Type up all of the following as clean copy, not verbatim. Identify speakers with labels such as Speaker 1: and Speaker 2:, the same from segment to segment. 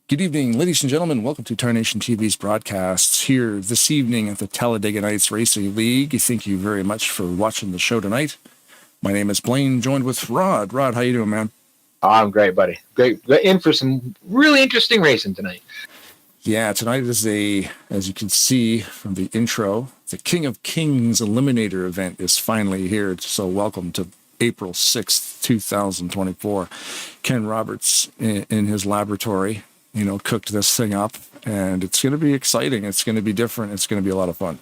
Speaker 1: Good evening, ladies and gentlemen. Welcome to Tarnation TV's broadcasts here this evening at the Talladega Nights Racing League. Thank you very much for watching the show tonight. My name is Blaine, joined with Rod. Rod, how you doing, man?
Speaker 2: I'm great, buddy. Great. In for some really interesting racing tonight.
Speaker 1: Yeah, tonight is as you can see from the intro, the King of Kings Eliminator event is finally here. So welcome to April 6th, 2024. Ken Roberts in his laboratory, cooked this thing up, and it's going to be exciting. It's going to be different. It's going to be a lot of fun.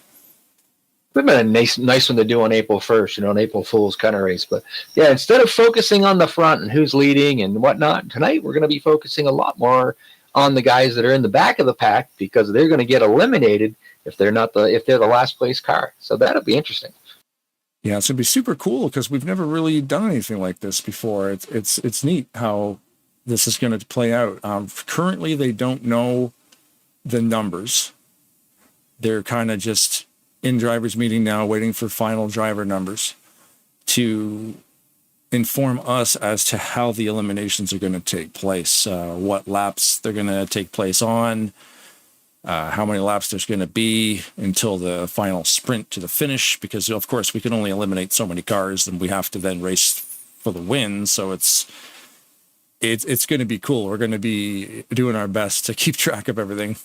Speaker 2: It's been a nice one to do on April 1st, an April Fool's kind of race. But yeah, instead of focusing on the front and who's leading and whatnot, tonight we're going to be focusing a lot more on the guys that are in the back of the pack, because they're going to get eliminated if they're the last place car. So that'll be interesting.
Speaker 1: Yeah, it's going to be super cool because we've never really done anything like this before. It's neat how this is going to play out. Currently, they don't know the numbers. They're kind of just in drivers' meeting now, waiting for final driver numbers to inform us as to how the eliminations are going to take place, what laps they're going to take place on, how many laps there's going to be until the final sprint to the finish, because, of course, we can only eliminate so many cars, and we have to then race for the win. So it's going to be cool. We're going to be doing our best to keep track of everything.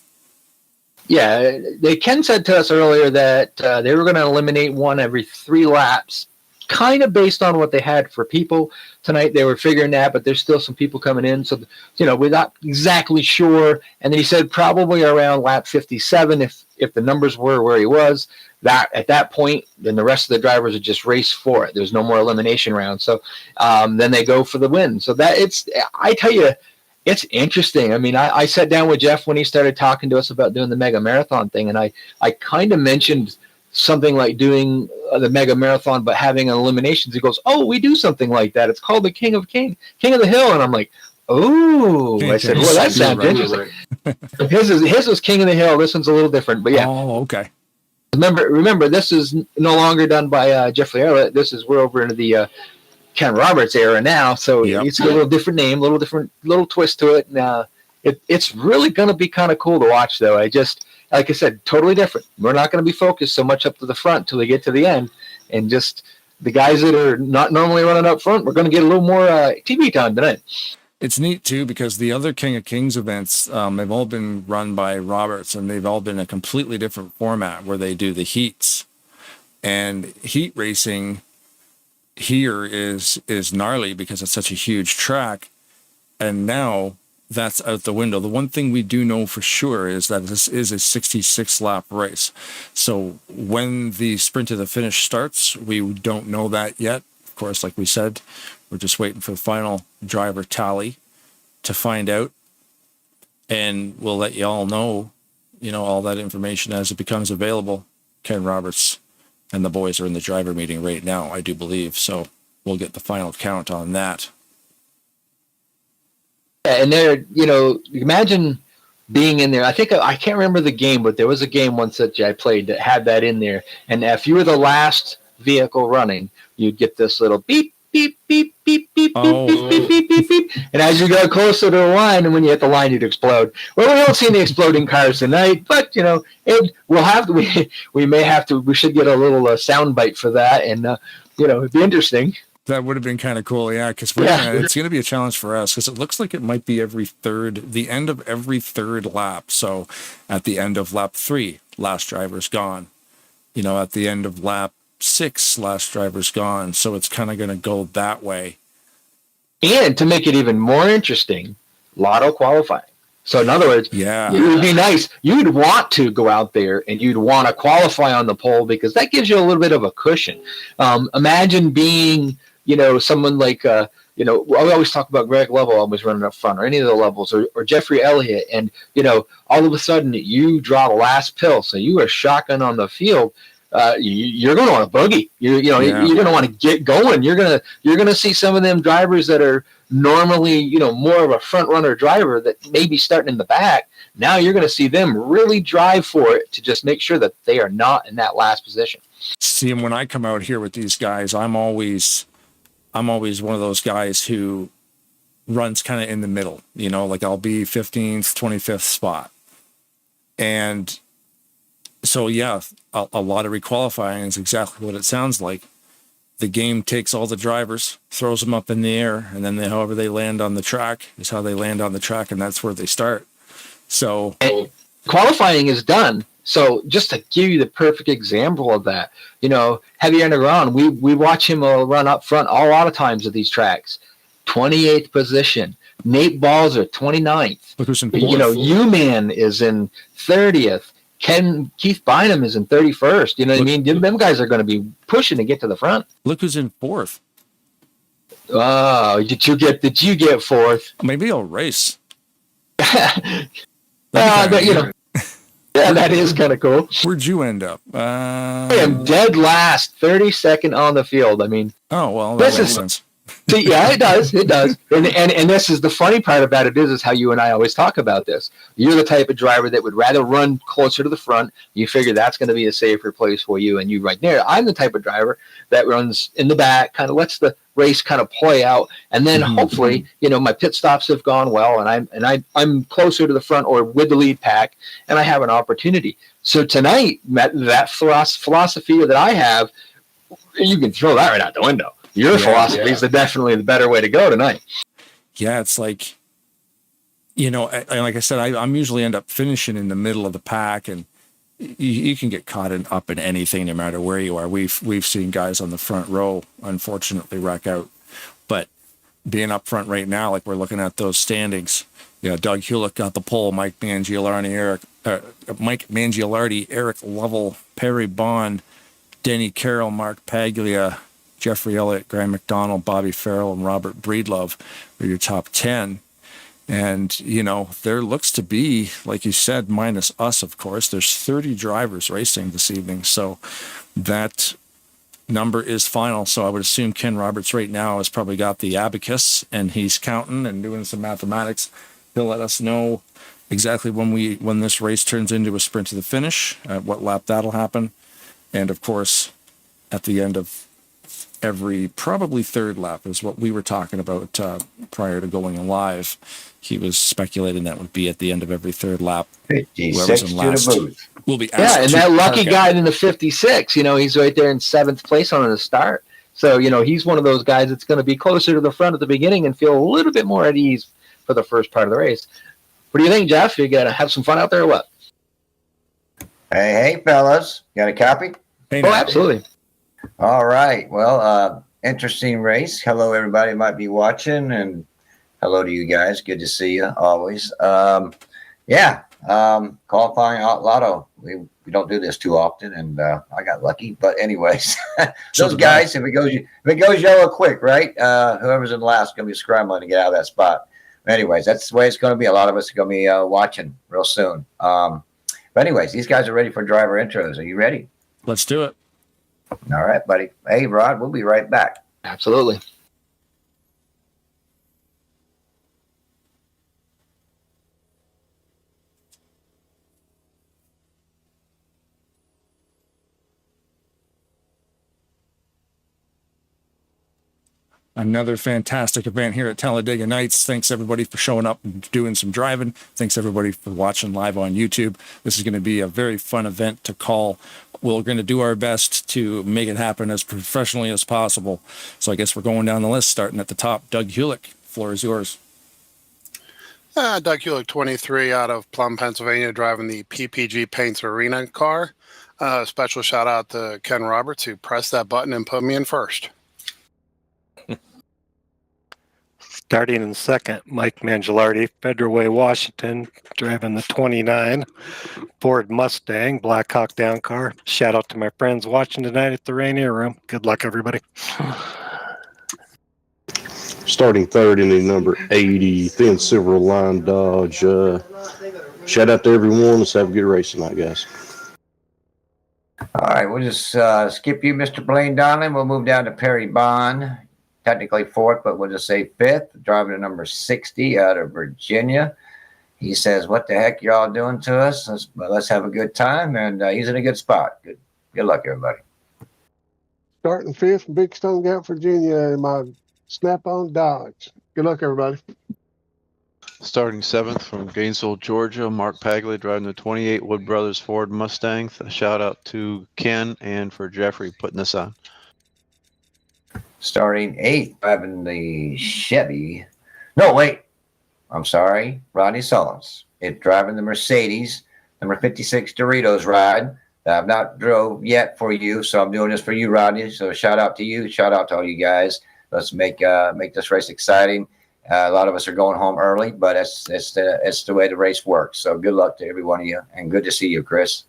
Speaker 2: Yeah, Ken said to us earlier that they were going to eliminate one every 3 laps, kind of based on what they had for people tonight. They were figuring that, but there's still some people coming in. So, we're not exactly sure. And then he said probably around lap 57, if the numbers were where he was, that at that point, then the rest of the drivers would just race for it. There's no more elimination round. So then they go for the win. So I tell you, it's interesting. I mean, I sat down with Jeff when he started talking to us about doing the mega marathon thing, and I kind of mentioned something like doing the mega marathon but having eliminations. He goes, "Oh, we do something like that. It's called the King of the Hill." And I'm like, "Oh," I said, "Well, that sounds interesting." His was King of the Hill. This one's a little different, but yeah.
Speaker 1: Oh, okay.
Speaker 2: Remember, this is no longer done by Jeffrey Elliott. We're over into the Ken Roberts era now, so It's a little different name, little twist to it. And it's really going to be kind of cool to watch, though. Like I said, totally different. We're not going to be focused so much up to the front until we get to the end, and just the guys that are not normally running up front, we're going to get a little more TV time tonight.
Speaker 1: It's neat, too, because the other King of Kings events, they've all been run by Roberts, and they've all been a completely different format where they do the heats. And heat racing here is gnarly because it's such a huge track, and now that's out the window. The one thing we do know for sure is that this is a 66-lap race. So when the sprint to the finish starts, we don't know that yet. Of course, like we said, we're just waiting for the final driver tally to find out, and we'll let you all know, all that information as it becomes available. Ken Roberts and the boys are in the driver meeting right now, I do believe. So we'll get the final count on that.
Speaker 2: And there, imagine being in there. I can't remember the game, but there was a game once that I played that had that in there. And if you were the last vehicle running, you'd get this little beep, beep, beep, beep, beep, beep, beep, beep, beep, beep. And as you go closer to the line, and when you hit the line, you'd explode. Well, we don't see any exploding cars tonight, but we should get a little sound bite for that, and it'd be interesting.
Speaker 1: That would have been kind of cool, yeah, because it's going to be a challenge for us, because it looks like it might be the end of every third lap. So at the end of lap 3, last driver's gone. At the end of lap 6, last driver's gone. So it's kind of going to go that way.
Speaker 2: And to make it even more interesting, lotto qualifying. So in other words, it would be nice. You'd want to go out there and you'd want to qualify on the pole, because that gives you a little bit of a cushion. Imagine being, someone like, we always talk about Greg Lovell always running up front, or any of the levels, or Jeffrey Elliott, and, all of a sudden you draw the last pill. So you are shotgun on the field. You're going to want to boogie. You're going to want to get going. You're going to see some of them drivers that are normally, more of a front runner driver that may be starting in the back. Now you're going to see them really drive for it to just make sure that they are not in that last position.
Speaker 1: See, and when I come out here with these guys, I'm always one of those guys who runs kind of in the middle, you know, like I'll be 15th, 25th spot. And so, yeah, a lot of requalifying is exactly what it sounds like. The game takes all the drivers, throws them up in the air, and then however they land on the track is how they land on the track, and that's where they start. So
Speaker 2: and qualifying is done. So just to give you the perfect example of that, you know, heavy underground, we watch him run up front a lot of times at these tracks. 28th position. Nate Balzer, 29th.
Speaker 1: look who's in
Speaker 2: You know, U-Man is in 30th. Keith Bynum is in 31st. You know what I mean? Them guys are going to be pushing to get to the front.
Speaker 1: Look who's in 4th.
Speaker 2: Oh, did you get 4th?
Speaker 1: Maybe I'll race.
Speaker 2: You know, yeah, that is kind of cool.
Speaker 1: Where'd you end up?
Speaker 2: I am dead last, 32nd on the field. I mean,
Speaker 1: oh, well, that makes sense.
Speaker 2: See, yeah, it does. It does. And this is the funny part about it is how you and I always talk about this. You're the type of driver that would rather run closer to the front. You figure that's going to be a safer place for you, and you right there. I'm the type of driver that runs in the back, kind of lets the race kind of play out, and then hopefully, you know, my pit stops have gone well, and I'm closer to the front or with the lead pack, and I have an opportunity. So tonight, that philosophy that I have, you can throw that right out the window. Your philosophy is definitely the better way to go tonight.
Speaker 1: Yeah, it's like, you know, like I said, I'm usually end up finishing in the middle of the pack, and you can get caught up in anything no matter where you are. We've seen guys on the front row, unfortunately, wreck out. But being up front right now, like we're looking at those standings, you know, Doug Hewlett got the pole, Mike Mangialardi, Eric Lovell, Perry Bond, Denny Carroll, Mark Paglia, Jeffrey Elliott, Graham McDonald, Bobby Farrell, and Robert Breedlove are your top 10. And, you know, there looks to be, like you said, minus us, of course, there's 30 drivers racing this evening. So that number is final. So I would assume Ken Roberts right now has probably got the abacus, and he's counting and doing some mathematics. He'll let us know exactly when this race turns into a sprint to the finish, at what lap that'll happen. And, of course, at the end of every probably third lap is what we were talking about prior to going live. He was speculating that would be at the end of every third lap.
Speaker 3: 56 to the booth.
Speaker 1: Will be asked
Speaker 2: and that lucky guy in the 56, you know, he's right there in 7th place on the start. So, you know, he's one of those guys that's going to be closer to the front at the beginning and feel a little bit more at ease for the first part of the race. What do you think, Jeff? You going to have some fun out there or what?
Speaker 3: Hey, fellas. Got a copy?
Speaker 1: Hey,
Speaker 2: oh, absolutely.
Speaker 3: All right. Well, interesting race. Hello, everybody who might be watching, and hello to you guys. Good to see you always. Qualifying out lotto. We don't do this too often, and I got lucky. But anyways, those guys, if it goes yellow quick, right? Whoever's in last is going to be scrambling to get out of that spot. Anyways, that's the way it's going to be. A lot of us are going to be watching real soon. But anyways, these guys are ready for driver intros. Are you ready?
Speaker 1: Let's do it.
Speaker 3: All right, buddy. Hey, Rod, we'll be right back.
Speaker 2: Absolutely.
Speaker 1: Another fantastic event here at Talladega Nights. Thanks everybody for showing up and doing some driving. Thanks everybody for watching live on YouTube. This is going to be a very fun event to call. We're going to do our best to make it happen as professionally as possible. So I guess we're going down the list, starting at the top. Doug Hewlett, floor is yours.
Speaker 4: Doug Hewlett, 23, out of Plum, Pennsylvania, driving the PPG Paints Arena car. Special shout out to Ken Roberts, who pressed that button and put me in first.
Speaker 5: Starting in second, Mike Mangialardi, Federal Way, Washington, driving the 29 Ford Mustang Black Hawk Down car. Shout out to my friends watching tonight at the Rainier Room. Good luck, everybody.
Speaker 6: Starting third in the number 80 Thin Silver Line Dodge. Shout out to everyone. Let's have a good race tonight, guys.
Speaker 3: All right, we'll just skip you, Mr. Blaine Donlin. We'll move down to Perry Bond. Technically fourth, but we'll just say fifth. Driving to number 60 out of Virginia. He says, "What the heck y'all doing to us? Let's have a good time." And he's in a good spot. Good luck, everybody.
Speaker 7: Starting fifth, Big Stone Gap, Virginia, in my Snap-on Dodge. Good luck, everybody.
Speaker 8: Starting 7th from Gainesville, Georgia, Mark Pagley driving the 28 Wood Brothers Ford Mustang. A shout out to Ken and for Jeffrey putting this on.
Speaker 3: Starting 8th, driving the Chevy. No, wait. I'm sorry. Rodney Sullins. It's driving the Mercedes, number 56 Doritos ride that I've not drove yet for you. So I'm doing this for you, Rodney. So shout out to you. Shout out to all you guys. Let's make this race exciting. A lot of us are going home early, but it's the way the race works. So good luck to every one of you, and good to see you, Chris.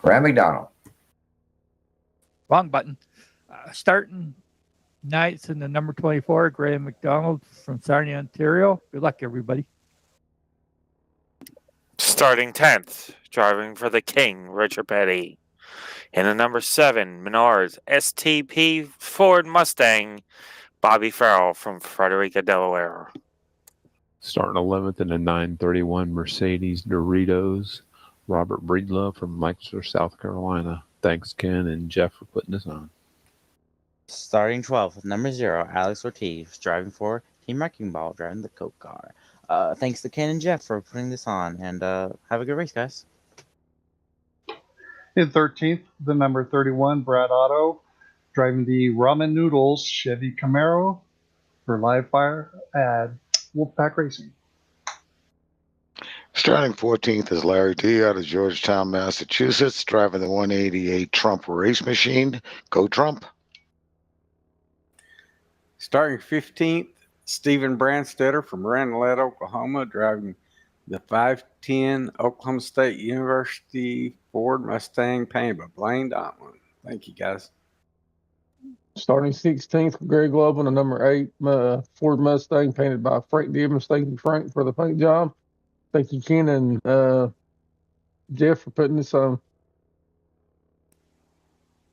Speaker 3: Graham McDonald.
Speaker 9: Wrong button. Starting ninth in the number 24, Graham McDonald from Sarnia, Ontario. Good luck, everybody.
Speaker 10: Starting 10th, driving for the King, Richard Petty. In the number 7, Menards STP Ford Mustang, Bobby Farrell from Frederica, Delaware.
Speaker 11: Starting 11th in the 931 Mercedes Doritos, Robert Breedlove from Lancaster, South Carolina. Thanks, Ken and Jeff, for putting this on.
Speaker 12: Starting 12th with number 0, Alex Ortiz, driving for Team Wrecking Ball, driving the Coke car. Thanks to Ken and Jeff for putting this on, and have a good race, guys.
Speaker 7: In 13th, the number 31, Brad Otto, driving the Ramen Noodles Chevy Camaro for Live Fire at Wolfpack Racing.
Speaker 13: Starting 14th is Larry T. out of Georgetown, Massachusetts, driving the 188 Trump race machine. Go Trump.
Speaker 14: Starting 15th, Stephen Brandstetter from Ranelette, Oklahoma, driving the 510 Oklahoma State University Ford Mustang painted by Blaine Donlin. Thank you, guys.
Speaker 15: Starting 16th, Greg Love on the number 8 Ford Mustang painted by Frank Gibbons. Thank you, Frank, for the paint job. Thank you, Ken and Jeff, for putting this on.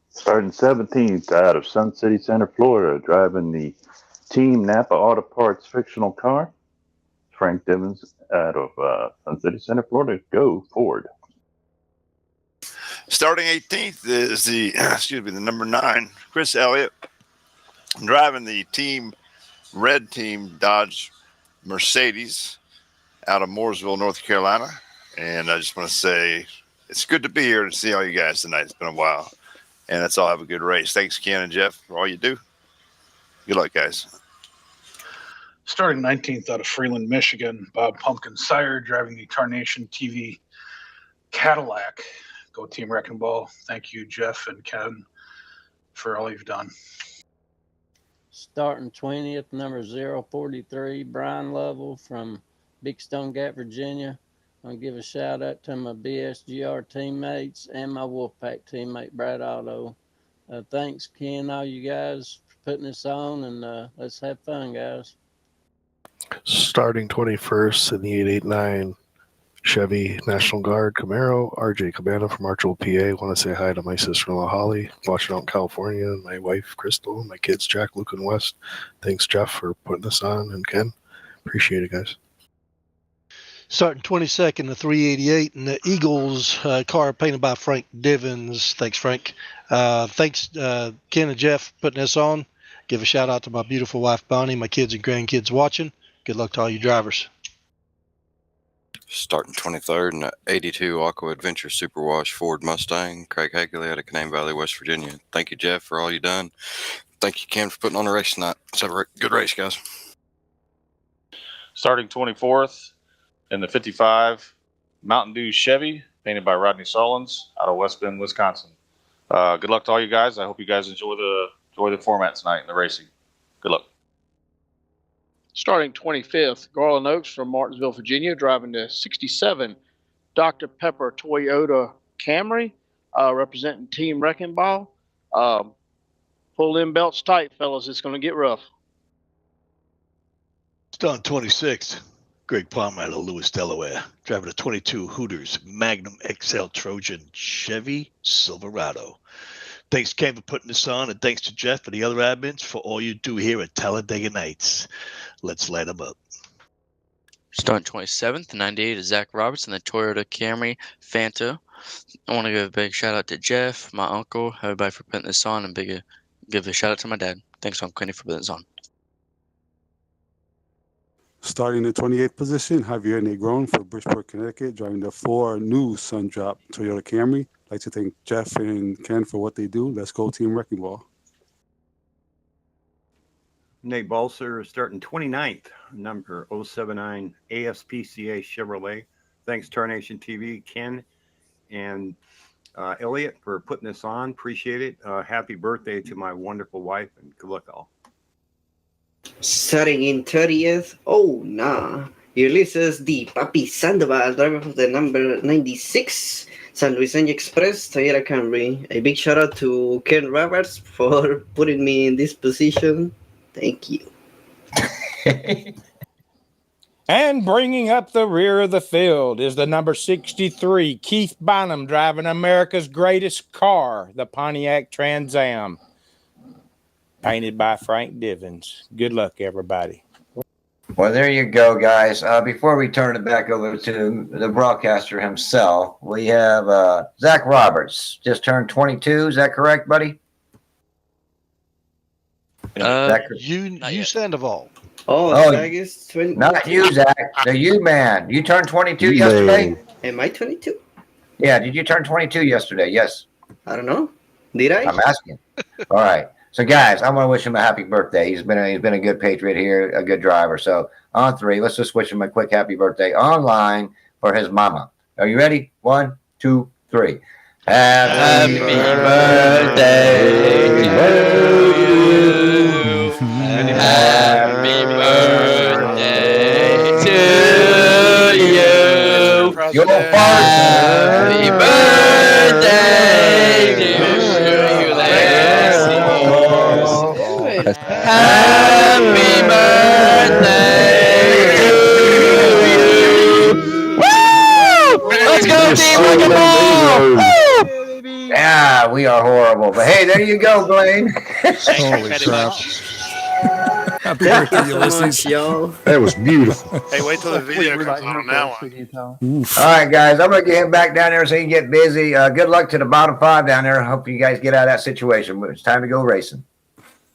Speaker 16: Starting 17th out of Sun City Center, Florida, driving the Team Napa Auto Parts fictional car, Frank Gibbons out of Sun City Center, Florida. Go Ford.
Speaker 17: Starting 18th is the number 9, Chris Elliott, driving the Red Team Dodge Mercedes out of Mooresville, North Carolina. And I just want to say it's good to be here and see all you guys tonight. It's been a while. And that's all. Have a good race. Thanks, Ken and Jeff, for all you do. Good luck, guys.
Speaker 18: Starting 19th out of Freeland, Michigan, Bob Pumpkin Sire, driving the Tarnation TV Cadillac. Go Team Wrecking Ball. Thank you, Jeff and Ken, for all you've done.
Speaker 19: Starting 20th, number 043, Brian Lovell from Big Stone Gap, Virginia. I'll give a shout out to my BSGR teammates and my Wolfpack teammate, Brad Otto. Thanks, Ken, all you guys for putting this on, and let's have fun, guys.
Speaker 4: Starting 21st in the 889 Chevy National Guard Camaro, RJ Cabana from Archville, PA. Want to say hi to my sister-in-law, Holly, watching out in California, and my wife, Crystal, and my kids, Jack, Luke, and West. Thanks, Jeff, for putting this on, and Ken. Appreciate it, guys.
Speaker 20: Starting 22nd, the 388, and the Eagles car painted by Frank Divins. Thanks, Frank. Thanks, Ken and Jeff, putting this on. Give a shout out to my beautiful wife, Bonnie, my kids and grandkids watching. Good luck to all you drivers.
Speaker 21: Starting 23rd in the 82 Aqua Adventure Superwash Ford Mustang, Craig Hagley out of Canaan Valley, West Virginia. Thank you, Jeff, for all you done. Thank you, Ken, for putting on the race tonight. Let's have a good race, guys.
Speaker 22: Starting 24th in the 55 Mountain Dew Chevy, painted by Rodney Sullins out of West Bend, Wisconsin. Good luck to all you guys. I hope you guys enjoy the format tonight and the racing. Good luck.
Speaker 23: Starting 25th, Garland Oaks from Martinsville, Virginia, driving the 67 Dr. Pepper Toyota Camry, representing Team Wrecking Ball. Pull them belts tight, fellas. It's going to get rough.
Speaker 20: Starting 26th, Greg Palmer out of Lewis, Delaware, driving a 22 Hooters Magnum XL Trojan Chevy Silverado. Thanks, Ken, for putting this on, and thanks to Jeff and the other admins for all you do here at Talladega Nights. Let's light them up.
Speaker 24: Starting 27th, the 98 is Zach Roberts and the Toyota Camry Fanta. I want to give a big shout out to Jeff, my uncle, everybody for putting this on, and give a shout out to my dad. Thanks, Uncle Kenny, for putting this on.
Speaker 1: Starting the 28th position, Javier Negron for Bridgeport, Connecticut, driving the 4 new Sundrop Toyota Camry. I'd like to thank Jeff and Ken for what they do. Let's go, Team Wrecking Ball.
Speaker 2: Nate Balser starting 29th, number 079 ASPCA Chevrolet. Thanks, Tarnation TV, Ken and Elliot, for putting this on. Appreciate it. Happy birthday to my wonderful wife, and good luck all.
Speaker 5: Starting in 30th, oh nah, Ulysses D. Papi Sandoval, driver of the number 96 San Luiseño Express Toyota Camry. A big shout out to Ken Roberts for putting me in this position. Thank you.
Speaker 6: And bringing up the rear of the field is the number 63, Keith Bonham, driving America's greatest car, the Pontiac Trans Am, painted by Frank Divins. Good luck, everybody.
Speaker 3: Well, there you go, guys. Before we turn it back over to the broadcaster himself, we have Zach Roberts, just turned 22. Is that correct, buddy?
Speaker 20: You Sandoval.
Speaker 5: Oh, Zach is 20.
Speaker 3: Not you, Zach. The you man. You turned 22 yesterday?
Speaker 5: Am I 22?
Speaker 3: Yeah, did you turn 22 yesterday? Yes.
Speaker 5: I don't know. Did I?
Speaker 3: I'm asking. All right. So, guys, I want to wish him a happy birthday. He's been a good patriot here, a good driver. So, on 3, let's just wish him a quick happy birthday online for his mama. Are you ready? 1, 2, 3. Happy birthday to you.
Speaker 24: Happy birthday to you.
Speaker 3: Your
Speaker 24: Happy birthday to you. Happy birthday to you. Woo! Let's go, Team Wrecking Ball!
Speaker 3: Yeah, we are horrible. But hey, there you go, Blaine.
Speaker 25: Holy crap. Happy birthday, Ulysses.
Speaker 5: Y'all.
Speaker 25: That was beautiful.
Speaker 26: Hey, wait till the video comes on that one.
Speaker 3: All right, guys, I'm going to get him back down there so he can get busy. Good luck to the bottom 5 down there. I hope you guys get out of that situation. It's time to go racing.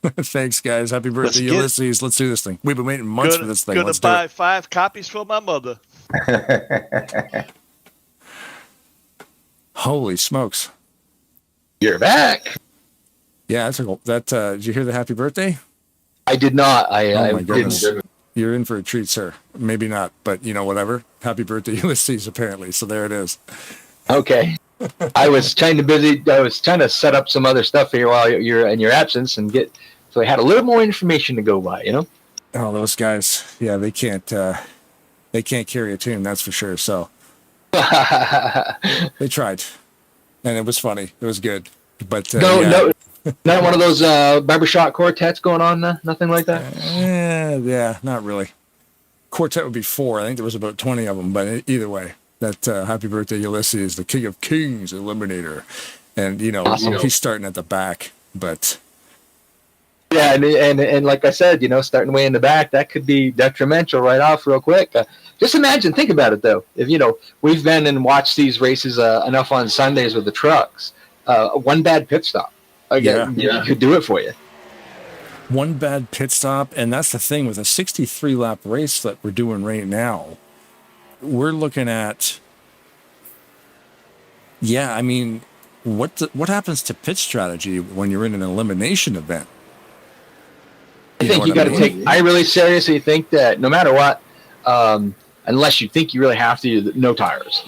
Speaker 25: Thanks, guys. Happy birthday, Ulysses. Let's do this thing. We've been waiting months for this thing.
Speaker 20: Gonna
Speaker 25: Let's
Speaker 20: buy
Speaker 25: do it.
Speaker 20: 5 copies for my mother.
Speaker 25: Holy smokes.
Speaker 27: You're back.
Speaker 25: Yeah, that's cool. Did you hear the happy birthday?
Speaker 27: I did not.
Speaker 25: Oh my goodness.
Speaker 27: didn't.
Speaker 25: You're in for a treat, sir. Maybe not, but whatever. Happy birthday, Ulysses, apparently. So there it is.
Speaker 27: Okay. I was kind of busy. I was trying to set up some other stuff here while you're in your absence so I had a little more information to go by,
Speaker 25: Oh, those guys. Yeah, they can't carry a tune, that's for sure. So they tried. And it was funny. It was good. But
Speaker 27: no, not one of those barbershop quartets going on, nothing like that?
Speaker 25: Yeah, not really. Quartet would be 4. I think there was about 20 of them, but either way, that happy birthday, Ulysses, the King of Kings, Eliminator. And,
Speaker 27: Awesome.
Speaker 25: he's starting at the back, but...
Speaker 27: Yeah, and like I said, starting way in the back, that could be detrimental right off real quick. Just imagine, think about it, though. If, we've been and watched these races enough on Sundays with the trucks. One bad pit stop. Again,
Speaker 25: Yeah.
Speaker 27: could do it for you.
Speaker 25: One bad pit stop, and that's the thing with a 63-lap race that we're doing right now. We're looking at, what happens to pit strategy when you're in an elimination event?
Speaker 27: I think you got to take. I really seriously think that no matter what, unless you think you really have to, no tires.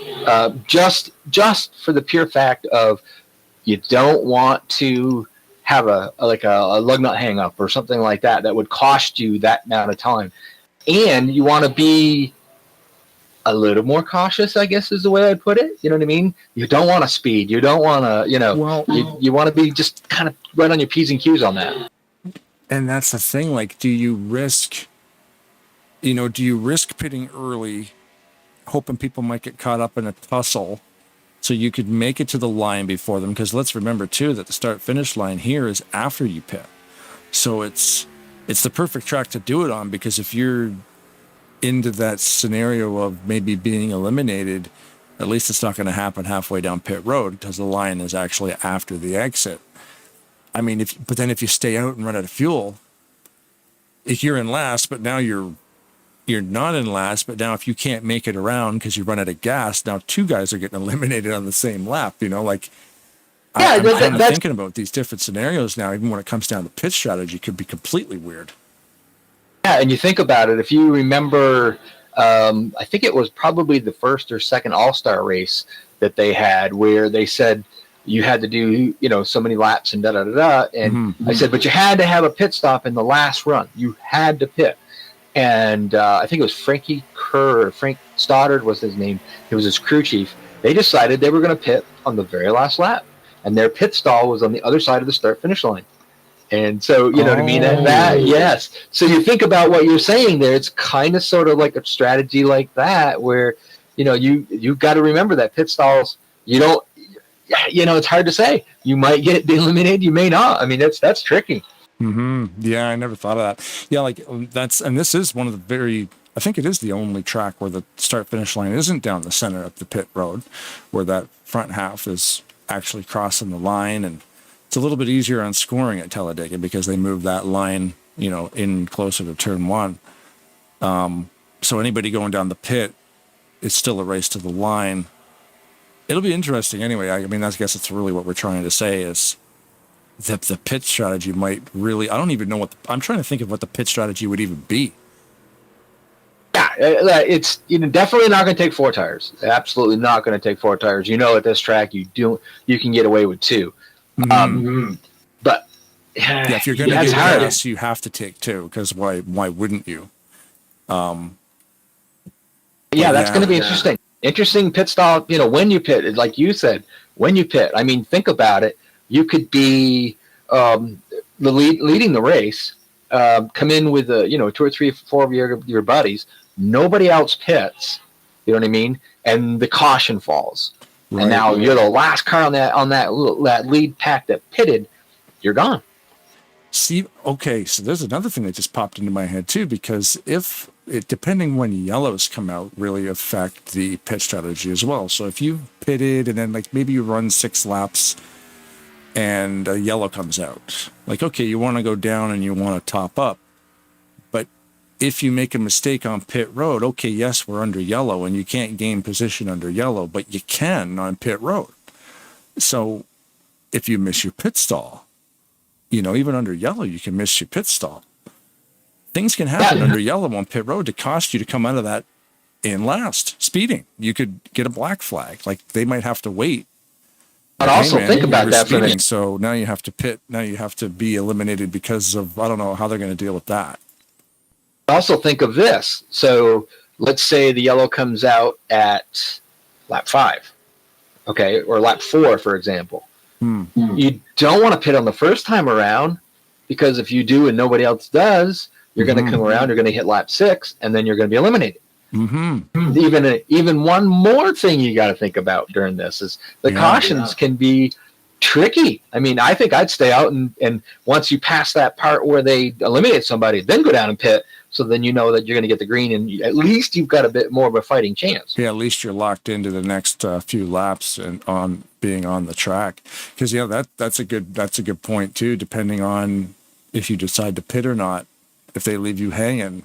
Speaker 27: Just for the pure fact of you don't want to have a lug nut hang up or something like that would cost you that amount of time, and you want to be a little more cautious, I guess is the way I'd put it. You know what I mean? You don't want to speed. You don't want to, you want to be just kind of right on your P's and Q's on that.
Speaker 25: And that's the thing. Like, do you risk pitting early, hoping people might get caught up in a tussle so you could make it to the line before them? Because let's remember, too, that the start-finish line here is after you pit. So it's the perfect track to do it on, because if you're into that scenario of maybe being eliminated, at least it's not going to happen halfway down pit road because the line is actually after the exit. I mean, but then if you stay out and run out of fuel, if you're in last, but now you're not in last, but now if you can't make it around because you run out of gas, now 2 guys are getting eliminated on the same lap, like, I'm kind of thinking about these different scenarios now, even when it comes down to pit strategy, could be completely weird.
Speaker 27: Yeah, and you think about it, if you remember, I think it was probably the first or second All-Star race that they had where they said you had to do, so many laps and da-da-da-da, and I said, but you had to have a pit stop in the last run. You had to pit. And I think it was Frankie Kerr, or Frank Stoddard was his name. He was his crew chief. They decided they were going to pit on the very last lap, and their pit stall was on the other side of the start-finish line. And so, you know what I mean? Yes. So you think about what you're saying there. It's kind of sort of like a strategy like that where, you've got to remember that pit stalls, it's hard to say. You might get eliminated, you may not. I mean, that's tricky.
Speaker 25: Yeah, I never thought of that. Yeah, and this is one of the I think it is the only track where the start-finish line isn't down the center of the pit road, where that front half is actually crossing the line, and it's a little bit easier on scoring at Talladega because they move that line, in closer to turn 1. So anybody going down the pit, it's still a race to the line. It'll be interesting anyway. I mean, I guess it's really what we're trying to say is that the pit strategy might really, I don't even know I'm trying to think of what the pit strategy would even be.
Speaker 27: Yeah, it's definitely not going to take 4 tires. Absolutely not going to take 4 tires. At this track, you can get away with 2. But
Speaker 25: yeah, if you're going to get gas, you have to take 2 because why wouldn't you?
Speaker 27: That's going to be interesting. Interesting pit stall. When you pit, like you said, when you pit. I mean, think about it. You could be leading the race, come in with 2 or 3 or 4 of your buddies. Nobody else pits. You know what I mean? And the caution falls. Right. And now you're the last car on that lead pack that pitted. You're gone.
Speaker 25: See, okay, so there's another thing that just popped into my head too, because depending when yellows come out, really affect the pit strategy as well. So if you pitted and then maybe you run 6 laps and a yellow comes out, okay, you want to go down and you want to top up, but if you make a mistake on pit road, okay, yes, we're under yellow and you can't gain position under yellow, but you can on pit road. So if you miss your pit stall, even under yellow, you can miss your pit stall. Things can happen under yellow on pit road to cost you to come out of that in last. Speeding, you could get a black flag. They might have to wait.
Speaker 27: But also think about that for me.
Speaker 25: So now you have to pit. Now you have to be eliminated because of, I don't know how they're going to deal with that.
Speaker 27: Also think of this. So let's say the yellow comes out at lap 5, okay, or lap 4, for example. You don't want to pit on the first time around because if you do and nobody else does, you're going to come around, you're going to hit lap 6, and then you're going to be eliminated. Even one more thing you got to think about during this is the cautions can be tricky. I mean, I think I'd stay out and once you pass that part where they eliminate somebody, then go down and pit. So then you know that you're going to get the green, and at least you've got a bit more of a fighting chance.
Speaker 25: Yeah, at least you're locked into the next few laps and on being on the track. Because that's a good point too. Depending on if you decide to pit or not, if they leave you hanging,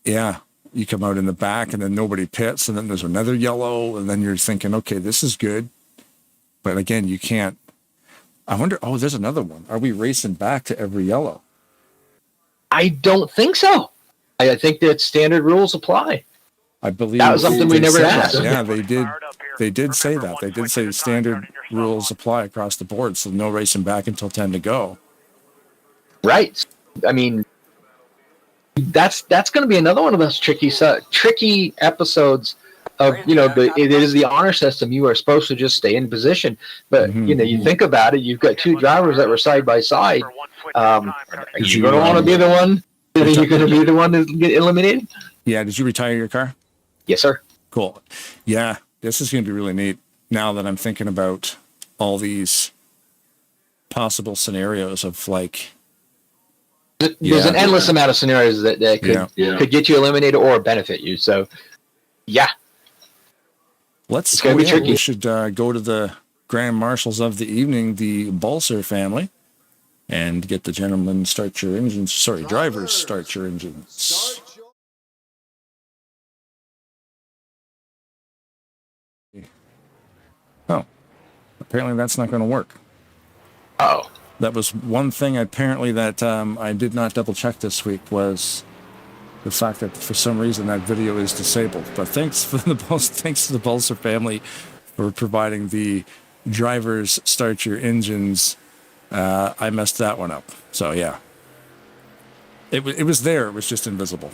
Speaker 25: you come out in the back, and then nobody pits, and then there's another yellow, and then you're thinking, okay, this is good, but again, you can't. I wonder. Oh, there's another one. Are we racing back to every yellow?
Speaker 27: I don't think so. I think that standard rules apply.
Speaker 25: I believe
Speaker 27: that was something we never asked.
Speaker 25: Yeah, they did. They did say that. They did say the standard rules apply across the board, so no racing back until 10 to go.
Speaker 27: Right. I mean, that's going to be another one of those tricky episodes of it is the honor system. You are supposed to just stay in position, but you think about it. You've got 2 drivers that were side by side. Are you going to want to be the one? Are you going to be the one to get eliminated?
Speaker 25: Yeah. Did you retire your car?
Speaker 27: Yes, sir.
Speaker 25: Cool. Yeah, this is going to be really neat. Now that I'm thinking about all these possible scenarios of
Speaker 27: there's an endless amount of scenarios that could get you eliminated or benefit you. So, yeah.
Speaker 25: It's gonna be tricky. We should go to the grand marshals of the evening, the Balser family, and get the gentlemen start your engines. Sorry, drivers start your engines. Oh, apparently that's not going to work.
Speaker 27: Oh,
Speaker 25: that was one thing apparently that I did not double check this week was the fact that for some reason that video is disabled. But thanks to the Balser family for providing the drivers start your engines. I messed that one up. So yeah, it was there. It was just invisible.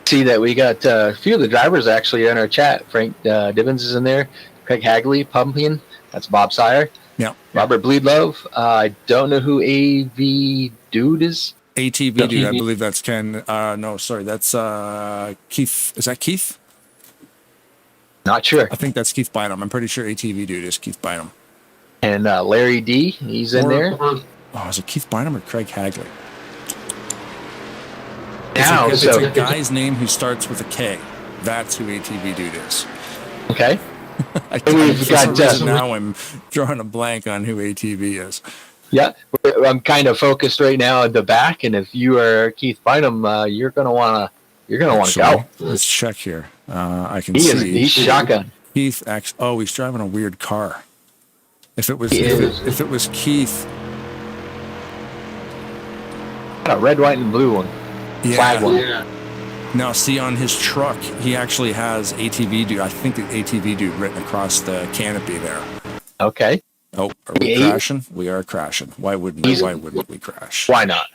Speaker 27: See that we got a few of the drivers actually in our chat. Frank Dibbins is in there. Craig Hagley, Pumpian. That's Bob Sire.
Speaker 25: Yeah.
Speaker 27: Robert Bleedlove. I don't know who AV Dude is.
Speaker 25: ATV Dude. I believe that's Ken. No, sorry. That's Keith. Is that Keith?
Speaker 27: Not sure.
Speaker 25: I think that's Keith Bynum. I'm pretty sure ATV Dude is Keith Bynum.
Speaker 27: And Larry D. He's in there.
Speaker 25: Oh, is it Keith Bynum or Craig Hagley?
Speaker 27: Now,
Speaker 25: it's a guy's name who starts with a K. That's who ATV Dude is.
Speaker 27: Okay.
Speaker 25: Now I'm drawing a blank on who ATV is.
Speaker 27: Yeah, I'm kind of focused right now at the back, and if you are Keith Bynum, you're gonna wanna go.
Speaker 25: Let's check here. I can see
Speaker 27: he's shotgun.
Speaker 25: Keith. Oh, he's driving a weird car. If it was Keith,
Speaker 27: a red, white, and blue one. Flag one.
Speaker 25: Yeah. Now, see, on his truck, he actually has ATV Dude. I think the ATV Dude written across the canopy there.
Speaker 27: Okay.
Speaker 25: Oh, are we crashing? We are crashing. Why wouldn't we crash?
Speaker 27: Why not?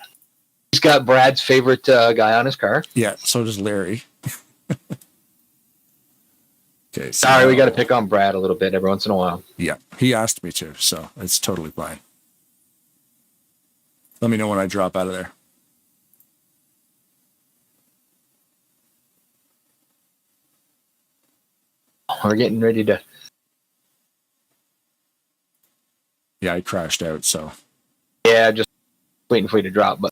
Speaker 27: He's got Brad's favorite guy on his car.
Speaker 25: Yeah, so does Larry. Okay. So,
Speaker 27: sorry, we got to pick on Brad a little bit every once in a while.
Speaker 25: Yeah, he asked me to, so it's totally fine. Let me know when I drop out of there.
Speaker 27: We're getting ready to.
Speaker 25: Yeah, I crashed out, so.
Speaker 27: Yeah, just waiting for you to drop, but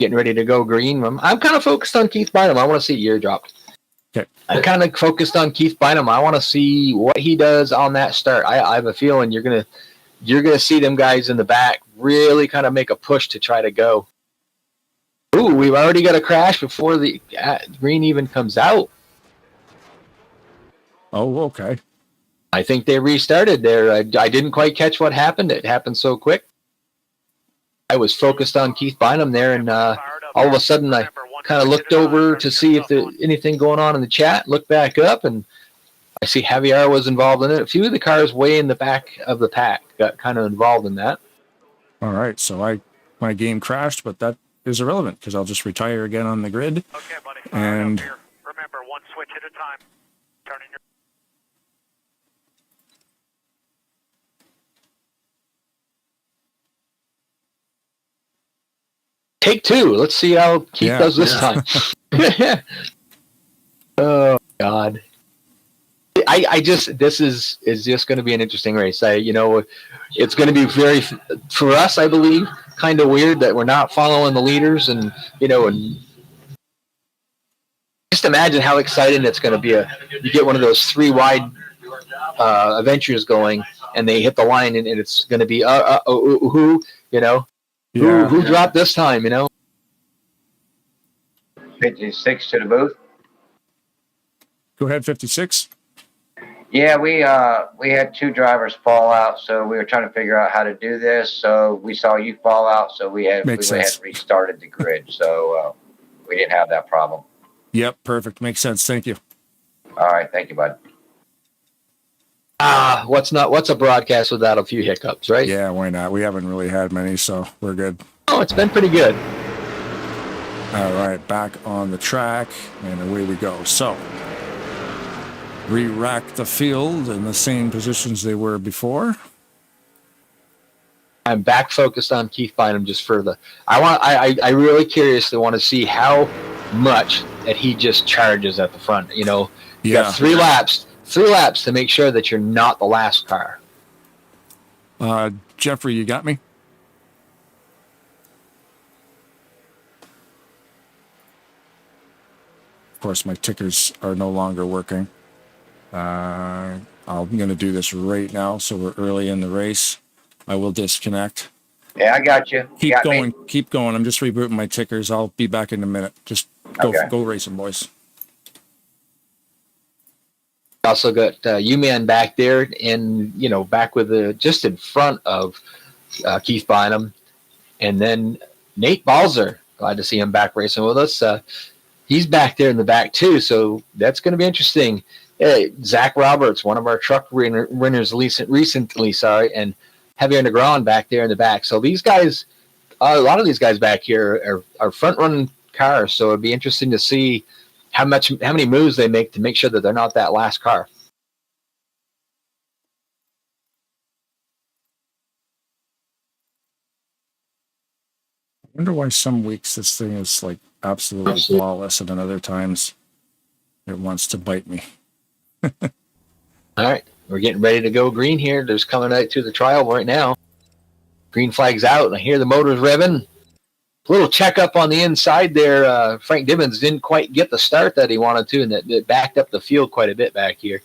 Speaker 27: getting ready to go green. I'm kind of focused on Keith Bynum. I want to see your drop.
Speaker 25: Okay.
Speaker 27: I'm kind of focused on Keith Bynum. I want to see what he does on that start. I have a feeling you're gonna see them guys in the back really kind of make a push to try to go. Ooh, we've already got a crash before the green even comes out.
Speaker 25: Oh, okay.
Speaker 27: I think they restarted there. I didn't quite catch what happened. It happened so quick. I was focused on Keith Bynum there, and all of a sudden I kind of looked over to see if there's anything going on in the chat, looked back up, and I see Javier was involved in it. A few of the cars way in the back of the pack got kind of involved in that.
Speaker 25: All right, so my game crashed, but that is irrelevant because I'll just retire again on the grid.
Speaker 7: Okay, buddy.
Speaker 25: And
Speaker 7: remember, one switch at a time. Turning your.
Speaker 27: Take two. Let's see how Keith does this time. Oh God. This is just going to be an interesting race. It's going to be very, for us, I believe, kind of weird that we're not following the leaders, and just imagine how exciting it's going to be. You get one of those 3 wide adventures going, and they hit the line, and it's going to be who who dropped this time,
Speaker 3: 56 to the booth.
Speaker 25: Go ahead, 56.
Speaker 3: Yeah, we had 2 drivers fall out, so we were trying to figure out how to do this. So we saw you fall out, so we had restarted the grid. So we didn't have that problem.
Speaker 25: Yep, perfect. Makes sense. Thank you.
Speaker 3: All right, thank you, bud.
Speaker 27: What's a broadcast without a few hiccups, right?
Speaker 25: Yeah, why not? We haven't really had many, so we're good.
Speaker 27: Oh, it's been pretty good.
Speaker 25: All right, back on the track, and away we go. So, re-rack the field in the same positions they were before.
Speaker 27: I'm back focused on Keith Bynum just for the. I really curiously want to see how much that he just charges at the front. You got 3 laps. 3 laps to make sure that you're not the last car.
Speaker 25: Jeffrey, you got me? Of course, my tickers are no longer working. I'm going to do this right now, so we're early in the race. I will disconnect.
Speaker 3: Yeah, I got you.
Speaker 25: Keep
Speaker 3: got
Speaker 25: going.
Speaker 3: Me?
Speaker 25: Keep going. I'm just rebooting my tickers. I'll be back in a minute. Just go racing, boys.
Speaker 27: Also got U-Man back there, and back with just in front of Keith Bynum, and then Nate Balzer. Glad to see him back racing with us. He's back there in the back too, so that's going to be interesting. Hey, Zach Roberts, one of our truck winners recently, and Heavy Underground back there in the back. So these guys, a lot of these guys back here are front-running cars, so it'd be interesting to see how many moves they make to make sure that they're not that last car.
Speaker 25: I wonder why some weeks this thing is like absolutely flawless, and then other times it wants to bite me.
Speaker 27: All right, we're getting ready to go green here. There's coming out to the trial right now. Green flag's out, and I hear the motors revving. Little checkup on the inside there. Frank Dibbins didn't quite get the start that he wanted to, and that backed up the field quite a bit back here.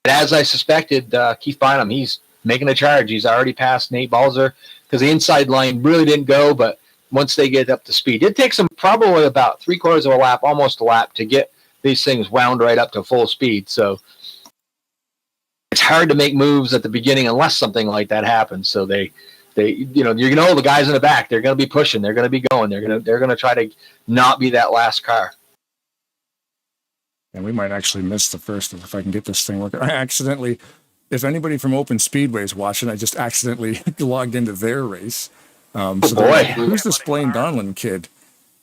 Speaker 27: But as I suspected, Keith Bynum, he's making a charge. He's already passed Nate Balzer because the inside line really didn't go, but once they get up to speed, it takes them probably about 3/4 of a lap, almost a lap, to get these things wound right up to full speed. So it's hard to make moves at the beginning unless something like that happens. So they the guys in the back, they're going to be pushing, they're going to be going, they're going to try to not be that last car.
Speaker 25: And we might actually miss the first if I can get this thing working. I accidentally, if anybody from Open Speedway is watching, I just accidentally logged into their race. So
Speaker 27: boy,
Speaker 25: who's this Blaine Donlin kid?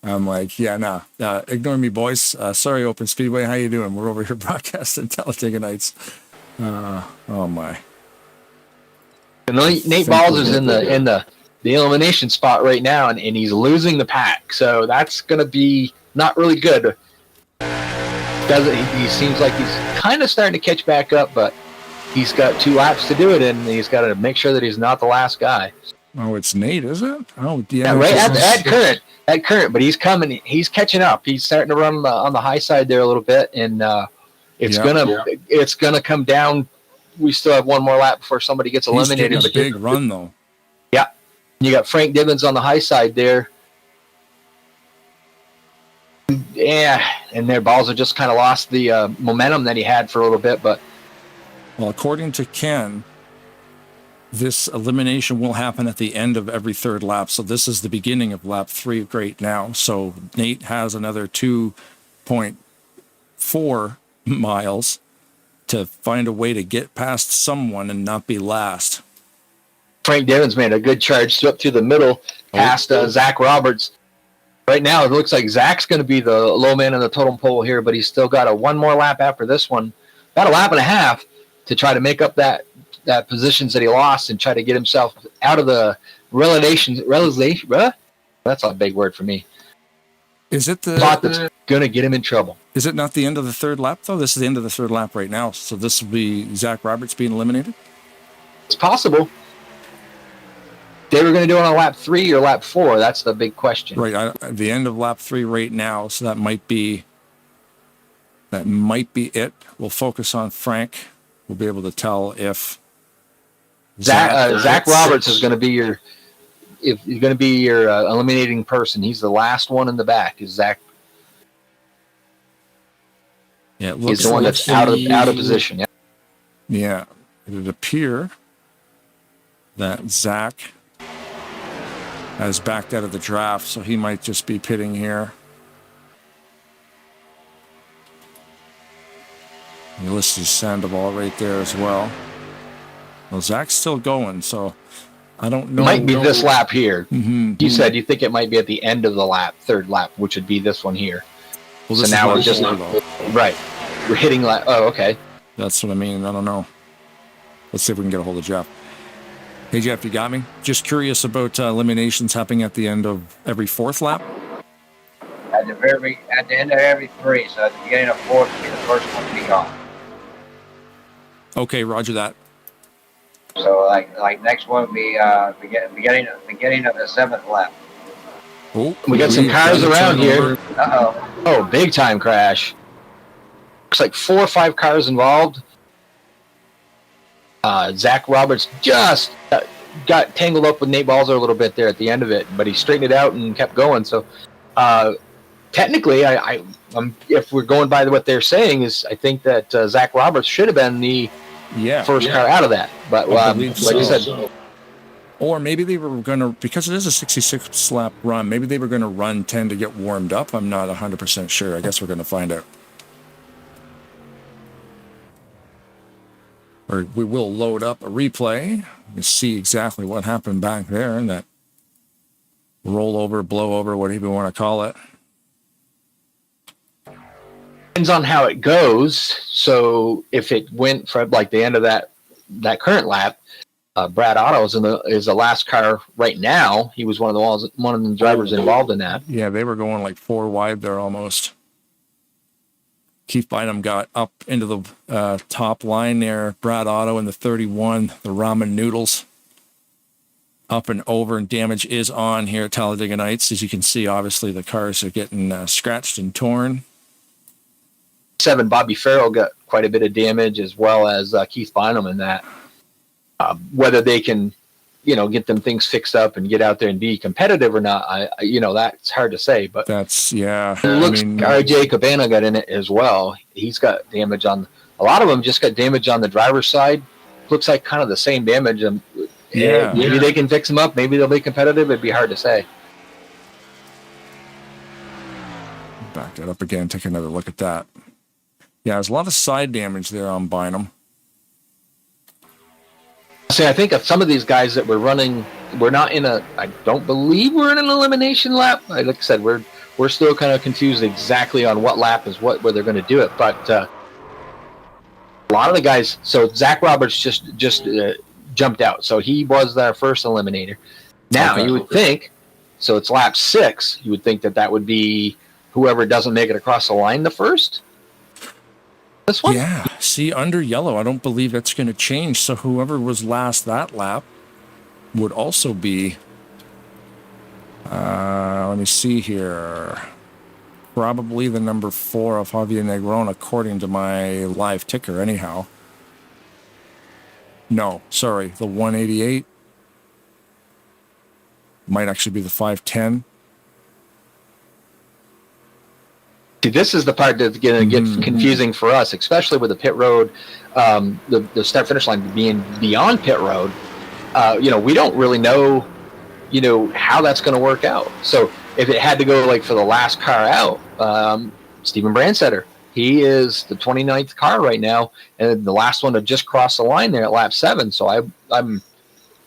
Speaker 25: I'm like, ignore me, boys. Sorry, Open Speedway. How you doing? We're over here broadcasting Talladega Nights. Oh my.
Speaker 27: And Nate Balzer's in the elimination spot right now, and he's losing the pack. So that's going to be not really good. He seems like he's kind of starting to catch back up, but he's got 2 laps to do it, and he's got to make sure that he's not the last guy.
Speaker 25: Oh, it's Nate, is it? Oh,
Speaker 27: yeah, right at current, but he's coming. He's catching up. He's starting to run on the high side there a little bit, and it's gonna come down. We still have one more lap before somebody gets eliminated.
Speaker 25: He's getting a big run though.
Speaker 27: Yeah, you got Frank Dibbins on the high side there. Yeah, and their balls have just kind of lost the momentum that he had for a little bit. But
Speaker 25: well, according to Ken, this elimination will happen at the end of every 3rd lap. So this is the beginning of lap 3 right now. So Nate has another 2.4 miles to find a way to get past someone and not be last.
Speaker 27: Frank Dibbins made a good charge up through the middle past Zach Roberts. Right now, it looks like Zach's going to be the low man in the totem pole here, but he's still got one more lap after this one. About a lap and a half to try to make up that positions that he lost and try to get himself out of the relegation. That's a big word for me.
Speaker 25: Is it the
Speaker 27: spot that's going to get him in trouble?
Speaker 25: Is it not the end of the 3rd lap though? This is the end of the 3rd lap right now. So this will be Zach Roberts being eliminated.
Speaker 27: It's possible. They were going to do it on lap 3 or lap 4. That's the big question.
Speaker 25: Right, at the end of lap 3 right now. So that might be it. We'll focus on Frank. We'll be able to tell if
Speaker 27: Zach Roberts is going to be your eliminating person. He's the last one in the back. Is Zach?
Speaker 25: Yeah,
Speaker 27: he's the one that's out of position.
Speaker 25: Yeah, it would appear that Zach has backed out of the draft, so he might just be pitting here. Ulysses Sandoval right there as well. Well, Zach's still going, so I don't know.
Speaker 27: It might be this lap here.
Speaker 25: Mm-hmm.
Speaker 27: You said you think it might be at the end of the lap, 3rd lap, which would be this one here.
Speaker 25: Well,
Speaker 27: so now we're just right. We're hitting lap. Oh, okay.
Speaker 25: That's what I mean. I don't know. Let's see if we can get a hold of Jeff. Hey, Jeff, you got me? Just curious about eliminations happening at the end of every 4th lap?
Speaker 3: At the end of every 3, so at the beginning of 4th will be the first one to be gone.
Speaker 25: Okay, roger that.
Speaker 3: So like next one will be beginning of the 7th lap.
Speaker 25: Oh,
Speaker 27: we got some cars around here.
Speaker 3: Uh-oh.
Speaker 27: Oh, big time crash. Looks like 4 or 5 cars involved. Zach Roberts just got tangled up with Nate Balzer a little bit there at the end of it, but he straightened it out and kept going. So technically, if we're going by what they're saying, is I think that Zach Roberts should have been the first car out of that. But like I said.
Speaker 25: Or maybe they were going to, because it is a 66 lap run, maybe they were going to run 10 to get warmed up. I'm not 100% sure. I guess we're going to find out. Or we will load up a replay and see exactly what happened back there in that rollover, blowover, whatever you want to call it.
Speaker 27: Depends on how it goes. So if it went from like the end of that current lap, Brad Otto is the last car right now. He was one of the drivers involved in that.
Speaker 25: Yeah, they were going like 4 wide there almost. Keith Bynum got up into the top line there. Brad Otto in the 31, the ramen noodles. Up and over, and damage is on here at Talladega Nights. As you can see, obviously the cars are getting scratched and torn.
Speaker 27: 7, Bobby Farrell got quite a bit of damage, as well as Keith Bynum in that. Whether they can, get them things fixed up and get out there and be competitive or not, that's hard to say. But
Speaker 25: that's it
Speaker 27: looks RJ Cabana got in it as well. He's got damage on a lot of them. Just got damage on the driver's side. Looks like kind of the same damage. Maybe they can fix them up. Maybe they'll be competitive. It'd be hard to say.
Speaker 25: Back that up again. Take another look at that. Yeah, there's a lot of side damage there on Bynum.
Speaker 27: See, I think of some of these guys that we're running, I don't believe we're in an elimination lap. Like I said, we're still kind of confused exactly on what lap is where they're going to do it. But a lot of the guys, so Zach Roberts just jumped out. So he was their first eliminator. Now you would think, so it's lap 6, you would think that would be whoever doesn't make it across the line the first. This one?
Speaker 25: Yeah. See, under yellow, I don't believe that's going to change. So whoever was last that lap would also be, let me see here, probably the number 4 of Javier Negron, according to my live ticker anyhow. No, sorry, the 188 might actually be the 510.
Speaker 27: See, this is the part that's going to get confusing for us, especially with the pit road, the start-finish line being beyond pit road. We don't really know, how that's going to work out. So if it had to go like for the last car out, Stephen Brandstetter, he is the 29th car right now, and the last one to just cross the line there at lap 7. So I'm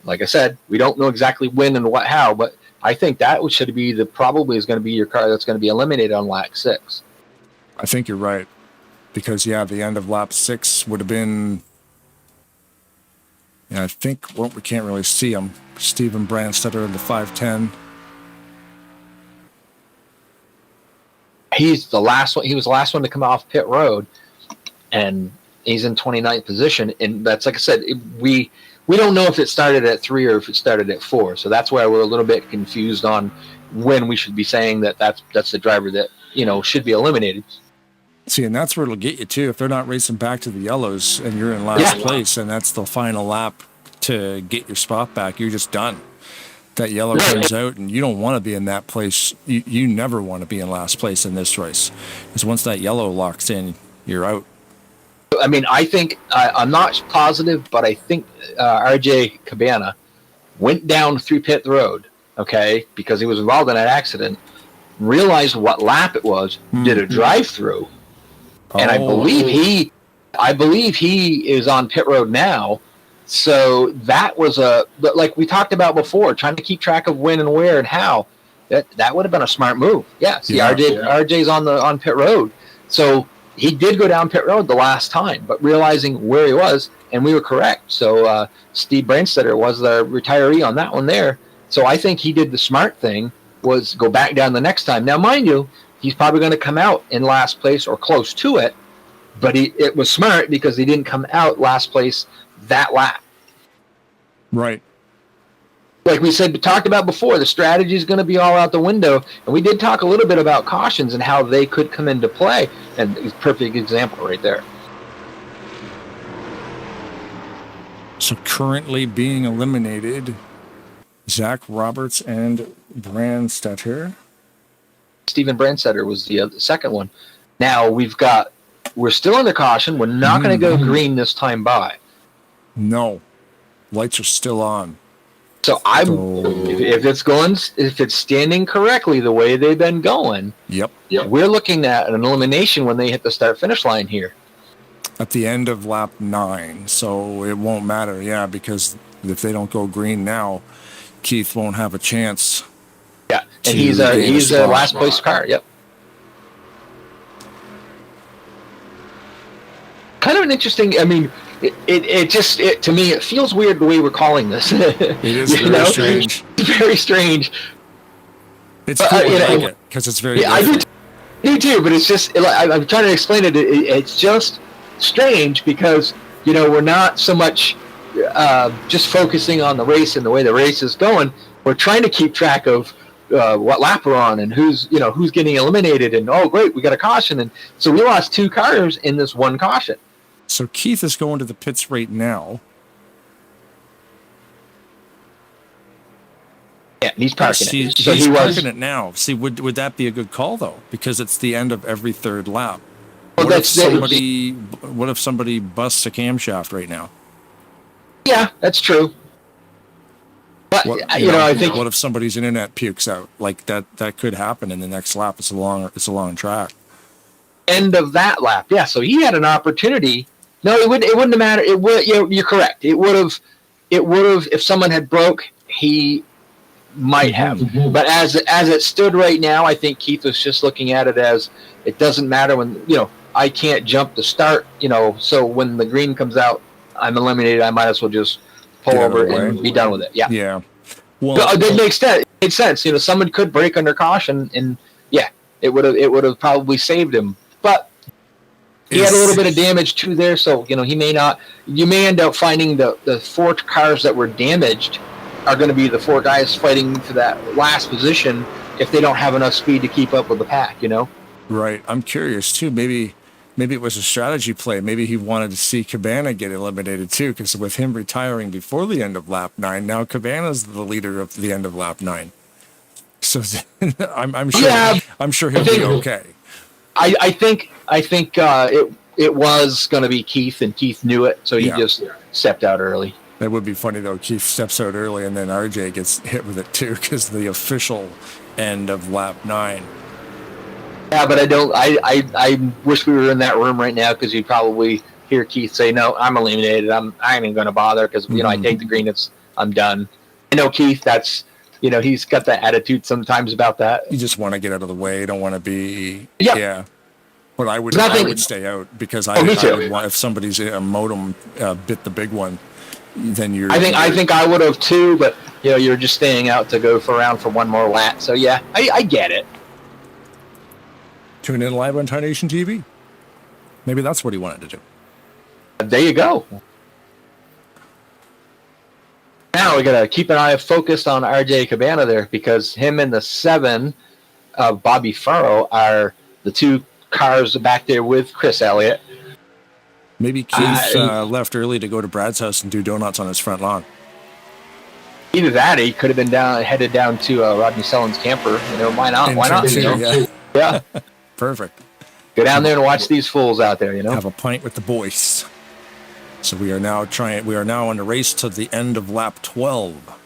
Speaker 27: like I said, we don't know exactly when and how, but I think that should be probably is going to be your car that's going to be eliminated on lap 6.
Speaker 25: I think you're right, because the end of lap 6 would have been. I think we can't really see him. Stephen Brandstetter in the 510.
Speaker 27: He's the last one. He was the last one to come off pit road, and he's in 29th position. And that's like I said, we don't know if it started at 3 or if it started at 4. So that's why we're a little bit confused on when we should be saying that's the driver that should be eliminated.
Speaker 25: See, and that's where it'll get you too. If they're not racing back to the yellows and you're in last place, and that's the final lap to get your spot back, you're just done. That yellow comes out, and you don't want to be in that place. You never want to be in last place in this race, because once that yellow locks in, you're out.
Speaker 27: I mean, I think I'm not positive, but I think RJ Cabana went down through pit road, because he was involved in that accident, realized what lap it was, did a drive-through, and I believe he is on pit road now. So that was like we talked about before, trying to keep track of when and where and how. That would have been a smart move. RJ's on pit road, so he did go down pit road the last time, but realizing where he was, and we were correct. So Steve Brandstetter was the retiree on that one there. So I think he did the smart thing, was go back down the next time. Now, mind you, he's probably going to come out in last place or close to it, but it was smart because he didn't come out last place that lap.
Speaker 25: Right.
Speaker 27: Like we talked about before, the strategy is going to be all out the window. And we did talk a little bit about cautions and how they could come into play. And it's a perfect example right there.
Speaker 25: So currently being eliminated, Zach Roberts and Brandstetter.
Speaker 27: Steven Brandstetter was the second one. Now we're still under caution. We're not going to go green this time by.
Speaker 25: No, lights are still on.
Speaker 27: So if it's standing correctly the way they've been going, we're looking at an elimination when they hit the start-finish line here.
Speaker 25: At the end of lap 9, so it won't matter, because if they don't go green now, Keith won't have a chance.
Speaker 27: Yeah, and he's a last place car. Yep. Kind of an interesting. I mean, it to me it feels weird the way we're calling this.
Speaker 25: It is very strange.
Speaker 27: Very strange.
Speaker 25: It's cool I like it because it's very.
Speaker 27: Yeah, I do too, but it's just I'm trying to explain it. It's just strange because we're not so much just focusing on the race and the way the race is going. We're trying to keep track of what lap we're on and who's getting eliminated, and oh great, we got a caution, and so we lost 2 cars in this one caution.
Speaker 25: So Keith is going to the pits right now.
Speaker 27: Yeah, and he's parking it. So
Speaker 25: he's parking it now. See, would that be a good call though? Because it's the end of every 3rd lap.
Speaker 27: Well,
Speaker 25: what if somebody busts a camshaft right now?
Speaker 27: Yeah, that's true. But I think
Speaker 25: what if somebody's internet pukes out? Like that could happen in the next lap. It's a long track.
Speaker 27: End of that lap. Yeah, so he had an opportunity. No, it wouldn't have mattered. It would. You're correct. It would have. If someone had broke, he might have. But as it stood right now, I think Keith was just looking at it as it doesn't matter when I can't jump the start. So when the green comes out, I'm eliminated. I might as well just pull over and be done with it. Yeah.
Speaker 25: Yeah.
Speaker 27: Well, that makes sense. It makes sense. Someone could break under caution, and it would have probably saved him. But he had a little bit of damage too there, so he may not. You may end up finding the 4 cars that were damaged are going to be the 4 guys fighting for that last position if they don't have enough speed to keep up with the pack.
Speaker 25: Right. I'm curious too. Maybe it was a strategy play. Maybe he wanted to see Cabana get eliminated too, because with him retiring before the end of lap 9, now Cabana's the leader of the end of lap 9. So I'm sure he'll be okay.
Speaker 27: I think it was going to be Keith, and Keith knew it, so he just stepped out early.
Speaker 25: That would be funny though. Keith steps out early, and then RJ gets hit with it too, because the official end of lap 9.
Speaker 27: Yeah, but I wish we were in that room right now, because you'd probably hear Keith say, "No, I'm eliminated. I ain't even going to bother because I take the green. I'm done." I know Keith. That's he's got that attitude sometimes about that.
Speaker 25: You just want to get out of the way. You don't want to be.
Speaker 27: Yeah.
Speaker 25: Yeah. But I would stay out, because I would want, if somebody's modem bit the big one, then you're.
Speaker 27: I think I would have too, but you're just staying out to go around for one more lap. So yeah, I get it.
Speaker 25: Tune in live on Tarnation TV. Maybe that's what he wanted to do.
Speaker 27: There you go. Now we got to keep an eye focused on RJ Cabana there, because him and the 7, Bobby Farrow, are the 2 cars back there with Chris Elliott.
Speaker 25: Maybe Keith left early to go to Brad's house and do donuts on his front lawn.
Speaker 27: Either that, he could have been headed down to Rodney Sullen's camper. Why not? Why not? Yeah.
Speaker 25: Perfect.
Speaker 27: Go down there and watch these fools out there.
Speaker 25: Have a pint with the boys. So we are now on the race to the end of lap 12.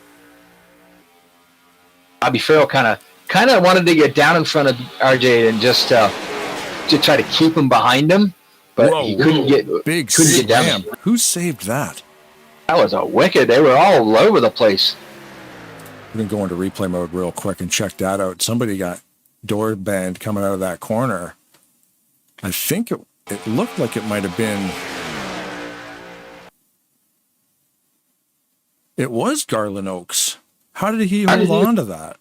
Speaker 27: Bobby Farrell kind of wanted to get down in front of RJ and just to try to keep him behind him, but he couldn't get down.
Speaker 25: Who saved that?
Speaker 27: That was a wicked. They were all over the place.
Speaker 25: We're gonna go into replay mode real quick and check that out. Somebody got door banned coming out of that corner. I think it looked like it might have been. It was Garland Oaks. How did he hold on to that?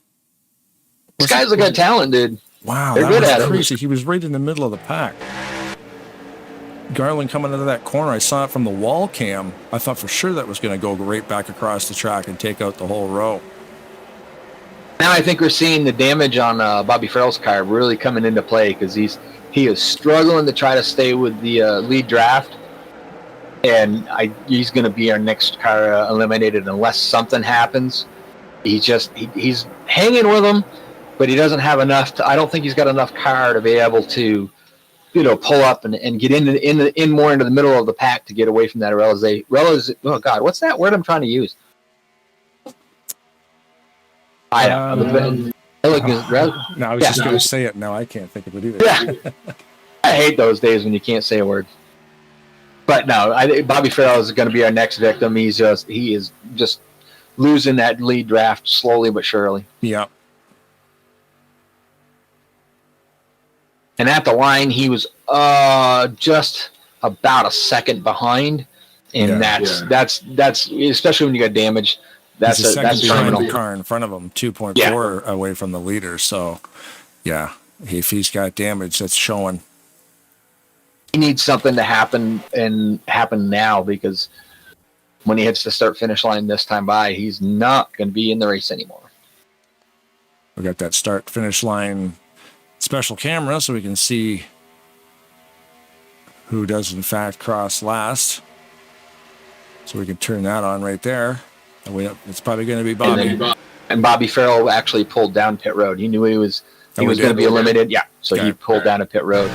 Speaker 27: This guy's got talent, dude.
Speaker 25: Wow,
Speaker 27: they're good at it.
Speaker 25: Crazy. He was right in the middle of the pack. Garland coming out of that corner. I saw it from the wall cam. I thought for sure that was going to go right back across the track and take out the whole row.
Speaker 27: Now I think we're seeing the damage on Bobby Farrell's car really coming into play, because he is struggling to try to stay with the lead draft. and he's going to be our next car eliminated unless something happens. He's hanging with him, but he doesn't have enough. I don't think he's got enough car to be able to, pull up and get in more into the middle of the pack to get away from that oh God, what's that word I'm trying to use?
Speaker 25: No, I was just going to say it. Now I can't think of it either.
Speaker 27: Yeah. I hate those days when you can't say a word. But no, I think Bobby Farrell is going to be our next victim. He is just losing that lead draft slowly but surely.
Speaker 25: Yeah.
Speaker 27: And at the line, he was just about a second behind, and that's especially when you got damage. That's
Speaker 25: He's
Speaker 27: that's
Speaker 25: the car in front of him, 2.4 away from the leader. So, yeah, if he's got damage, that's showing.
Speaker 27: He needs something to happen now, because when he hits the start-finish line this time by, he's not going to be in the race anymore.
Speaker 25: We got that start-finish line special camera, so we can see who does in fact cross last. So we can turn that on right there. It's probably going to be Bobby.
Speaker 27: And Bobby Farrell actually pulled down pit road. He knew he was going to be eliminated. Yeah, so he pulled down a pit road.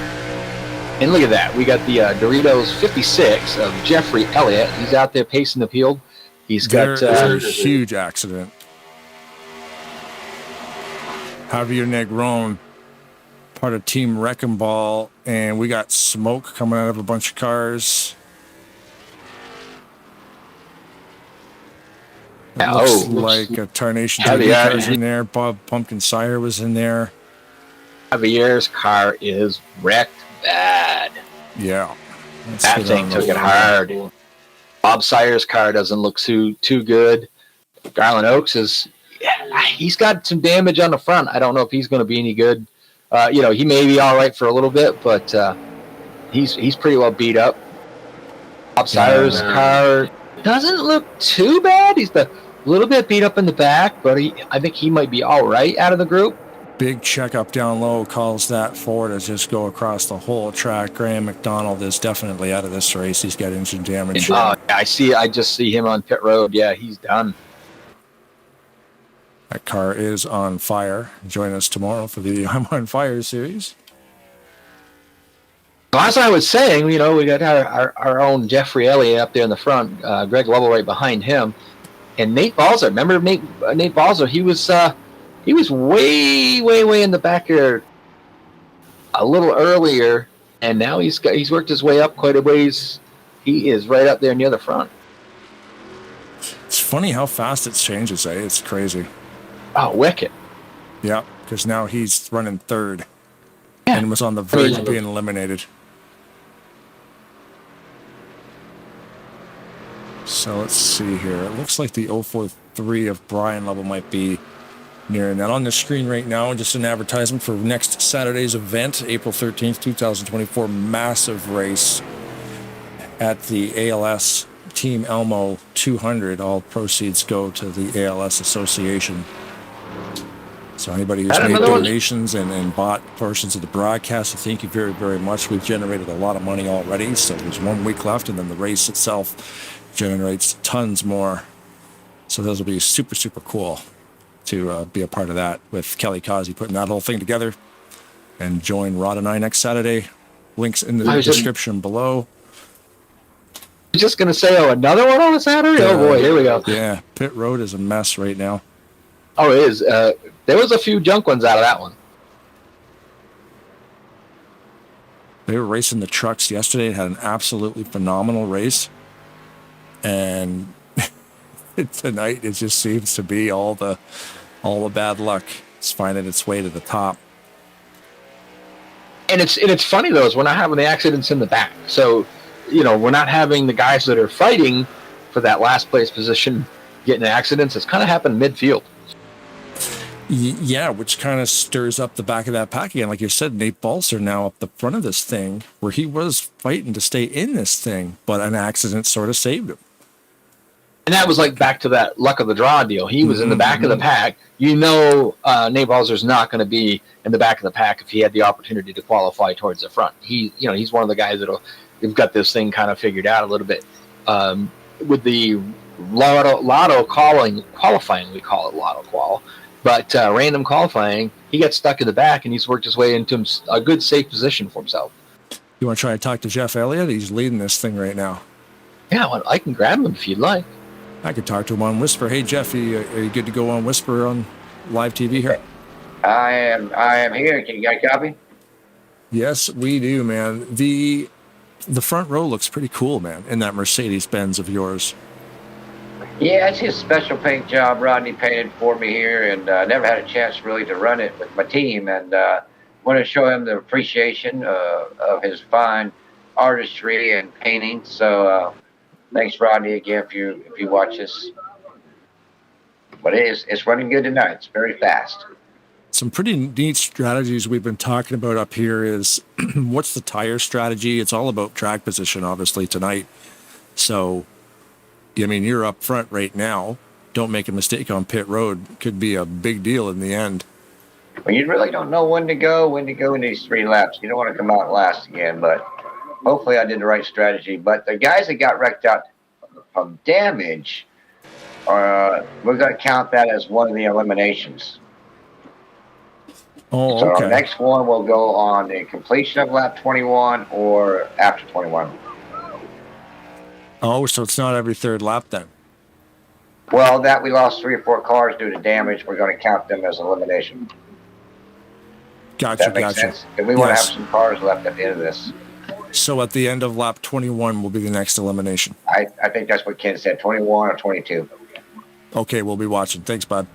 Speaker 27: And look at that. We got the Doritos 56 of Jeffrey Elliott. He's out there pacing the field. He's got
Speaker 25: a huge accident. Javier Negron, part of Team Wrecking Ball, and we got smoke coming out of a bunch of cars. Looks like a Tarnation TV car was in there. Bob Pumpkin Sire was in there.
Speaker 27: Javier's car is wrecked bad.
Speaker 25: Yeah.
Speaker 27: That thing took it hard. Bob Sire's car doesn't look too good. Garland Oaks he's got some damage on the front. I don't know if he's going to be any good. He may be all right for a little bit, but he's pretty well beat up. Bob Sire's car doesn't look too bad. He's a little bit beat up in the back, but I think he might be all right out of the group.
Speaker 25: Big checkup down low calls that forward as just go across the whole track. Graham McDonald is definitely out of this race. He's got engine damage.
Speaker 27: Oh, I just see him on pit road. Yeah, he's done.
Speaker 25: That car is on fire. Join us tomorrow for the I'm on Fire series.
Speaker 27: Well, as I was saying, we got our own Jeffrey Elliott up there in the front, Greg Lovell right behind him, and Nate Balzer. Remember Nate Balzer? He was way in the back here a little earlier, and now he's worked his way up quite a ways. He is right up there near the front.
Speaker 25: It's funny how fast it changes, eh? It's crazy.
Speaker 27: Oh, wicked.
Speaker 25: Yeah, because now he's running third and was on the verge of being eliminated. So let's see here. It looks like the 043 of Brian Lovell might be near that. On the screen right now, just an advertisement for next Saturday's event, April 13th, 2024, massive race at the ALS Team Elmo 200. All proceeds go to the ALS Association. So anybody who's made donations and bought portions of the broadcast, thank you very, very much. We've generated a lot of money already, so there's 1 week left, and then the race itself generates tons more. So those will be super, super cool to be a part of that with Kelly Causey putting that whole thing together. And join Rod and I next Saturday. Links in the description below.
Speaker 27: Just going to say, another one on a Saturday? Oh boy, here we go.
Speaker 25: Yeah, pit road is a mess right now.
Speaker 27: Oh, it is. There was a few junk ones out of that one.
Speaker 25: They were racing the trucks yesterday. It had an absolutely phenomenal race. And tonight it just seems to be all the bad luck. It's finding its way to the top.
Speaker 27: And it's funny though, is we're not having the accidents in the back. So, we're not having the guys that are fighting for that last place position getting accidents. It's kind of happened midfield.
Speaker 25: Yeah, which kind of stirs up the back of that pack again. Like you said, Nate Balzer now up the front of this thing, where he was fighting to stay in this thing, but an accident sort of saved him.
Speaker 27: And that was like back to that luck of the draw deal. He was in the back of the pack. Nate Balzer's not going to be in the back of the pack if he had the opportunity to qualify towards the front. He's one of the guys who've got this thing kind of figured out a little bit. With the lotto qualifying, we call it lotto qual, but random qualifying, he got stuck in the back and he's worked his way into a good safe position for himself.
Speaker 25: You want to try to talk to Jeff Elliott? He's leading this thing right now.
Speaker 27: Yeah, well, I can grab him if you'd like.
Speaker 25: I could talk to him on Whisper. Hey, Jeff, are you good to go on Whisper on live TV here?
Speaker 3: I am here. Can you guys copy?
Speaker 25: Yes, we do, man. The front row looks pretty cool, man, in that Mercedes-Benz of yours.
Speaker 3: Yeah, it's his special paint job. Rodney painted for me here, and never had a chance really to run it with my team. And want to show him the appreciation of his fine artistry and painting. So thanks, Rodney, again if you watch this. But it's running good tonight. It's very fast.
Speaker 25: Some pretty neat strategies we've been talking about up here is what's the tire strategy? It's all about track position, obviously, tonight. So, I mean, you're up front right now. Don't make a mistake on pit road. Could be a big deal in the end.
Speaker 3: Well, you really don't know when to go in these 3 laps. You don't want to come out last again, but hopefully I did the right strategy. But the guys that got wrecked out from damage, we're going to count that as one of the eliminations.
Speaker 25: Oh,
Speaker 3: so
Speaker 25: okay.
Speaker 3: Our next one will go on the completion of lap 21 or after 21.
Speaker 25: Oh, so it's not every 3rd lap then?
Speaker 3: Well, that we lost 3 or 4 cars due to damage. We're going to count them as elimination.
Speaker 25: Gotcha,
Speaker 3: That makes
Speaker 25: gotcha.
Speaker 3: sense? And we want to have some cars left at the end of this.
Speaker 25: So at the end of lap 21 will be the next elimination.
Speaker 3: I think that's what Ken said, 21 or 22.
Speaker 25: Okay, we'll be watching. Thanks, bud.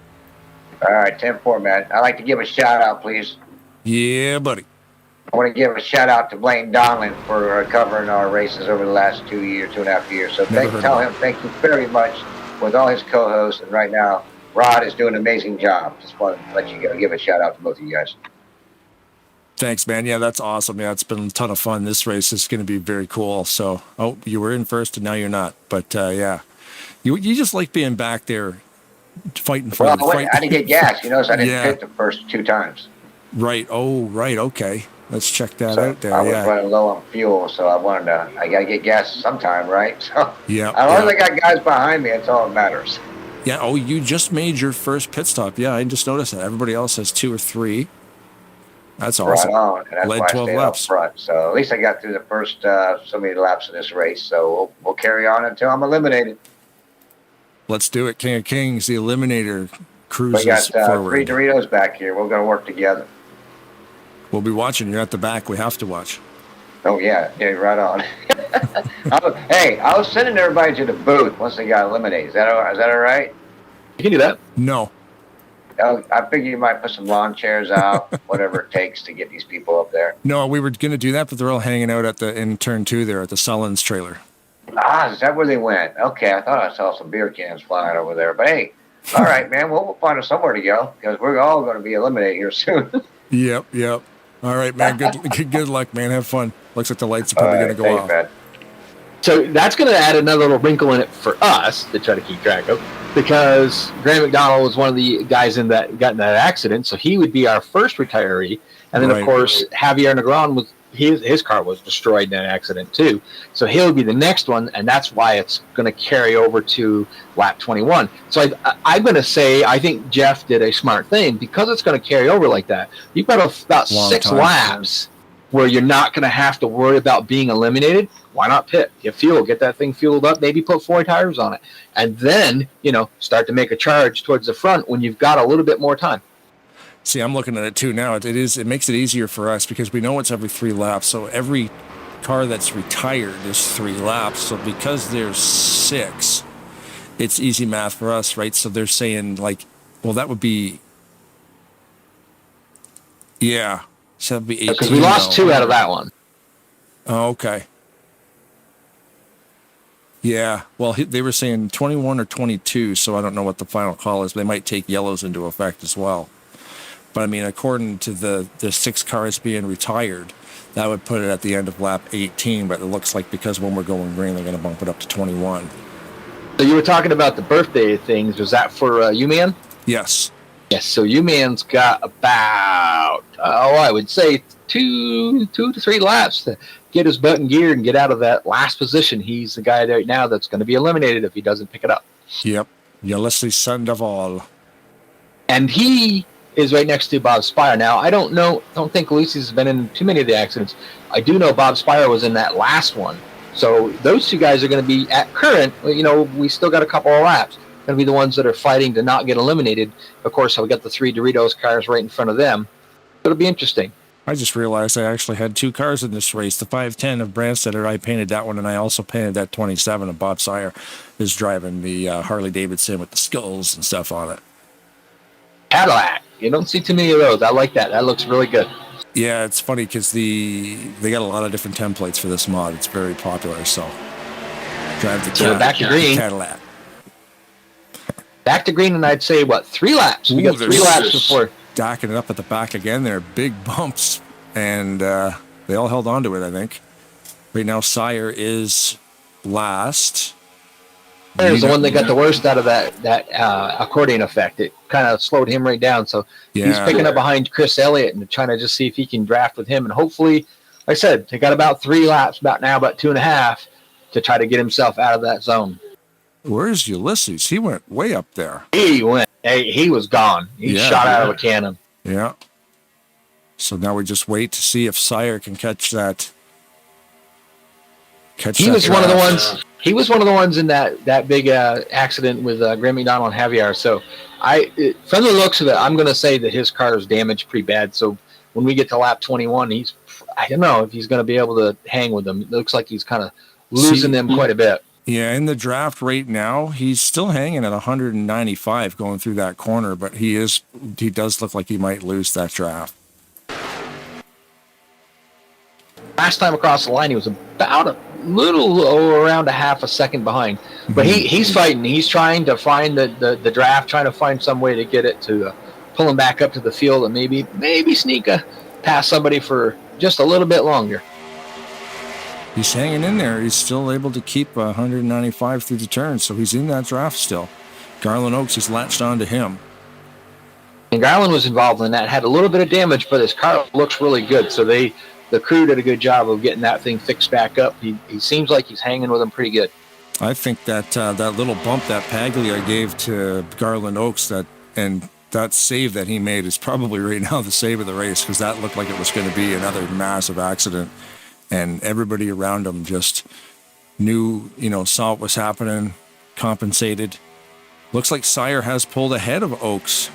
Speaker 3: All right, 10-4, man. I'd like to give a shout-out, please.
Speaker 25: Yeah, buddy.
Speaker 3: I want to give a shout-out to Blaine Donlin for covering our races over the last 2.5 years. So tell him thank you very much with all his co-hosts. And right now, Rod is doing an amazing job. Just want to let you give a shout-out to both of you guys.
Speaker 25: Thanks, man. Yeah, that's awesome. Yeah, it's been a ton of fun. This race is going to be very cool. So, you were in first and now you're not. But, yeah, you just like being back there fighting for
Speaker 3: I didn't get gas. You notice I didn't pit the first 2 times.
Speaker 25: Right. Oh, right. Okay. Let's check that out there.
Speaker 3: I was running low on fuel, so I got to get gas sometime, right? So
Speaker 25: yeah.
Speaker 3: As long as I got guys behind me, that's all that matters.
Speaker 25: Yeah. Oh, you just made your first pit stop. Yeah, I just noticed that. Everybody else has 2 or 3. That's awesome.
Speaker 3: Right on. And that's
Speaker 25: Led
Speaker 3: why
Speaker 25: 12
Speaker 3: I stayed
Speaker 25: laps.
Speaker 3: up front. So at least I got through the first so many laps of this race. So we'll carry on until I'm eliminated.
Speaker 25: Let's do it. King of Kings, the Eliminator cruises
Speaker 3: We got
Speaker 25: forward.
Speaker 3: 3 Doritos back here. We're going to work together.
Speaker 25: We'll be watching. You're at the back. We have to watch.
Speaker 3: Oh, yeah. Yeah, right on. I was sending everybody to the booth once they got eliminated. Is that all right?
Speaker 27: You can do that.
Speaker 25: No.
Speaker 3: I figure you might put some lawn chairs out, whatever it takes to get these people up there.
Speaker 25: No, we were going to do that, but they're all hanging out in turn 2 there at the Sullins trailer.
Speaker 3: Ah, is that where they went? Okay, I thought I saw some beer cans flying over there. But hey, all right, man, we'll find us somewhere to go because we're all going to be eliminated here soon.
Speaker 25: Yep. All right, man. Good luck, man. Have fun. Looks like the lights are probably going to go off.
Speaker 3: Man.
Speaker 27: So that's going to add another little wrinkle in it for us to try to keep track of, because Graham McDonald was one of the guys that got in that accident, so he would be our first retiree. And then, of course, Javier Negron was his car was destroyed in that accident too, so he'll be the next one, and that's why it's going to carry over to lap 21. So I'm going to say I think Jeff did a smart thing because it's going to carry over like that. You've got about 6 laps where you're not going to have to worry about being eliminated. Why not pit? Get fuel, get that thing fueled up, maybe put 4 tires on it, and then start to make a charge towards the front when you've got a little bit more time.
Speaker 25: See, I'm looking at it too now. It makes it easier for us because we know it's every 3 laps. So every car that's retired is 3 laps. So because there's 6, it's easy math for us, right? So they're saying that would be, yeah. So that'd be 18.
Speaker 27: Because we lost 2 out of that one.
Speaker 25: Oh, okay. Yeah. Well, they were saying 21 or 22. So I don't know what the final call is. They might take yellows into effect as well. But I mean, according to the 6 cars being retired, that would put it at the end of lap 18. But it looks like because when we're going green, they're going to bump it up to 21.
Speaker 27: So you were talking about the birthday things. Was that for U-Man?
Speaker 25: Yes.
Speaker 27: Yes. So U-Man's got about, I would say 2 to 3 laps to get his butt in gear and get out of that last position. He's the guy right now that's going to be eliminated if he doesn't pick it up.
Speaker 25: Yep. Ulysses son of all.
Speaker 27: And he is right next to Bob Spire. Now, I don't think Ulysses has been in too many of the accidents. I do know Bob Spire was in that last one. So those two guys are going to be at current. You know, we still got a couple of laps. Going to be the ones that are fighting to not get eliminated. Of course, we got the 3 Doritos cars right in front of them. It'll be interesting.
Speaker 25: I just realized I actually had 2 cars in this race. The 510 of Brandstetter, I painted that one, and I also painted that 27 of Bob Sire is driving the Harley Davidson with the skulls and stuff on it.
Speaker 27: Cadillac. You don't see too many of those. I like that. That looks really good.
Speaker 25: Yeah, it's funny because they got a lot of different templates for this mod. It's very popular, so drive the
Speaker 27: back to green.
Speaker 25: Cadillac.
Speaker 27: Back to green, and I'd say, 3 laps? We got 3 laps before.
Speaker 25: Stacking it up at the back again. They're big bumps, and they all held on to it, I think. Right now, Sire is last.
Speaker 27: There's the one that got the worst out of that accordion effect. It kind of slowed him right down. So he's picking up behind Chris Elliott and trying to just see if he can draft with him. And hopefully, like I said, they got about 3 laps, about 2.5, to try to get himself out of that zone.
Speaker 25: Where's Ulysses? He went way up there.
Speaker 27: He went. He was gone. He shot out of a cannon.
Speaker 25: Yeah. So now we just wait to see if Sire can catch that.
Speaker 27: He was one of the ones. He was one of the ones in that big accident with Graham McDonald and Javier. So from the looks of it, I'm going to say that his car is damaged pretty bad. So when we get to lap 21, I don't know if he's going to be able to hang with them. It looks like he's kind of losing them quite a bit.
Speaker 25: Yeah, in the draft right now, he's still hanging at 195 going through that corner, but he does look like he might lose that draft.
Speaker 27: Last time across the line, he was about a little around a half a second behind. But he's fighting. He's trying to find the draft, trying to find some way to get it to pull him back up to the field and maybe sneak past somebody for just a little bit longer.
Speaker 25: He's hanging in there. He's still able to keep 195 through the turn, so he's in that draft still. Garland Oaks has latched on to him.
Speaker 27: And Garland was involved in that. Had a little bit of damage, but his car looks really good. So the crew did a good job of getting that thing fixed back up. He seems like he's hanging with them pretty good.
Speaker 25: I think that that little bump that Paglia gave to Garland Oaks, and that save that he made is probably right now the save of the race, because that looked like it was going to be another massive accident. And everybody around him just knew, saw what was happening, compensated. Looks like Sire has pulled ahead of Oaks.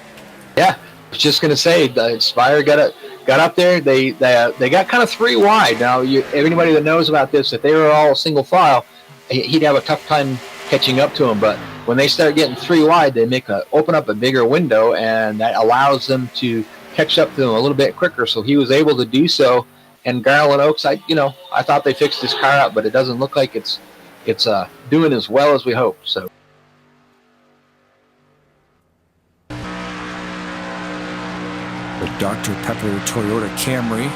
Speaker 27: Yeah, I was just going to say, Spire got up there. They got kind of 3 wide. Now, anybody that knows about this, if they were all single file, he'd have a tough time catching up to him. But when they start getting 3 wide, they open up a bigger window, and that allows them to catch up to him a little bit quicker. So he was able to do so. And Garland Oaks, I thought they fixed his car up, but it doesn't look like it's doing as well as we hope. So.
Speaker 25: The Dr. Pepper Toyota Camry.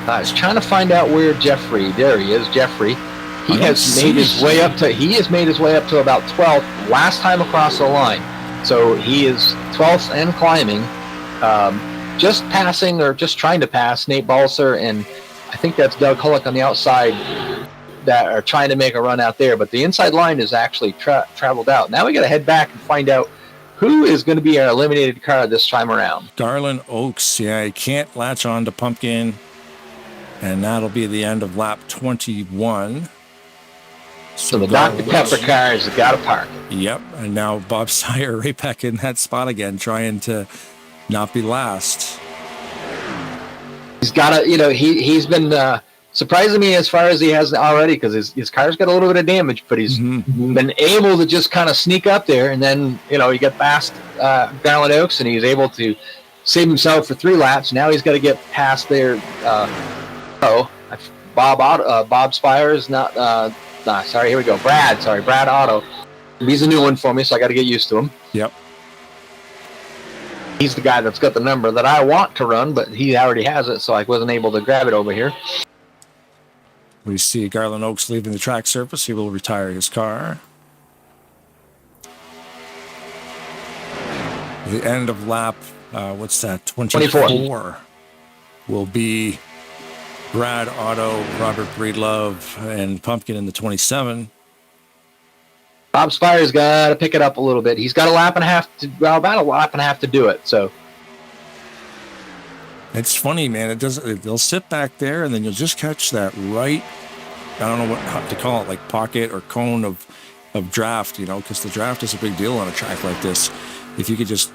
Speaker 27: I was trying to find out where Jeffrey. There he is, Jeffrey. He has made his way up to about 12th last time across the line. So he is 12th and climbing, just passing or just trying to pass Nate Balser, and I think that's Doug Hullock on the outside that are trying to make a run out there. But the inside line is actually traveled out. Now we got to head back and find out who is going to be our eliminated car this time around.
Speaker 25: Garland Oaks, he can't latch on to Pumpkin, and that'll be the end of lap 21.
Speaker 27: So the Dr. Pepper car has got to park.
Speaker 25: Yep, and now Bob Sire right back in that spot again, trying to not be last.
Speaker 27: He's got to, he's been surprising me as far as he has already, because his car's got a little bit of damage, but he's been able to just kind of sneak up there, and then, he got past Garland Oaks, and he's able to save himself for 3 laps. Now he's got to get past there. Bob Spire is not... sorry, here we go. Brad Otto. He's a new one for me, so I got to get used to him.
Speaker 25: Yep.
Speaker 27: he's the guy that's got the number that I want to run, but he already has it, so I wasn't able to grab it over here.
Speaker 25: We see Garland Oaks leaving the track surface. He will retire his car. The end of lap, what's that? 24 will be Brad Otto, Robert Breedlove, and Pumpkin in the 27.
Speaker 27: Bob Spire's got to pick it up a little bit. He's got a lap and a half to, well, about a lap and a half to do it. So
Speaker 25: it's funny, man. They'll sit back there, and then you'll just catch that right. I don't know how to call it, like pocket or cone of draft. Because the draft is a big deal on a track like this. If you could just,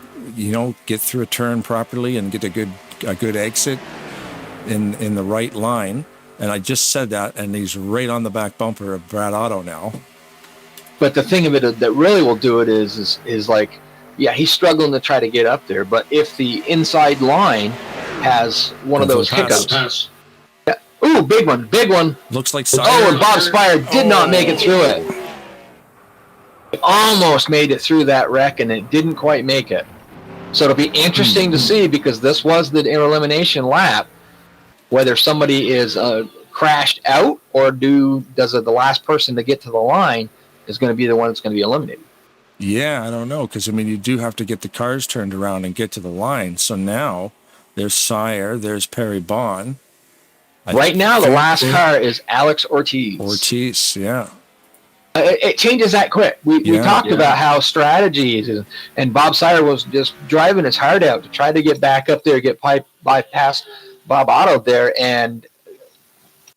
Speaker 25: get through a turn properly and get a good exit in the right line. And I just said that, and he's right on the back bumper of Brad Otto now.
Speaker 27: But the thing of it that really will do it is like, yeah, he's struggling to try to get up there. But if the inside line has one of those hiccups. Yeah. Ooh, big one.
Speaker 25: Looks like
Speaker 27: Oh, and Bob Spire did not make it through it. It almost made it through that wreck, and it didn't quite make it. So it'll be interesting to see, because this was the elimination lap, whether somebody is crashed out or does the last person to get to the line is going to be the one that's going to be eliminated.
Speaker 25: Yeah, I don't know, because, you do have to get the cars turned around and get to the line. So now there's Sire, there's Perry Bond.
Speaker 27: Right now, the last car is Alex Ortiz.
Speaker 25: Ortiz, yeah.
Speaker 27: It changes that quick. We talked about how strategies, and Bob Sire was just driving his heart out to try to get back up there, get bypass Bob Otto there, and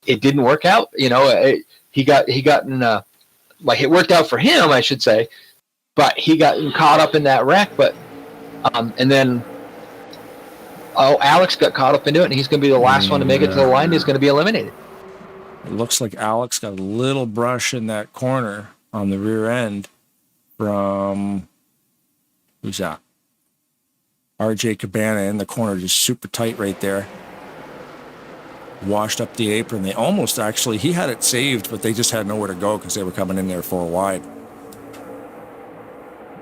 Speaker 27: it didn't work out. He got in it worked out for him, I should say, but he got caught up in that wreck. But and then Alex got caught up into it, and he's going to be the last one to make it to the line. He's going to be eliminated.
Speaker 25: It looks like Alex got a little brush in that corner on the rear end from, who's that? RJ Cabana in the corner, just super tight right there. Washed up the apron. They almost he had it saved, but they just had nowhere to go because they were coming in there 4 wide.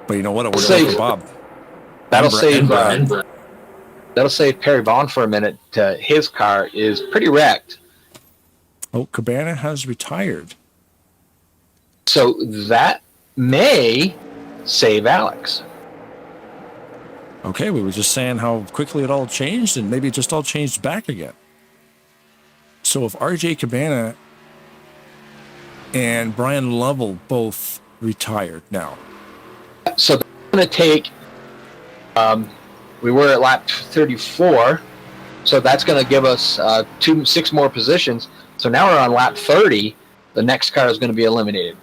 Speaker 25: But you know what? It worked out for Bob.
Speaker 27: That'll save Perry Bond for a minute. His car is pretty wrecked.
Speaker 25: Oh, Cabana has retired.
Speaker 27: So that may save Alex.
Speaker 25: Okay, we were just saying how quickly it all changed, and maybe it just all changed back again. So if RJ Cabana and Brian Lovell both retired now.
Speaker 27: So they're going to take, we were at lap 34, so that's going to give us 6 more positions. So now we're on lap 30. The next car is going to be eliminated.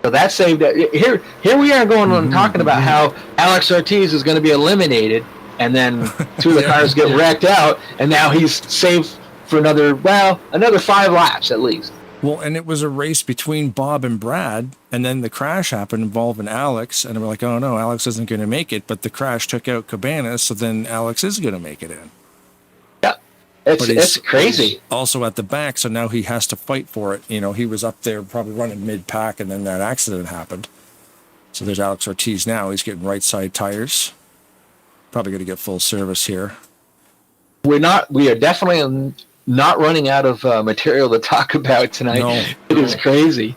Speaker 27: So that saved it. Here we are going on talking about how Alex Ortiz is going to be eliminated, and then 2 of the cars get wrecked out, and now he's saved for another 5 laps at least.
Speaker 25: Well, and it was a race between Bob and Brad, and then the crash happened involving Alex, and we're like, oh no, Alex isn't going to make it, but the crash took out Cabana, so then Alex is going to make it in.
Speaker 27: It's crazy.
Speaker 25: Also at the back, so now he has to fight for it. He was up there probably running mid-pack, and then that accident happened. So there's Alex Ortiz now. He's getting right-side tires. Probably going to get full service here.
Speaker 27: We are definitely not running out of material to talk about tonight.
Speaker 25: No.
Speaker 27: It is crazy.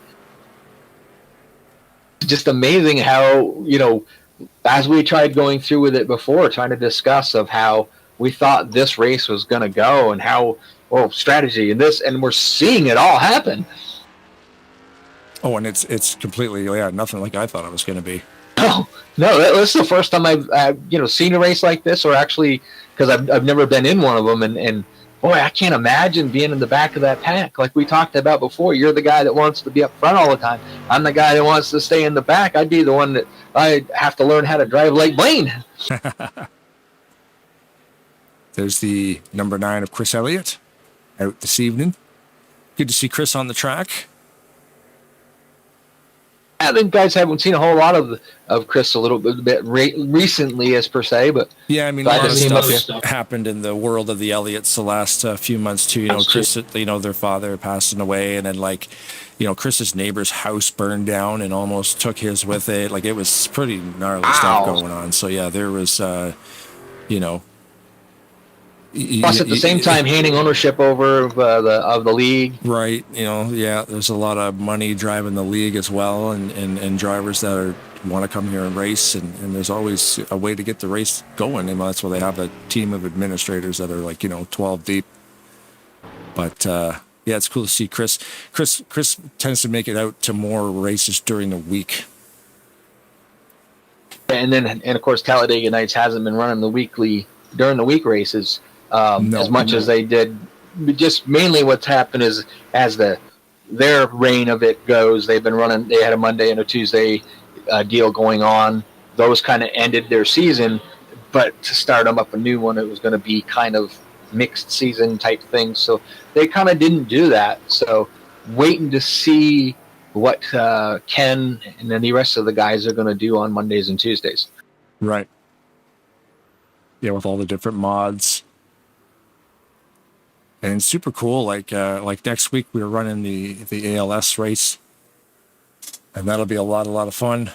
Speaker 27: It's just amazing how, as we tried going through with it before, trying to discuss of how we thought this race was going to go and how, strategy and this, and we're seeing it all happen.
Speaker 25: Oh, and it's completely, nothing like I thought it was going to be.
Speaker 27: No, this is the first time I've seen a race like this, or actually, because I've never been in one of them, and boy, I can't imagine being in the back of that pack. Like we talked about before, you're the guy that wants to be up front all the time. I'm the guy that wants to stay in the back. I'd be the one that I have to learn how to drive like Blaine.
Speaker 25: There's the number 9 of Chris Elliott out this evening. Good to see Chris on the track.
Speaker 27: I think guys haven't seen a whole lot of Chris a little bit recently, as per se, but
Speaker 25: yeah, I mean, a lot of stuff happened in the world of the Elliots the last few months too. You know, Chris, their father passing away, and then like, Chris's neighbor's house burned down and almost took his with it. Like, it was pretty gnarly stuff going on. So yeah, there was,
Speaker 27: plus, at the same time, handing ownership over of the league.
Speaker 25: Right. There's a lot of money driving the league as well, and drivers that want to come here and race, and there's always a way to get the race going. And that's why they have a team of administrators that are like 12 deep. But yeah, it's cool to see Chris. Chris tends to make it out to more races during the week.
Speaker 27: And of course, Talladega Nights hasn't been running during the week races. As much as they did. Just mainly what's happened is, as their reign of it goes, they've been running. They had a Monday and a Tuesday deal going on. Those kind of ended their season, but to start them up a new one, it was going to be kind of mixed season type thing. So they kind of didn't do that. So waiting to see what Ken and then the rest of the guys are going to do on Mondays and Tuesdays.
Speaker 25: Right. Yeah, with all the different mods. And super cool. Like next week we're running the ALS race, and that'll be a lot of fun.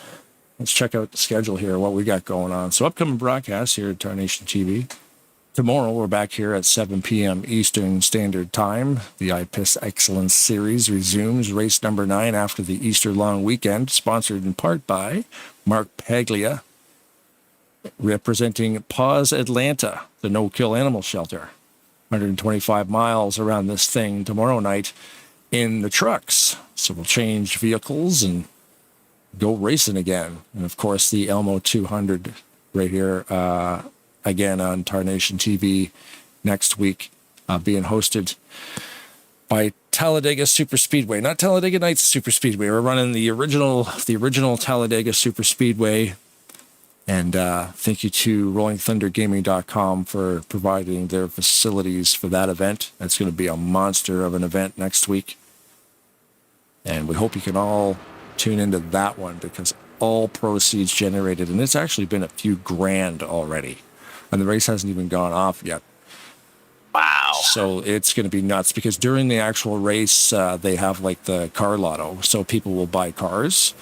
Speaker 25: Let's check out the schedule here, what we got going on. So upcoming broadcasts here at Tarnation TV. Tomorrow we're back here at 7 p.m. Eastern Standard Time. The IPIS Excellence Series resumes race number 9 after the Easter long weekend, sponsored in part by Mark Paglia, representing Paws Atlanta, the no-kill animal shelter. 125 miles around this thing tomorrow night in the trucks. So we'll change vehicles and go racing again. And of course, the Elmo 200 right here, again on Tarnation TV next week, being hosted by Talladega Super Speedway, not Talladega Nights Super Speedway. We're running the original Talladega Super Speedway. And thank you to RollingThunderGaming.com for providing their facilities for that event. That's going to be a monster of an event next week. And we hope you can all tune into that one, because all proceeds generated, and it's actually been a few grand already. And the race hasn't even gone off yet. Wow. So it's going to be nuts, because during the actual race, they have like the car lotto. So people will buy cars.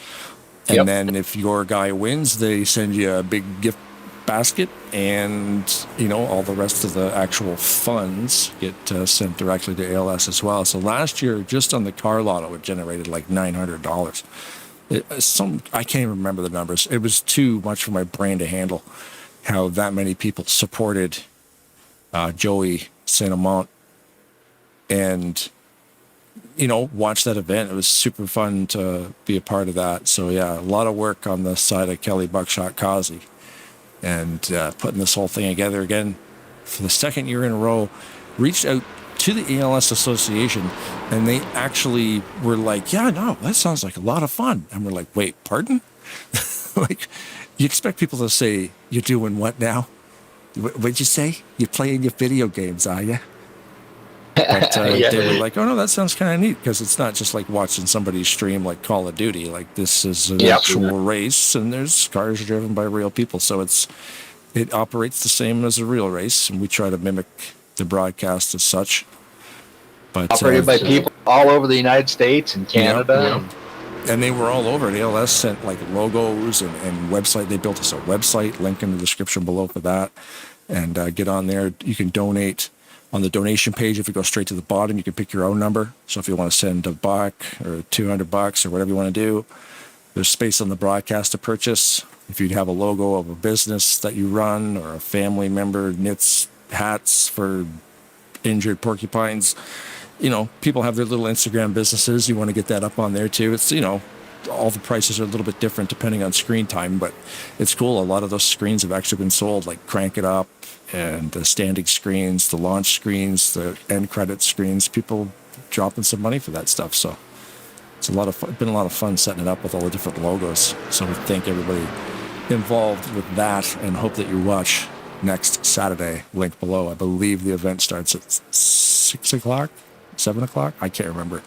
Speaker 25: And then if your guy wins, they send you a big gift basket, and, all the rest of the actual funds get sent directly to ALS as well. So last year, just on the car lotto, it generated like $900. I can't even remember the numbers. It was too much for my brain to handle how that many people supported Joey Saint-Amant and watch that event. It was super fun to be a part of that. So yeah, a lot of work on the side of Kelly Buckshot Causey, and putting this whole thing together again for the second year in a row. Reached out to the ALS Association, and they actually were like, yeah, no, that sounds like a lot of fun. And we're like, wait, pardon? Like, you expect people to say, you're doing what now? What'd you say? You're playing your video games, are you? But they were like, oh no, that sounds kind of neat, because it's not just like watching somebody stream like Call of Duty. Like, this is an actual race, and there's cars driven by real people. So it operates the same as a real race, and we try to mimic the broadcast as such. But
Speaker 27: operated by people all over the United States and Canada.
Speaker 25: And they were all over it. ALS sent like logos and website. They built us a website, link in the description below for that. And get on there. You can donate on the donation page. If you go straight to the bottom, you can pick your own number. So if you want to send $1 or $200 or whatever you want to do, there's space on the broadcast to purchase. If you'd have a logo of a business that you run, or a family member knits hats for injured porcupines, people have their little Instagram businesses. You want to get that up on there too. It's, all the prices are a little bit different depending on screen time, but it's cool. A lot of those screens have actually been sold, like Crank It Up and the standing screens, the launch screens, the end credit screens. People dropping some money for that stuff. So it's been a lot of fun setting it up with all the different logos. So we thank everybody involved with that, and hope that you watch next Saturday. Link below. I believe the event starts at 6 o'clock, 7 o'clock. I can't remember.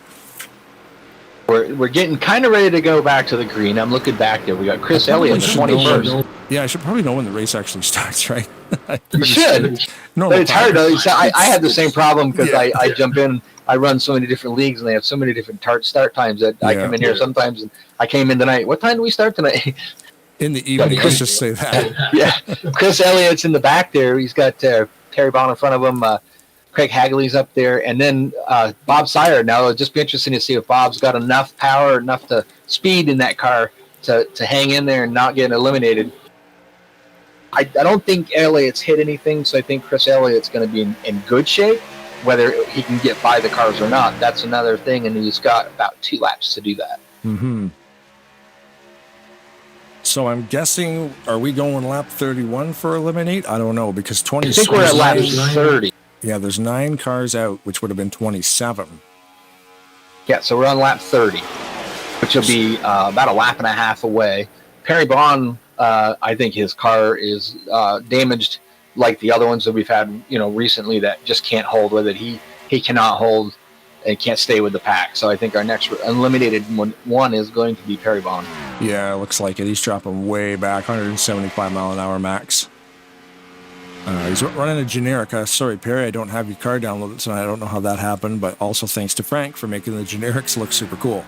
Speaker 27: we're getting kind of ready to go back to the green. I'm looking back there. We got Chris Elliott in the 21st.
Speaker 25: Yeah, I should probably know when the race actually starts, right?
Speaker 27: You should. But it's hard though. I had the same problem because I jump in. I run so many different leagues and they have so many different start times that I come in here sometimes. And I came in tonight. What time do we start tonight?
Speaker 25: In the evening. Let's just say that.
Speaker 27: Yeah, Chris Elliott's in the back there. He's got Terry Bond in front of him. Craig Hagley's up there, and then Bob Sire. Now it'll just be interesting to see if Bob's got enough power, enough to speed in that car to hang in there and not get eliminated. I don't think Elliott's hit anything, so I think Chris Elliott's going to be in good shape. Whether he can get by the cars or not, that's another thing, and he's got about 2 laps to do that.
Speaker 25: Mm-hmm. So I'm guessing, are we going lap 31 for Eliminate? I don't know, because 20.
Speaker 27: I think we're at lap 30.
Speaker 25: Yeah, there's 9 cars out, which would have been 27.
Speaker 27: Yeah, so we're on lap 30, which will be about a lap and a half away. Perry Bond, I think his car is damaged like the other ones that we've had, recently that just can't hold with it. He cannot hold and can't stay with the pack. So I think our next eliminated one is going to be Perry Bond.
Speaker 25: Yeah, it looks like it. He's dropping way back, 175 mile an hour max. He's running a generic. Sorry, Perry, I don't have your car downloaded, so I don't know how that happened, but also thanks to Frank for making the generics look super cool.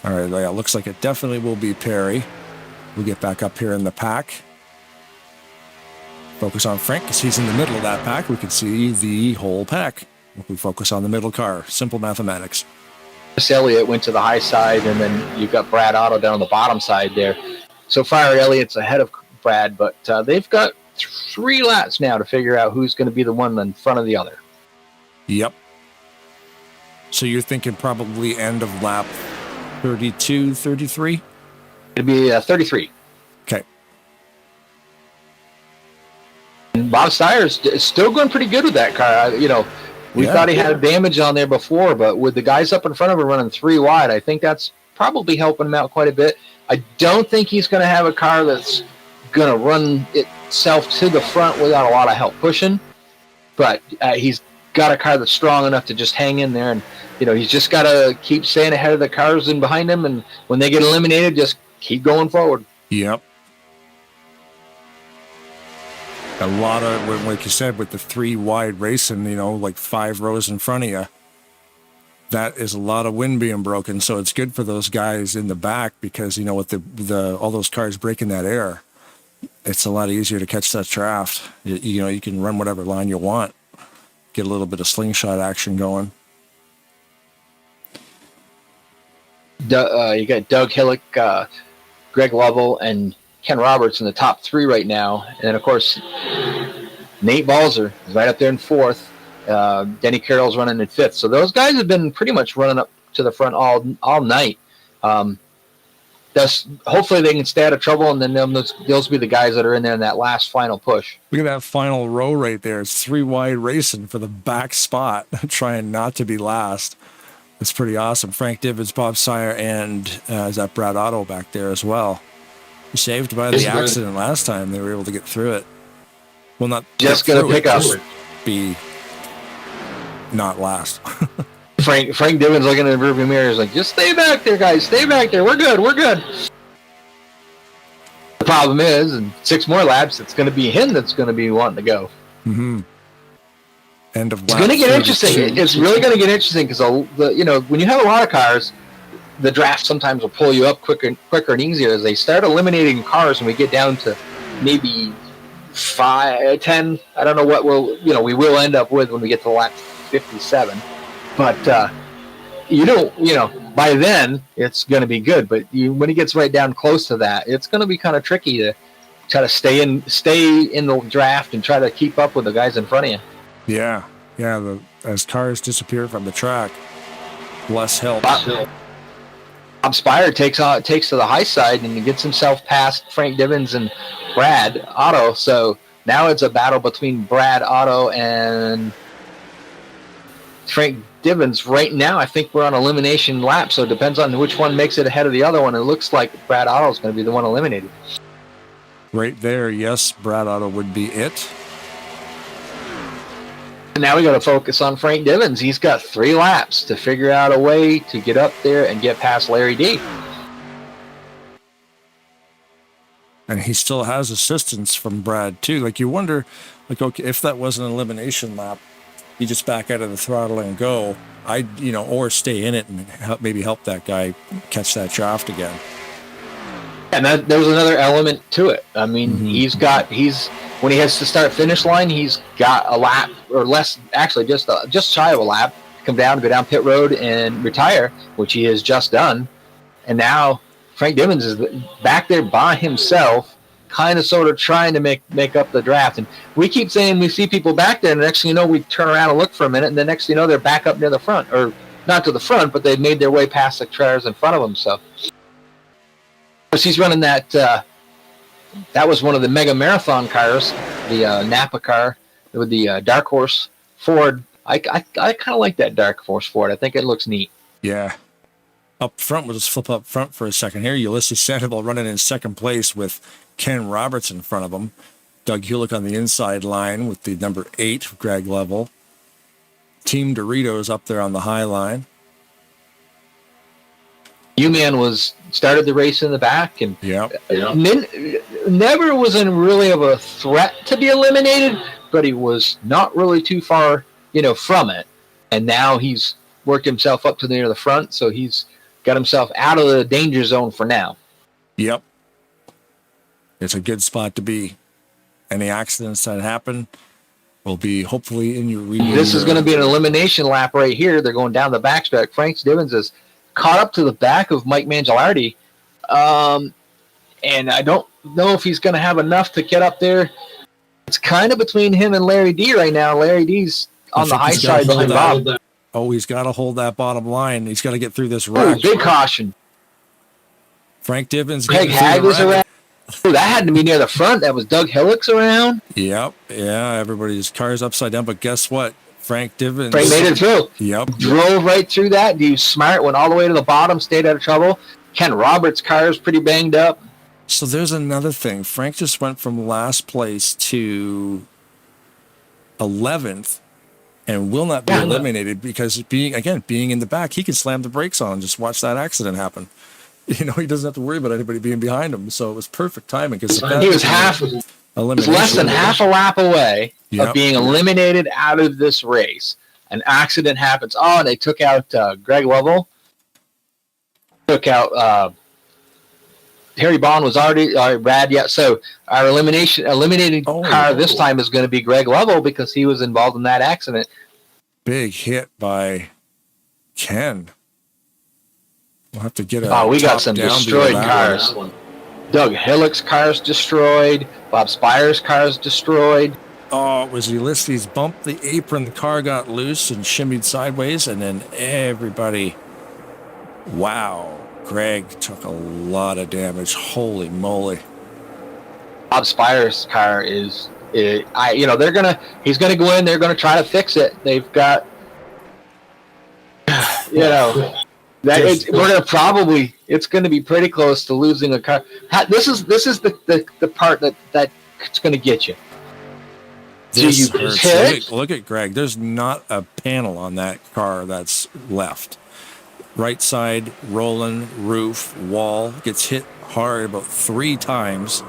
Speaker 25: All right, yeah, looks like it definitely will be Perry. We'll get back up here in the pack. Focus on Frank because he's in the middle of that pack. We can see the whole pack. If we focus on the middle car, simple mathematics.
Speaker 27: Chris Elliott went to the high side, and then you've got Brad Otto down on the bottom side there. So far, Elliott's ahead of Brad, but they've got 3 laps now to figure out who's going to be the one in front of the other.
Speaker 25: Yep. So you're thinking probably end of lap 32, 33?
Speaker 27: It'd be 33.
Speaker 25: Okay.
Speaker 27: And Bob Steyer's still going pretty good with that car. We thought he had damage on there before, but with the guys up in front of him running 3 wide, I think that's probably helping him out quite a bit. I don't think he's going to have a car that's going to run itself to the front without a lot of help pushing, but he's got a car that's strong enough to just hang in there, and he's just got to keep staying ahead of the cars in behind him, and when they get eliminated, just keep going forward.
Speaker 25: Yep. A lot of, like you said, with the 3 wide racing, like 5 rows in front of you, that is a lot of wind being broken. So it's good for those guys in the back because, with the all those cars breaking that air, it's a lot easier to catch that draft. You can run whatever line you want, get a little bit of slingshot action going.
Speaker 27: You got Doug Hillick, Greg Lovell, and Ken Roberts in the top 3 right now. And then, of course, Nate Balzer is right up there in 4th. Denny Carroll's running in 5th. So those guys have been pretty much running up to the front all night. Hopefully they can stay out of trouble, and then those will be the guys that are in there in that last final push.
Speaker 25: Look at that final row right there. It's 3 wide racing for the back spot, trying not to be last. It's pretty awesome. Frank Divins, Bob Sire, and is that Brad Otto back there as well. Saved by the accident last time. They were able to get through it. Well, not
Speaker 27: just going to pick up.
Speaker 25: Be not last.
Speaker 27: Frank Divins looking in the rearview mirror is like, just stay back there, guys. Stay back there. We're good. The problem is, in 6 more laps, it's going to be him that's going to be wanting to go.
Speaker 25: Mm-hmm. End of lap.
Speaker 27: It's going to get interesting. It's really going to get interesting because when you have a lot of cars, the draft sometimes will pull you up quicker and easier as they start eliminating cars, and we get down to maybe 5, 10. I don't know what we will end up with when we get to lap 57. But by then it's going to be good. But when it gets right down close to that, it's going to be kind of tricky to try to stay in the draft and try to keep up with the guys in front of you.
Speaker 25: Yeah. As cars disappear from the track, less help.
Speaker 27: Bob Spire takes to the high side and he gets himself past Frank Divins and Brad Otto. So now it's a battle between Brad Otto and Frank Divins. Right now, I think we're on elimination lap, so it depends on which one makes it ahead of the other one. It looks like Brad Otto is going to be the one eliminated.
Speaker 25: Right there, yes, Brad Otto would be it.
Speaker 27: And now we got to focus on Frank Divins. He's got 3 laps to figure out a way to get up there and get past Larry D.
Speaker 25: And he still has assistance from Brad too. Like you wonder, like, okay, if that was an elimination lap, you just back out of the throttle and go. Or stay in it and maybe help that guy catch that shaft again.
Speaker 27: And there's another element to it. I mean, when he has to start finish line, he's got a lap or less, actually just shy of a lap to come down, go down pit road and retire, which he has just done. And now Frank Divins is back there by himself, kind of sort of trying to make up the draft. And we keep saying we see people back there, and the next thing you know, we turn around and look for a minute, and the next thing you know, they're back up near the front, or not to the front, but they've made their way past the cars in front of them. So he's running that. That was one of the Mega Marathon cars, the Napa car with the Dark Horse Ford. I kind of like that Dark Horse Ford. I think it looks neat.
Speaker 25: Yeah. Up front, we'll just flip up front for a second here. Ulysses Sandoval running in second place with Ken Roberts in front of him. Doug Hulick on the inside line with the number 8, Greg Level. Team Doritos up there on the high line.
Speaker 27: U-Man started the race in the back and never was in really of a threat to be eliminated, but he was not really too far, from it. And now he's worked himself up to near the front, so he's got himself out of the danger zone for now.
Speaker 25: Yep. It's a good spot to be. Any accidents that happen will be hopefully in your review.
Speaker 27: This is going to be an elimination lap right here. They're going down the backstretch. Frank Divins is caught up to the back of Mike Mangialardi. And I don't know if he's going to have enough to get up there. It's kind of between him and Larry D right now. Larry D's on the high side behind Bob.
Speaker 25: He's got to hold that bottom line. He's got to get through this wreck.
Speaker 27: Big caution.
Speaker 25: Frank Divins.
Speaker 27: Craig Hag was around. That had to be near the front. That was Doug Hillick's around.
Speaker 25: Yep. Yeah, everybody's car's upside down. But guess what? Frank Divins.
Speaker 27: Frank made it through.
Speaker 25: Yep.
Speaker 27: Drove right through that. He was smart. Went all the way to the bottom. Stayed out of trouble. Ken Roberts' car is pretty banged up.
Speaker 25: So there's another thing. Frank just went from last place to 11th and will not be eliminated because being in the back, he can slam the brakes on and just watch that accident happen. He doesn't have to worry about anybody being behind him. So it was perfect timing because
Speaker 27: he was less than half a lap away of being eliminated out of this race. An accident happens. Oh, and they took out Greg Lovell. Took out Harry Bond was already Brad. Yeah, so our eliminated car this time is going to be Greg Lovell because he was involved in that accident.
Speaker 25: Big hit by Ken. We'll have to get
Speaker 27: we got some destroyed cars. Doug Hillick's car's destroyed. Bob Spire's car's destroyed.
Speaker 25: Oh, it was Ulysses bumped the apron. The car got loose and shimmied sideways, and then everybody. Wow. Greg took a lot of damage. Holy moly.
Speaker 27: Bob Spire's car is he's gonna go in, they're gonna try to fix it. They've got it's gonna be pretty close to losing a car. This is the part that's gonna get you.
Speaker 25: This hurts. Look at Greg. There's not a panel on that car that's left. Right side, rolling, roof, wall, gets hit hard about 3 times.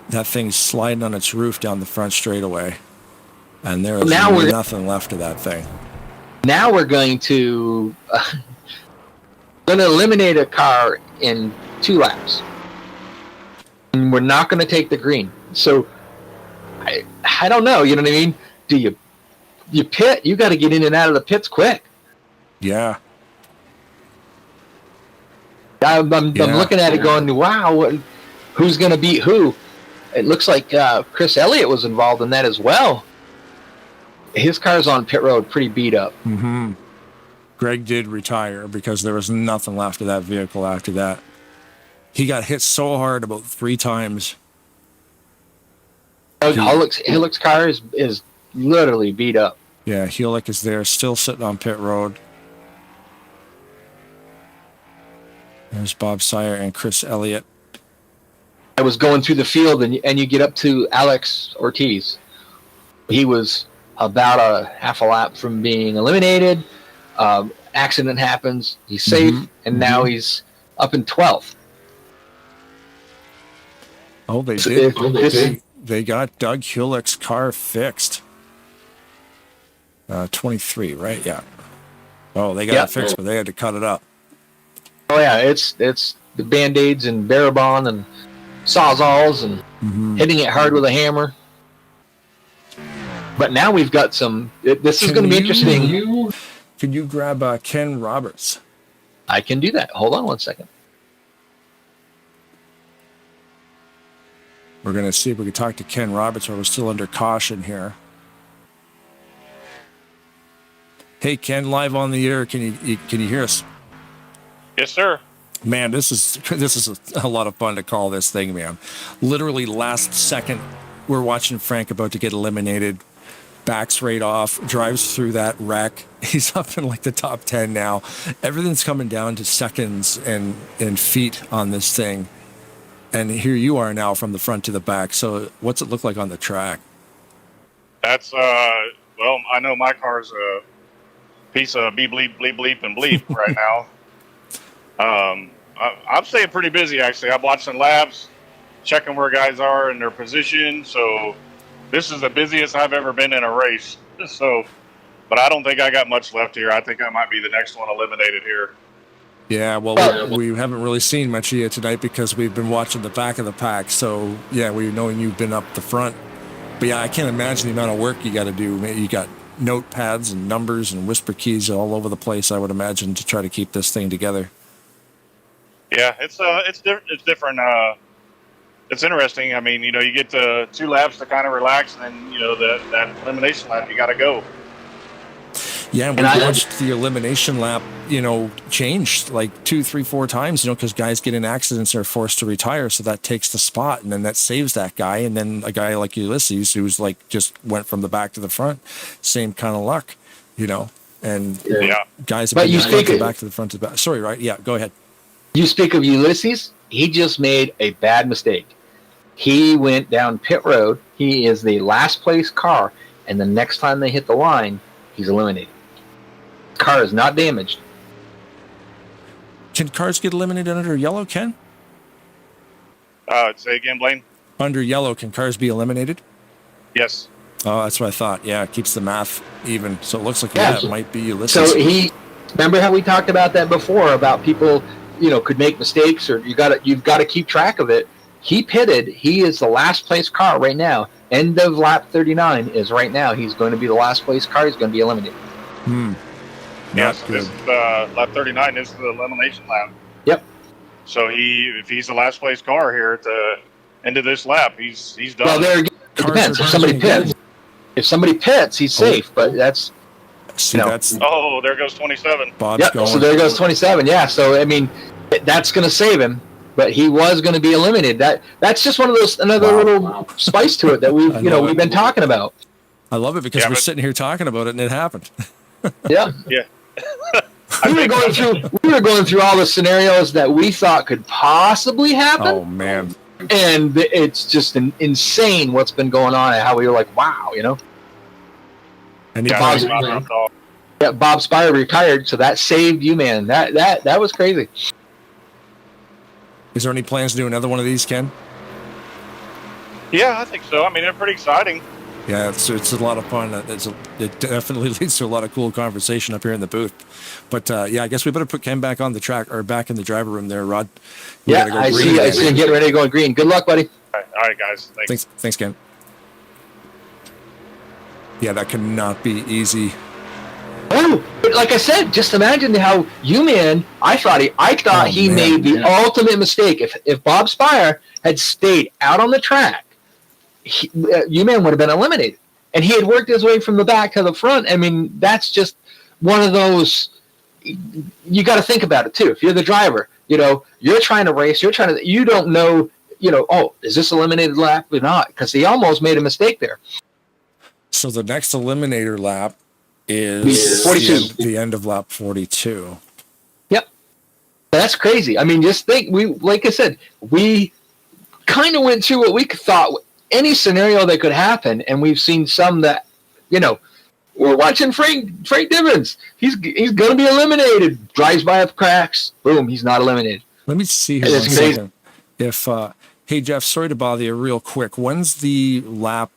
Speaker 25: That thing's sliding on its roof down the front straightaway. And there is nothing left of that thing.
Speaker 27: Now we're going to eliminate a car in 2 laps. And we're not going to take the green. So, I don't know, you know what I mean? Do you pit? You got to get in and out of the pits quick.
Speaker 25: Yeah.
Speaker 27: I'm looking at it going, wow, who's going to beat who? It looks like Chris Elliott was involved in that as well. His car's on pit road pretty beat up.
Speaker 25: Mm-hmm. Greg did retire because there was nothing left of that vehicle after that. He got hit so hard about 3 times.
Speaker 27: Hillick's car is literally beat up.
Speaker 25: Yeah, Hulick is there, still sitting on pit road. There's Bob Sire and Chris Elliott.
Speaker 27: I was going through the field, and you get up to Alex Ortiz. He was about a half a lap from being eliminated. Accident happens. He's safe, and now he's up in 12th.
Speaker 25: Oh, they
Speaker 27: So
Speaker 25: did. They got Doug Hulick's car fixed. 23, right? Yeah. Oh, they got it fixed, but they had to cut it up.
Speaker 27: Oh yeah, it's the Band-Aids and Barabon and Sawzalls and hitting it hard with a hammer. But now we've got some. This is going to be interesting.
Speaker 25: Can you grab Ken Roberts?
Speaker 27: I can do that. Hold on one second.
Speaker 25: We're going to see if we can talk to Ken Roberts while we're still under caution here. Hey, Ken, live on the air. Can you hear us?
Speaker 22: Yes, sir.
Speaker 25: Man, this is a lot of fun to call this thing, man. Literally last second, we're watching Frank about to get eliminated. Backs right off, drives through that wreck. He's up in like the top 10 now. Everything's coming down to seconds and feet on this thing. And here you are now from the front to the back. So what's it look like on the track?
Speaker 22: That's, well, I know my car's a piece of beep, bleep, bleep, bleep, and bleep right now. I'm staying pretty busy, actually. I'm watching laps, checking where guys are in their position. So this is the busiest I've ever been in a race. So, but I don't think I got much left here. I think I might be the next one eliminated here.
Speaker 25: Yeah, well, we haven't really seen much of you tonight because we've been watching the back of the pack. So, yeah, we know you've been up the front. But, yeah, I can't imagine the amount of work you got to do. You got notepads and numbers and whisper keys all over the place, I would imagine, to try to keep this thing together.
Speaker 22: Yeah, it's different. It's interesting. I mean, you get 2 laps to kind of relax, and then, that elimination lap, you got to go.
Speaker 25: Yeah, and we watched the elimination lap, change like 2, 3, 4 times, because guys get in accidents and are forced to retire. So that takes the spot, and then that saves that guy. And then a guy like Ulysses, who's like just went from the back to the front, same kind of luck, and guys have been from the back to the front to the back. Sorry, right? Yeah, go ahead.
Speaker 27: You speak of Ulysses. He just made a bad mistake. He went down pit road. He is the last place car, and the next time they hit the line, he's eliminated. Car is not damaged.
Speaker 25: Can cars get eliminated under yellow, Ken?
Speaker 22: Say again, Blaine?
Speaker 25: Under yellow, can cars be eliminated?
Speaker 22: Yes.
Speaker 25: Oh, that's what I thought. Yeah, it keeps the math even. So it looks like it might be Ulysses.
Speaker 27: So remember how we talked about that before, about people, could make mistakes, or you've got to keep track of it. He pitted. He is the last place car right now. End of lap 39 is right now. He's going to be the last place car. He's going to be eliminated.
Speaker 22: Yes, this is lap 39 is the elimination lap.
Speaker 27: Yep.
Speaker 22: So if he's the last place car here at the end of this lap, he's done.
Speaker 27: Well, there again, it depends. If somebody pits, he's safe. But that's
Speaker 22: Oh, there goes 27.
Speaker 25: Bob's going.
Speaker 27: So there goes 27. Yeah. So I mean, that's going to save him. But he was going to be eliminated. That's just one of those little spice to it that we've been talking about.
Speaker 25: I love it because we're sitting here talking about it and it happened.
Speaker 27: Yeah.
Speaker 22: Yeah.
Speaker 27: We were going through all the scenarios that we thought could possibly happen.
Speaker 25: Oh man.
Speaker 27: And it's just insane what's been going on and how we were like, wow,
Speaker 25: And
Speaker 27: Bob Spire retired, so that saved you, man. That was crazy.
Speaker 25: Is there any plans to do another one of these, Ken?
Speaker 22: Yeah, I think so. I mean, they're pretty exciting.
Speaker 25: Yeah, it's a lot of fun. It definitely leads to a lot of cool conversation up here in the booth. But I guess we better put Ken back on the track or back in the driver room there, Rod.
Speaker 27: I see him getting ready to go green. Good luck, buddy.
Speaker 22: All right, guys.
Speaker 25: Thanks, Ken. Yeah, that cannot be easy.
Speaker 27: Oh, but like I said, just imagine how I thought he made the ultimate mistake. If Bob Spire had stayed out on the track, U-Man would have been eliminated. And he had worked his way from the back to the front. I mean, that's just one of those, you got to think about it too. If you're the driver, you're trying to race, you don't know, is this eliminated lap or not? Because he almost made a mistake there.
Speaker 25: So the next eliminator lap is
Speaker 27: 42.
Speaker 25: The end of lap 42.
Speaker 27: Yep. That's crazy. I mean, just think, like I said, we kind of went through what we thought any scenario that could happen, and we've seen some that we're watching Frank Divens. He's going to be eliminated. Drives by up cracks. Boom, he's not eliminated.
Speaker 25: Let me see here 1 second. If hey Jeff, sorry to bother you real quick. When's the lap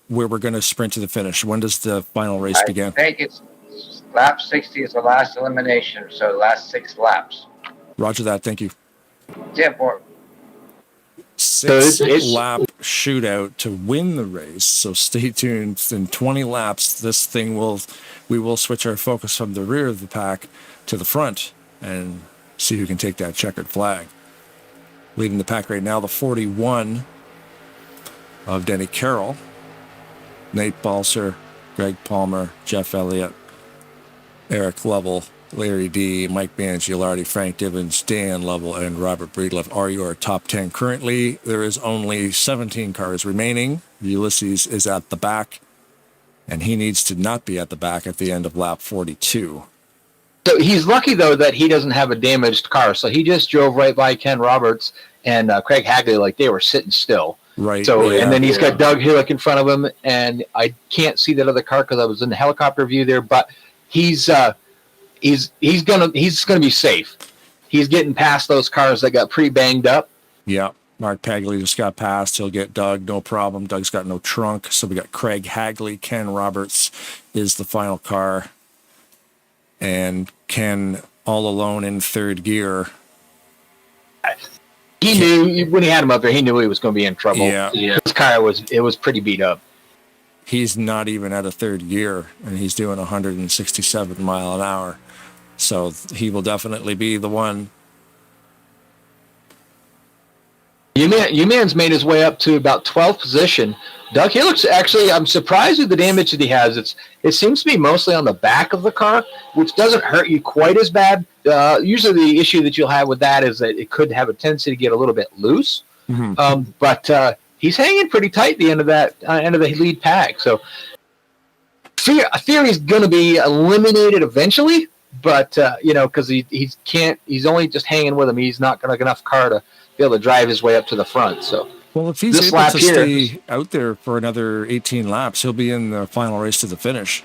Speaker 25: where we're going to sprint to the finish? When does the final race begin?
Speaker 3: I think it's lap 60 is the last elimination, so the last 6 laps.
Speaker 25: Roger that. Thank you.
Speaker 3: 6
Speaker 25: lap shootout to win the race. So stay tuned. In 20 laps, we will switch our focus from the rear of the pack to the front and see who can take that checkered flag. Leading the pack right now, the 41 of Denny Carroll, Nate Balser, Greg Palmer, Jeff Elliott, Eric Lovell, Larry D, Mike Bangialardi, Frank Divens, Dan Lovell, and Robert Breedlove are your top 10. Currently, there is only 17 cars remaining. Ulysses is at the back, and he needs to not be at the back at the end of lap 42.
Speaker 27: So he's lucky, though, that he doesn't have a damaged car. So he just drove right by Ken Roberts and Craig Hagley like they were sitting still.
Speaker 25: Right.
Speaker 27: So, and then he's got Doug Hillick in front of him, and I can't see that other car because I was in the helicopter view there, but he's gonna be safe. He's getting past those cars that got pretty banged up.
Speaker 25: Yeah. Mark Pagley just got past. He'll get Doug, no problem. Doug's got no trunk. So we got Craig Hagley. Ken Roberts is the final car. And Ken all alone in third gear.
Speaker 27: He knew when he had him up there, he knew he was going to be in trouble.
Speaker 25: Yeah.
Speaker 27: His car was pretty beat up.
Speaker 25: He's not even at a third gear, and he's doing 167 mile an hour. So he will definitely be the one.
Speaker 27: U-Man's made his way up to about 12th position. Doug Hillick's actually, I'm surprised with the damage that he has. It seems to be mostly on the back of the car, which doesn't hurt you quite as bad. Usually the issue that you'll have with that is that it could have a tendency to get a little bit loose.
Speaker 25: Mm-hmm.
Speaker 27: But he's hanging pretty tight at the end of that end of the lead pack. So Theory's going to be eliminated eventually, but because he's only just hanging with him. He's not going to have enough car to be able to drive his way up to the front. So,
Speaker 25: well, if he's able to stay out there for another 18 laps, he'll be in the final race to the finish.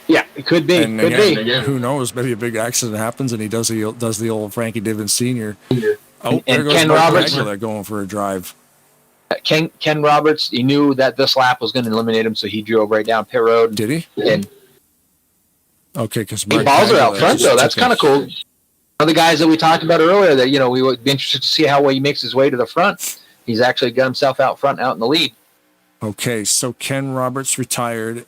Speaker 27: Yeah, it could be.
Speaker 25: And again, who knows? Maybe a big accident happens and he does the old Frankie Divens Sr. Oh, there goes
Speaker 27: Ken
Speaker 25: Mark
Speaker 27: Roberts.
Speaker 25: Regular going for a drive.
Speaker 27: Ken Roberts, he knew that this lap was going to eliminate him, so he drove right down pit road.
Speaker 25: Did he?
Speaker 27: And
Speaker 25: okay, because
Speaker 27: balls are out front, though. That's kind of cool. One of the guys that we talked about earlier that, we would be interested to see how well he makes his way to the front. He's actually got himself out front, out in the lead.
Speaker 25: Okay, so Ken Roberts retired.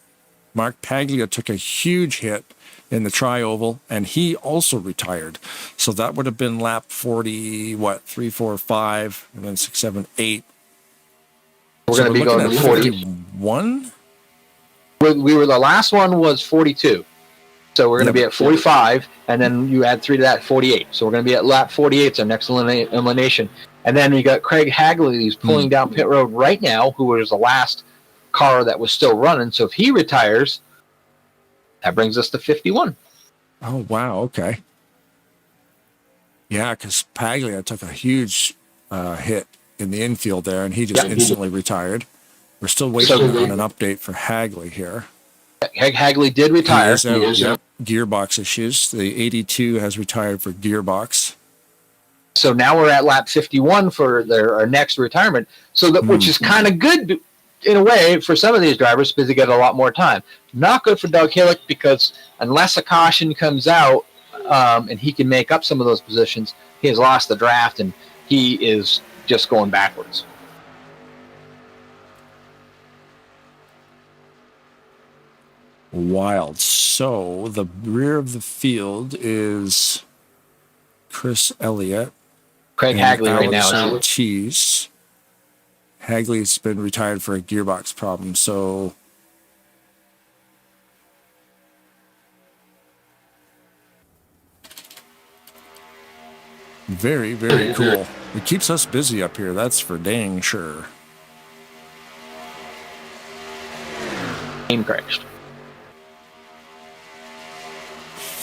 Speaker 25: Mark Paglia took a huge hit in the tri-oval, and he also retired. So that would have been lap 40, 3, 4, 5, and then 6, 7, 8.
Speaker 27: We're going to be going to
Speaker 25: 41?
Speaker 27: We were, the last one was 42. So we're going to be at 45, and then you add 3 to that, 48. So we're going to be at lap 48, it's our next elimination. And then you got Craig Hagley, who's pulling down pit road right now, who was the last car that was still running. So if he retires, that brings us to 51.
Speaker 25: Oh, wow, okay. Yeah, because Paglia took a huge hit in the infield there, and he just instantly retired. We're still waiting on an update for Hagley here.
Speaker 27: Hagley did retire.
Speaker 25: Gearbox issues. The 82 has retired for gearbox.
Speaker 27: So now we're at lap 51 for our next retirement. So that which is kind of good in a way for some of these drivers because they get a lot more time. Not good for Doug Hillick because unless a caution comes out and he can make up some of those positions, he has lost the draft and he is just going backwards.
Speaker 25: Wild. So the rear of the field is Chris Elliott,
Speaker 27: Craig Hagley right now.
Speaker 25: Ortiz. Hagley's been retired for a gearbox problem, so very, very cool. It keeps us busy up here, that's for dang sure.
Speaker 27: Name crashed.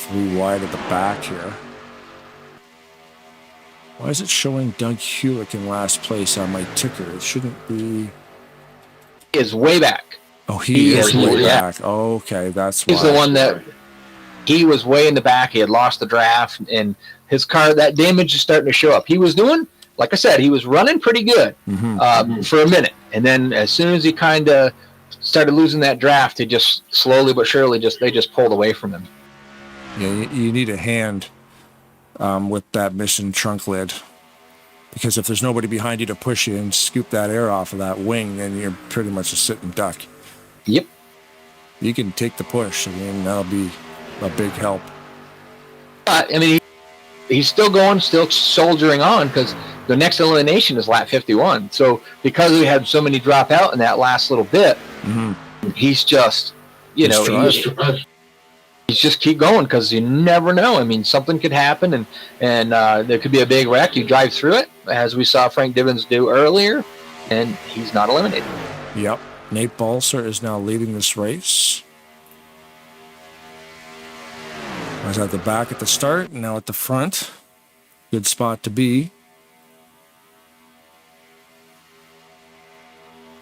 Speaker 25: 3 wide at the back here. Why is it showing Doug Hewlick in last place on my ticker? It shouldn't be.
Speaker 27: Is way back.
Speaker 25: Oh, he is way
Speaker 27: yeah.
Speaker 25: back. Oh, okay, that's why.
Speaker 27: He's the one that he was way in the back. He had lost the draft, and his car, that damage is starting to show up. He was doing, like I said, he was running pretty good for a minute, and then as soon as he kind of started losing that draft, he just slowly but surely they just pulled away from him.
Speaker 25: Yeah, you need a hand with that mission trunk lid, because if there's nobody behind you to push you and scoop that air off of that wing, then you're pretty much a sitting duck.
Speaker 27: Yep.
Speaker 25: You can take the push. I mean, that'll be a big help.
Speaker 27: I mean, he's still going, still soldiering on, because the next elimination is lap 51. So because we had so many drop out in that last little bit, he's just, he's just keep going, because you never know. I mean, something could happen, and there could be a big wreck. You drive through it, as we saw Frank Divins do earlier, and he's not eliminated.
Speaker 25: Yep. Nate Balser is now leading this race. I was at the back at the start, and now at the front. Good spot to be.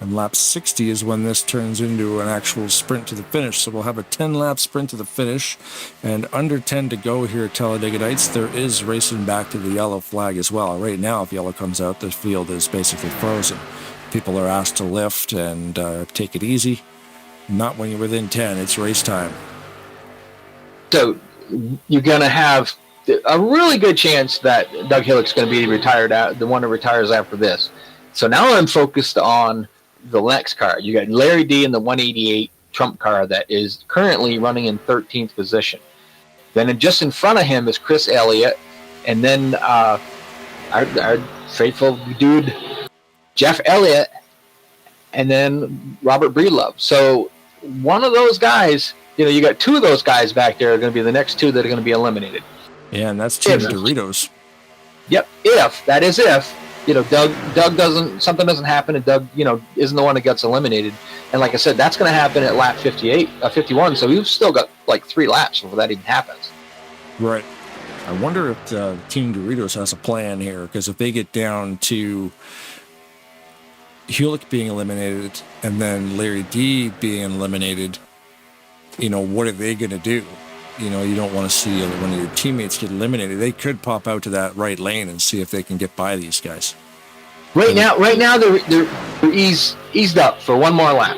Speaker 25: And lap 60 is when this turns into an actual sprint to the finish. So we'll have a 10-lap sprint to the finish, and under 10 to go here at Talladega Nights. There is racing back to the yellow flag as well. Right now, if yellow comes out, the field is basically frozen. People are asked to lift and take it easy. Not when you're within 10. It's race time.
Speaker 27: So you're going to have a really good chance that Doug Hillick's going to be retired out, the one that retires after this. So now I'm focused on the next car. You got Larry D in the 188 Trump car that is currently running in 13th position. Then just in front of him is Chris Elliott, and then our faithful dude Jeff Elliott, and then Robert Breedlove. So one of those guys, you got two of those guys back there are going to be the next two that are going to be eliminated.
Speaker 25: Yeah, and that's Team Doritos.
Speaker 27: Yep, if Doug something doesn't happen, and Doug, isn't the one that gets eliminated. And like I said, that's going to happen at lap 51. So we've still got like 3 laps before that even happens.
Speaker 25: Right. I wonder if Team Doritos has a plan here, because if they get down to Hewlett being eliminated and then Larry D being eliminated, what are they going to do? You don't want to see one of your teammates get eliminated. They could pop out to that right lane and see if they can get by these guys.
Speaker 27: Right now they're eased up for one more lap.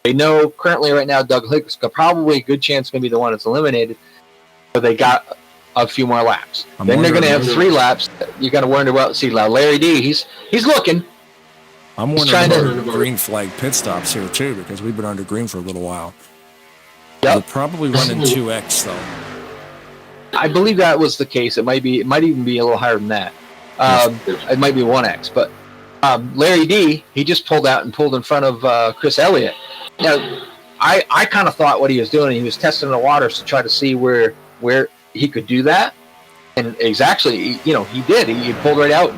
Speaker 27: They know currently right now Doug Hicks probably a good chance going to be the one that's eliminated, but they got a few more laps. Then they're going to have 3 laps. You got to wonder about Larry D. He's looking.
Speaker 25: I'm wondering about green flag pit stops here too, because we've been under green for a little while. They're probably running 2X though.
Speaker 27: I believe that was the case. It might even be a little higher than that. It might be 1X, but Larry D, he just pulled out and pulled in front of Chris Elliott. Now, I kind of thought what he was doing, he was testing the waters to try to see where he could do that, and exactly, he did. He pulled right out,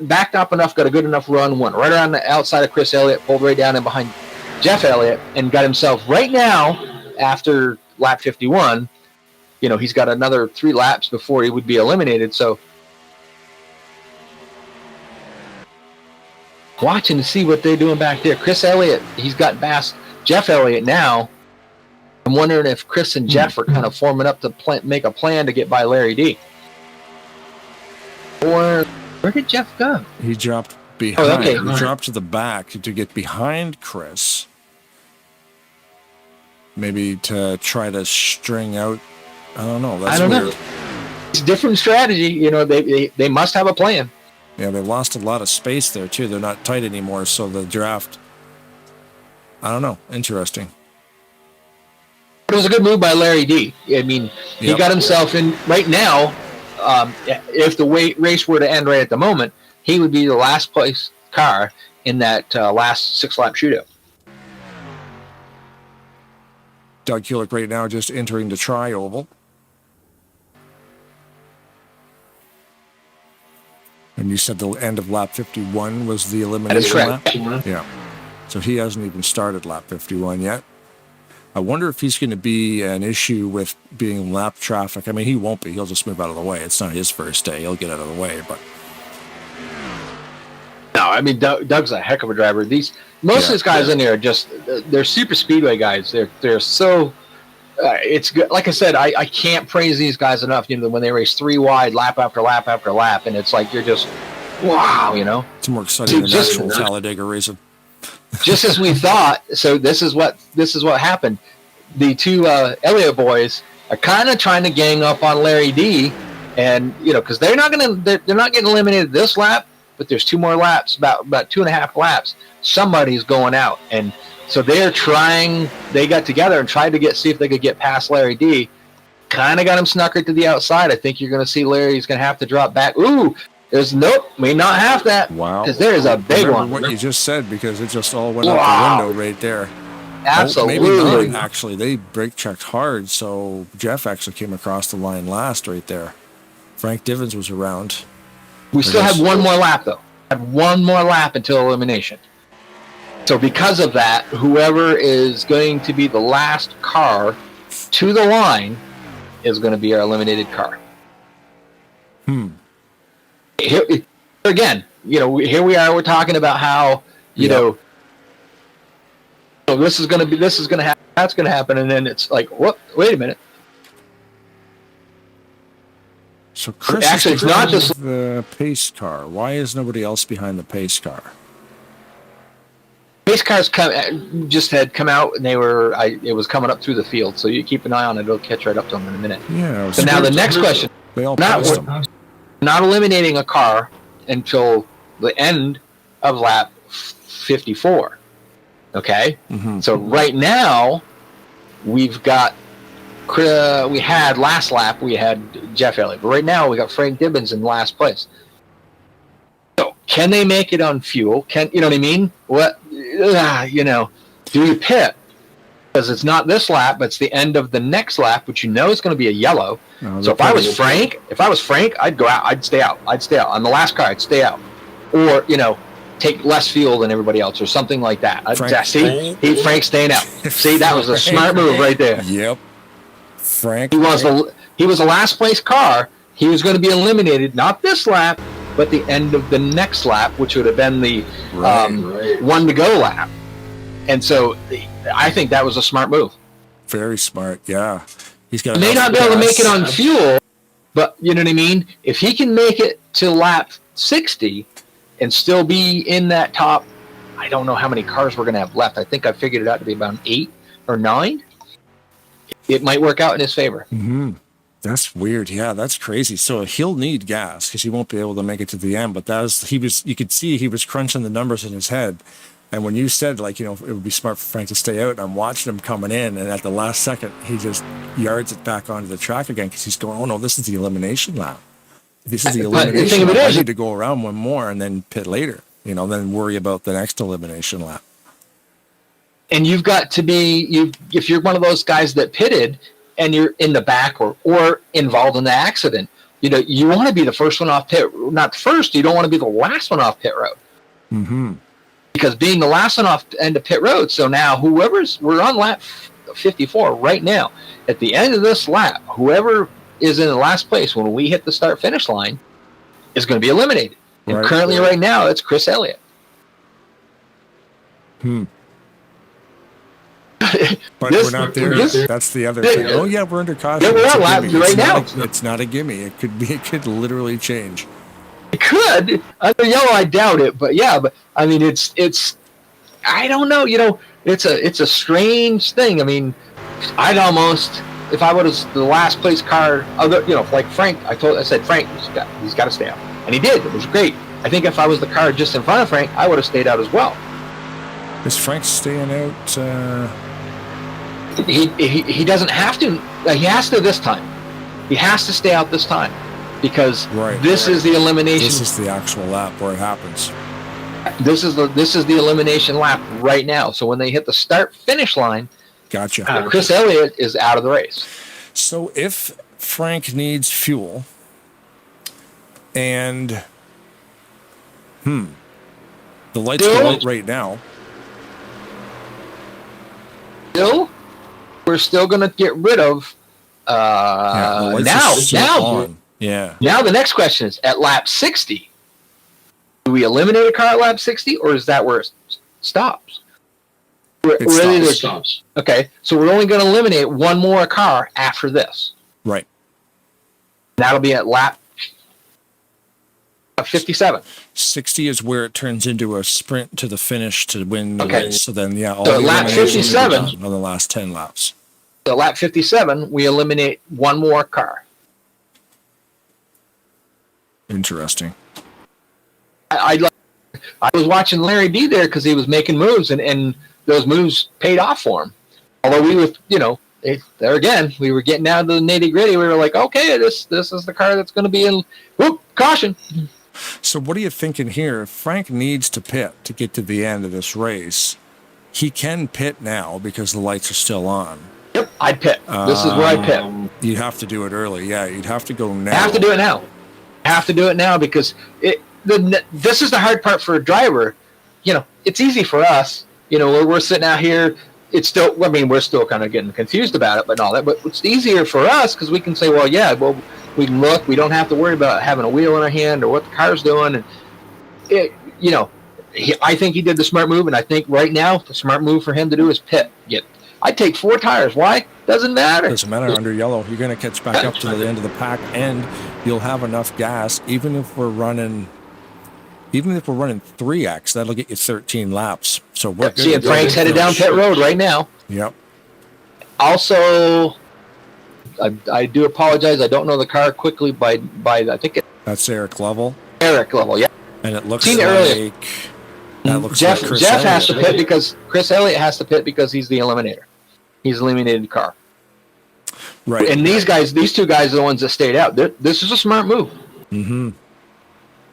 Speaker 27: backed up enough, got a good enough run, went right around the outside of Chris Elliott, pulled right down in behind Jeff Elliott, and got himself right now, after lap 51, he's got another 3 laps before he would be eliminated. So watching to see what they're doing back there. Chris Elliott, he's got past Jeff Elliott now. I'm wondering if Chris and Jeff are kind of forming up to make a plan to get by Larry D. Or where did Jeff go?
Speaker 25: He dropped behind.
Speaker 27: Oh, okay.
Speaker 25: He dropped to the back to get behind Chris. Maybe to try to string out. I don't know. That's weird.
Speaker 27: It's a different strategy. They must have a plan.
Speaker 25: Yeah, they lost a lot of space there too. They're not tight anymore, so the draft. I don't know. Interesting.
Speaker 27: It was a good move by Larry D. I mean, he got himself in right now. If the race were to end right at the moment, he would be the last place car in that last 6-lap shootout.
Speaker 25: Doug Hewlett right now just entering the tri-oval. And you said the end of lap 51 was the elimination lap? Yeah. So he hasn't even started lap 51 yet. I wonder if he's going to be an issue with being lap traffic. I mean, he won't be. He'll just move out of the way. It's not his first day. He'll get out of the way. But
Speaker 27: no, I mean, Doug's a heck of a driver. Most of these guys in there are they're super speedway guys. They're so. It's good. Like I said, I can't praise these guys enough. You know, when they race 3 wide, lap after lap after lap, and it's like you're just, wow, you know.
Speaker 25: It's more exciting than actual Talladega racing.
Speaker 27: Just as we thought. So this is what happened. The two Elliott boys are kind of trying to gang up on Larry D, and you know, because they're not getting eliminated this lap, but there's 2 more laps, about 2.5 laps. Somebody's going out, and so they're trying. They got together and tried to see if they could get past Larry D. Kind of got him snuckered to the outside. I think you're going to see Larry's going to have to drop back. Ooh, may not have that.
Speaker 25: Wow,
Speaker 27: because there is a big one.
Speaker 25: What you just said, because it just all went out the window right there.
Speaker 27: Absolutely.
Speaker 25: Maybe not, actually. They brake checked hard, so Jeff actually came across the line last right there. Frank Divins was around.
Speaker 27: We still had one more lap, though. Had one more lap until elimination. So because of that, whoever is going to be the last car to the line is going to be our eliminated car. Here, again, you know, here we are. We're talking about how, you know, so this is going to happen, that's going to happen, and then it's like, what? Wait a minute.
Speaker 25: So Chris, actually, it's not just the pace car. Why is nobody else behind the pace car?
Speaker 27: Pace cars just had come out, and it was coming up through the field. So you keep an eye on it; it'll catch right up to them in a minute.
Speaker 25: Yeah.
Speaker 27: So now the next question: not eliminating a car until the end of lap 54. Okay.
Speaker 25: Mm-hmm.
Speaker 27: So right now, we've got. We had last lap. We had Jeff Elliott, but right now we got Frank Dibbins in last place. So can they make it on fuel? You know what I mean? What? You know, do you pit? Because it's not this lap, but it's the end of the next lap, which you know is going to be a yellow. So if I was Frank, I'd go out. I'd stay out. On the last car, I'd stay out, or you know, take less fuel than everybody else, or something like that. Frank's staying out. See, that was a smart move right there.
Speaker 25: Yep. Frank.
Speaker 27: He was the last place car. He was going to be eliminated, not this lap, but the end of the next lap, which would have been the one to go lap. And so I think that was a smart move.
Speaker 25: Very smart, yeah. He
Speaker 27: may not be able to make it on fuel, but you know what I mean? If he can make it to lap 60 and still be in that top, I don't know how many cars we're going to have left. I think I figured it out to be about 8 or 9. It might work out in his favor.
Speaker 25: Mm-hmm. That's weird. Yeah, that's crazy. So he'll need gas because he won't be able to make it to the end. But you could see he was crunching the numbers in his head. And when you said, like, you know, it would be smart for Frank to stay out, and I'm watching him coming in, and at the last second, he just yards it back onto the track again because he's going, oh no, this is the elimination lap. This is the elimination lap. I need to go around one more and then pit later, you know, then worry about the next elimination lap.
Speaker 27: And you've got to be, if you're one of those guys that pitted and you're in the back or involved in the accident, you know, you want to be the first one off pit, not first, you don't want to be the last one off pit road.
Speaker 25: Mm-hmm.
Speaker 27: Because being the last one off end of pit road, so now we're on lap 54 right now. At the end of this lap, whoever is in the last place when we hit the start finish line is going to be eliminated. And currently right now, it's Chris Elliott.
Speaker 25: But we're not there. That's the other thing. Oh yeah, we're under caution.
Speaker 27: We're on lap right now.
Speaker 25: It's not a gimme. It could literally change.
Speaker 27: It could. Under yellow, I doubt it. But yeah, but I mean, it's. I don't know. You know, it's a strange thing. I mean, I'd almost, if I was the last place car, like Frank, I said Frank, he's got to stay out, and he did. It was great. I think if I was the car just in front of Frank, I would have stayed out as well.
Speaker 25: Is Frank staying out?
Speaker 27: He doesn't have to. He has to this time. He has to stay out this time because this is the elimination.
Speaker 25: This is the actual lap where it happens.
Speaker 27: This is the elimination lap right now. So when they hit the start finish line,
Speaker 25: gotcha.
Speaker 27: Chris Elliott is out of the race.
Speaker 25: So if Frank needs fuel, and the lights go out right now.
Speaker 27: We're still going to get rid of now.
Speaker 25: Yeah.
Speaker 27: Now the next question is, at lap 60, Do we eliminate a car at lap 60, or is that where it stops?
Speaker 25: It stops.
Speaker 27: Okay, so we're only going to eliminate one more car after this.
Speaker 25: Right.
Speaker 27: That'll be at lap 57.
Speaker 25: 60 is where it turns into a sprint to the finish to win the race. So then, all
Speaker 27: so
Speaker 25: the
Speaker 27: lap
Speaker 25: eliminations will be
Speaker 27: 57
Speaker 25: done on the last 10 laps.
Speaker 27: So lap 57, we eliminate one more car.
Speaker 25: Interesting.
Speaker 27: I was watching Larry D there because he was making moves, and those moves paid off for him. Although we were, there again, we were getting down to the nitty gritty. We were like, okay, this is the car that's going to be in. Whoop! Caution.
Speaker 25: So what are you thinking here? If Frank needs to pit to get to the end of this race, he can pit now because the lights are still on.
Speaker 27: Yep, I'd pit. This is where I'd pit.
Speaker 25: You'd have to do it early. Yeah, you'd have to go now.
Speaker 27: I have to do it now. I have to do it now because this is the hard part for a driver. It's easy for us. We're sitting out here. It's still, we're still kind of getting confused about it, but all that. But it's easier for us because we can say, we can look. We don't have to worry about having a wheel in our hand or what the car's doing. And I think he did the smart move, and I think right now the smart move for him to do is pit. I'd take 4 tires. Why? Doesn't matter.
Speaker 25: Doesn't matter. Under yellow, you're going to catch back up to the end of the pack, and you'll have enough gas. Even if we're running 3X, that'll get you 13 laps. So we're good.
Speaker 27: See, and Frank's headed down pit road right now.
Speaker 25: Yep.
Speaker 27: Also, I do apologize. I don't know the car quickly by I think
Speaker 25: that's Eric Lovell.
Speaker 27: Eric Lovell, yeah.
Speaker 25: And it looks
Speaker 27: Seen it earlier.
Speaker 25: That looks
Speaker 27: Jeff
Speaker 25: like
Speaker 27: Jeff has to pit because Chris Elliott has to pit because he's the eliminator. He's eliminated the car.
Speaker 25: Right.
Speaker 27: And these two guys are the ones that stayed out. This is a smart move.
Speaker 25: Mm-hmm.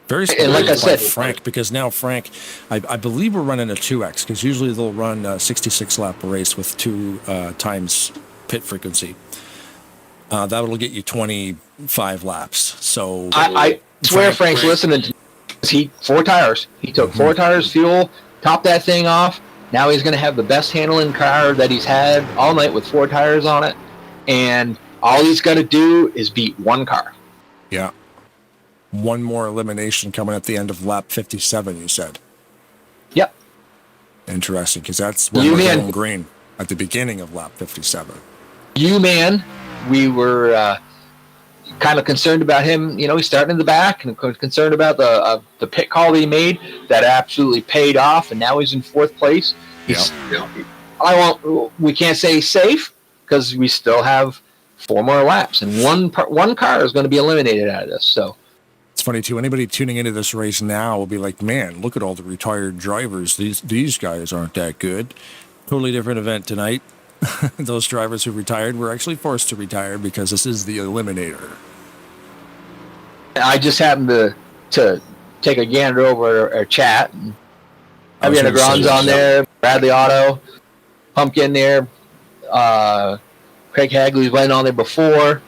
Speaker 25: Very smart.
Speaker 27: And like I said,
Speaker 25: Frank, because now Frank, I believe we're running a 2X because usually they'll run a 66 lap race with 2 times pit frequency. That'll get you 25 laps. So
Speaker 27: I swear Frank's listening to me. 4 tires. He took 4 tires, fuel, topped that thing off. Now he's going to have the best handling car that he's had all night with 4 tires on it. And all he's got to do is beat 1 car.
Speaker 25: Yeah. One more elimination coming at the end of lap 57, you said.
Speaker 27: Yep.
Speaker 25: Interesting, because that's when we're going green at the beginning of lap 57.
Speaker 27: We were kind of concerned about him. He's starting in the back and concerned about the pit call that he made. That absolutely paid off, and now he's in 4th place. We can't say safe because we still have 4 more laps, and one car is going to be eliminated out of this. So
Speaker 25: it's funny too. Anybody tuning into this race now will be like, "Man, look at all the retired drivers. These guys aren't that good." Totally different event tonight. Those drivers who retired were actually forced to retire because this is the Eliminator.
Speaker 27: I just happened to take a gander over our chat. Javier Negron's on there, Bradley Otto, Pumpkin there, Craig Hagley's been on there before.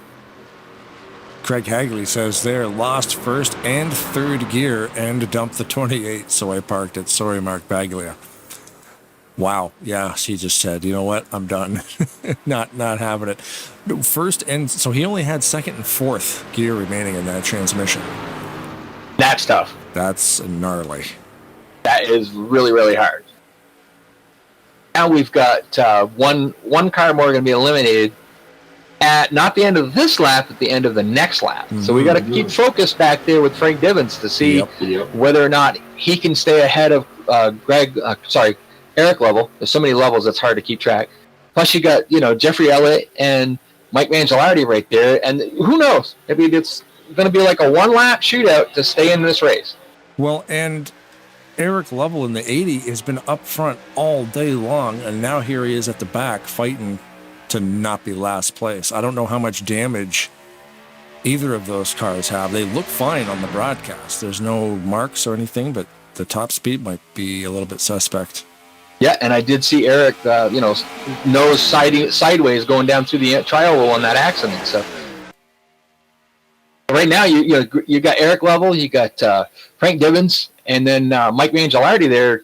Speaker 25: Craig Hagley says there, lost 1st and 3rd gear and dumped the 28, so I parked it. Sorry, Mark Baglia. Wow. Yeah, she just said, you know what? I'm done. not having it. First, and so he only had 2nd and 4th gear remaining in that transmission.
Speaker 27: That's tough.
Speaker 25: That's gnarly.
Speaker 27: That is really, really hard. Now we've got one car more going to be eliminated at not the end of this lap, at the end of the next lap. Mm-hmm. So we got to keep focused back there with Frank Divens to see whether or not he can stay ahead of Eric Lovell. There's so many levels it's hard to keep track. Plus you got, Jeffrey Elliott and Mike Mangialardi right there. And who knows? Maybe it's going to be like a 1-lap shootout to stay in this race.
Speaker 25: Well, and Eric Lovell in the 80 has been up front all day long, and now here he is at the back fighting to not be last place. I don't know how much damage either of those cars have. They look fine on the broadcast. There's no marks or anything, but the top speed might be a little bit suspect.
Speaker 27: Yeah, and I did see Eric, nose sideways going down through the trial roll on that accident. So right now, you got Eric Lovell, you got Frank Divens, and then Mike Mangialardi. There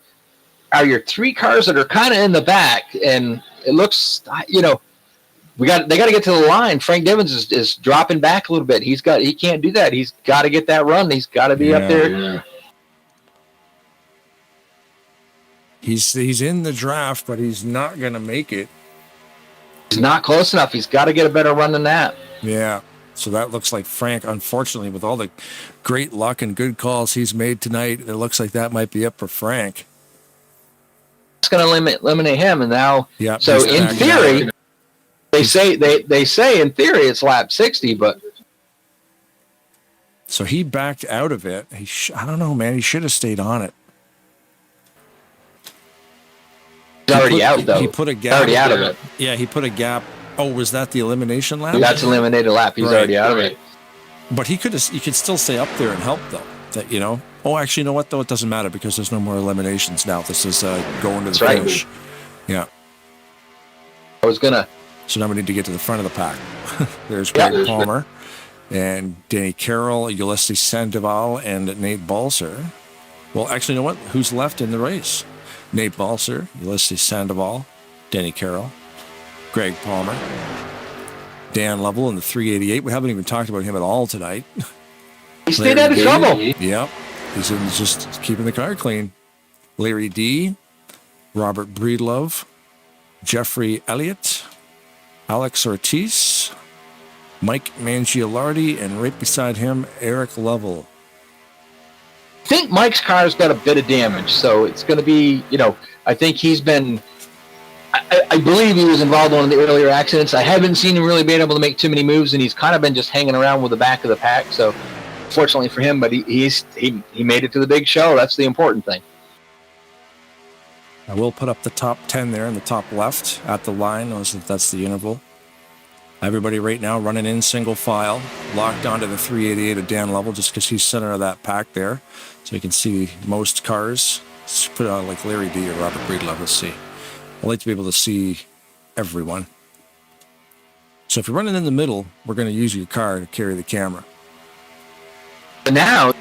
Speaker 27: are your 3 cars that are kind of in the back, and it looks, they got to get to the line. Frank Divens is dropping back a little bit. He can't do that. He's got to get that run. He's got to be up there. Yeah.
Speaker 25: He's in the draft, but he's not going to make it.
Speaker 27: He's not close enough. He's got to get a better run than that.
Speaker 25: Yeah. So that looks like Frank, unfortunately, with all the great luck and good calls he's made tonight, it looks like that might be up for Frank.
Speaker 27: It's going to eliminate him, and now.
Speaker 25: Yeah.
Speaker 27: So in theory, they say in theory it's lap 60, but.
Speaker 25: So he backed out of it. I don't know, man. He should have stayed on it.
Speaker 27: He's already out, though.
Speaker 25: He put a gap.
Speaker 27: Already out of it.
Speaker 25: Yeah, he put a gap. Oh, was that the elimination lap?
Speaker 27: That's eliminated lap. He's already out of it.
Speaker 25: But he could still stay up there and help, though. That, you know. Oh, actually, you know what, though? It doesn't matter because there's no more eliminations now. This is going to the finish. Yeah.
Speaker 27: I was going to.
Speaker 25: So now we need to get to the front of the pack. There's Greg Palmer and Danny Carroll, Ulysses Sandoval, and Nate Balser. Well, actually, you know what? Who's left in the race? Nate Balser, Ulysses Sandoval, Danny Carroll, Greg Palmer, Dan Lovell in the 388. We haven't even talked about him at all tonight.
Speaker 27: He stayed out of trouble.
Speaker 25: Yep. He's just keeping the car clean. Larry D, Robert Breedlove, Jeffrey Elliott, Alex Ortiz, Mike Mangialardi, and right beside him, Eric Lovell.
Speaker 27: I think Mike's car's got a bit of damage, so it's going to be, I think he's been, I believe he was involved in one of the earlier accidents. I haven't seen him really being able to make too many moves, and he's kind of been just hanging around with the back of the pack, so fortunately for him, but he made it to the big show. That's the important thing.
Speaker 25: I will put up the top 10 there in the top left at the line. That's the interval. Everybody right now running in single file, locked onto the 388 of Dan Lovell just because he's center of that pack there. So you can see most cars. Let's put it on like Larry D or Robert Breedlove. Let's see. I like to be able to see everyone. So if you're running in the middle, we're going to use your car to carry the camera.
Speaker 27: And now,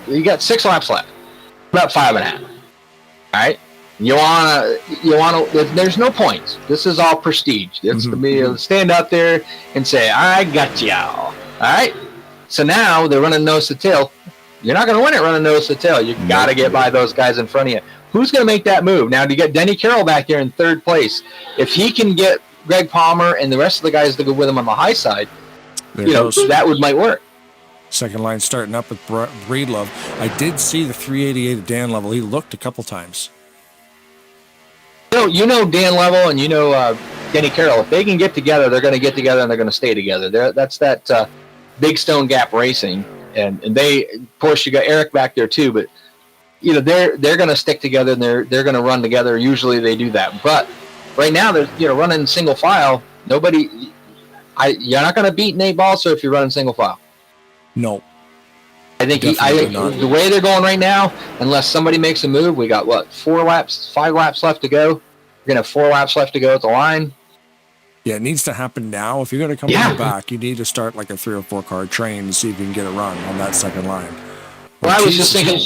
Speaker 27: you got 6 laps left. About 5.5. All right? You wanna. There's no points. This is all prestige. It's to be able to stand up there and say, "I got y'all." All right. So now they're running nose to tail. You're not going to win it running nose to tail. You got to get by those guys in front of you. Who's going to make that move? Now, you got Denny Carroll back there in 3rd place. If he can get Greg Palmer and the rest of the guys to go with him on the high side, that might work.
Speaker 25: Second line starting up with Breedlove. I did see the 388 of Dan Lovell. He looked a couple times.
Speaker 27: You know Dan Lovell and Denny Carroll. If they can get together, they're going to get together and they're going to stay together. That's that Big Stone Gap Racing, and they, of course, you got Eric back there too. But they're going to stick together and they're going to run together. Usually they do that, but right now they're running single file. You're not going to beat Nate Balser if you're running single file.
Speaker 25: No.
Speaker 27: I think the way they're going right now, unless somebody makes a move, we got 5 laps left to go. We're going to have 4 laps left to go at the line.
Speaker 25: Yeah, it needs to happen now. If you're going to come from the back, you need to start like a 3 or 4 car train to see if you can get a run on that second line.
Speaker 27: Well, I was just thinking,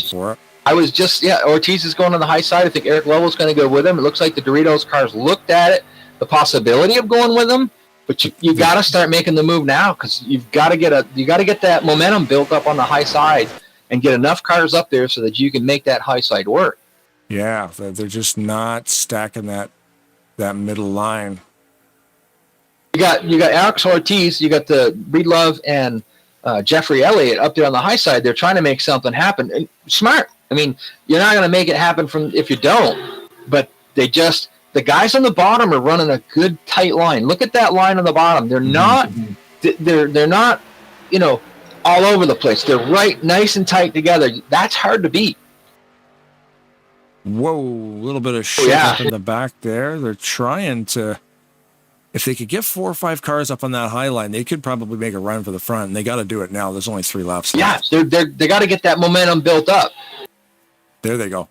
Speaker 27: Ortiz is going on the high side. I think Eric Lovell's going to go with him. It looks like the Doritos cars looked at the possibility of going with him. But you got to start making the move now because you got to get that momentum built up on the high side and get enough cars up there so that you can make that high side work.
Speaker 25: Yeah, they're just not stacking that middle line.
Speaker 27: You got Alex Ortiz, you got the Breedlove and Jeffrey Elliott up there on the high side. They're trying to make something happen. And smart. I mean, you're not going to make it happen if you don't. But the guys on the bottom are running a good tight line. Look at that line on the bottom. They're not, they're not, all over the place. They're right, nice and tight together. That's hard to beat.
Speaker 25: Whoa, a little bit of shit up in the back there. They're trying to, if they could get 4 or 5 cars up on that high line, they could probably make a run for the front. And they got to do it now. There's only 3 laps left.
Speaker 27: Yeah, they got to get that momentum built up.
Speaker 25: There they go.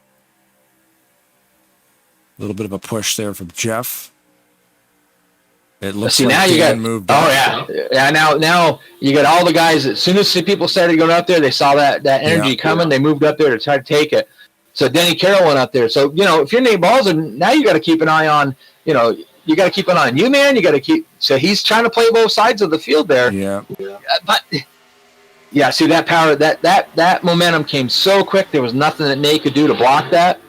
Speaker 25: A little bit of a push there from Jeff. It looks like
Speaker 27: now you got moved up. Now you got all the guys. As soon as people started going up there, they saw that energy coming. They moved up there to try to take it. So Denny Carroll went up there. So if you're Nate Balser, now you got to keep an eye on. You got to keep an eye on you, man. You got to keep. So he's trying to play both sides of the field there.
Speaker 25: Yeah.
Speaker 27: But see that power, that momentum came so quick. There was nothing that Nate could do to block that.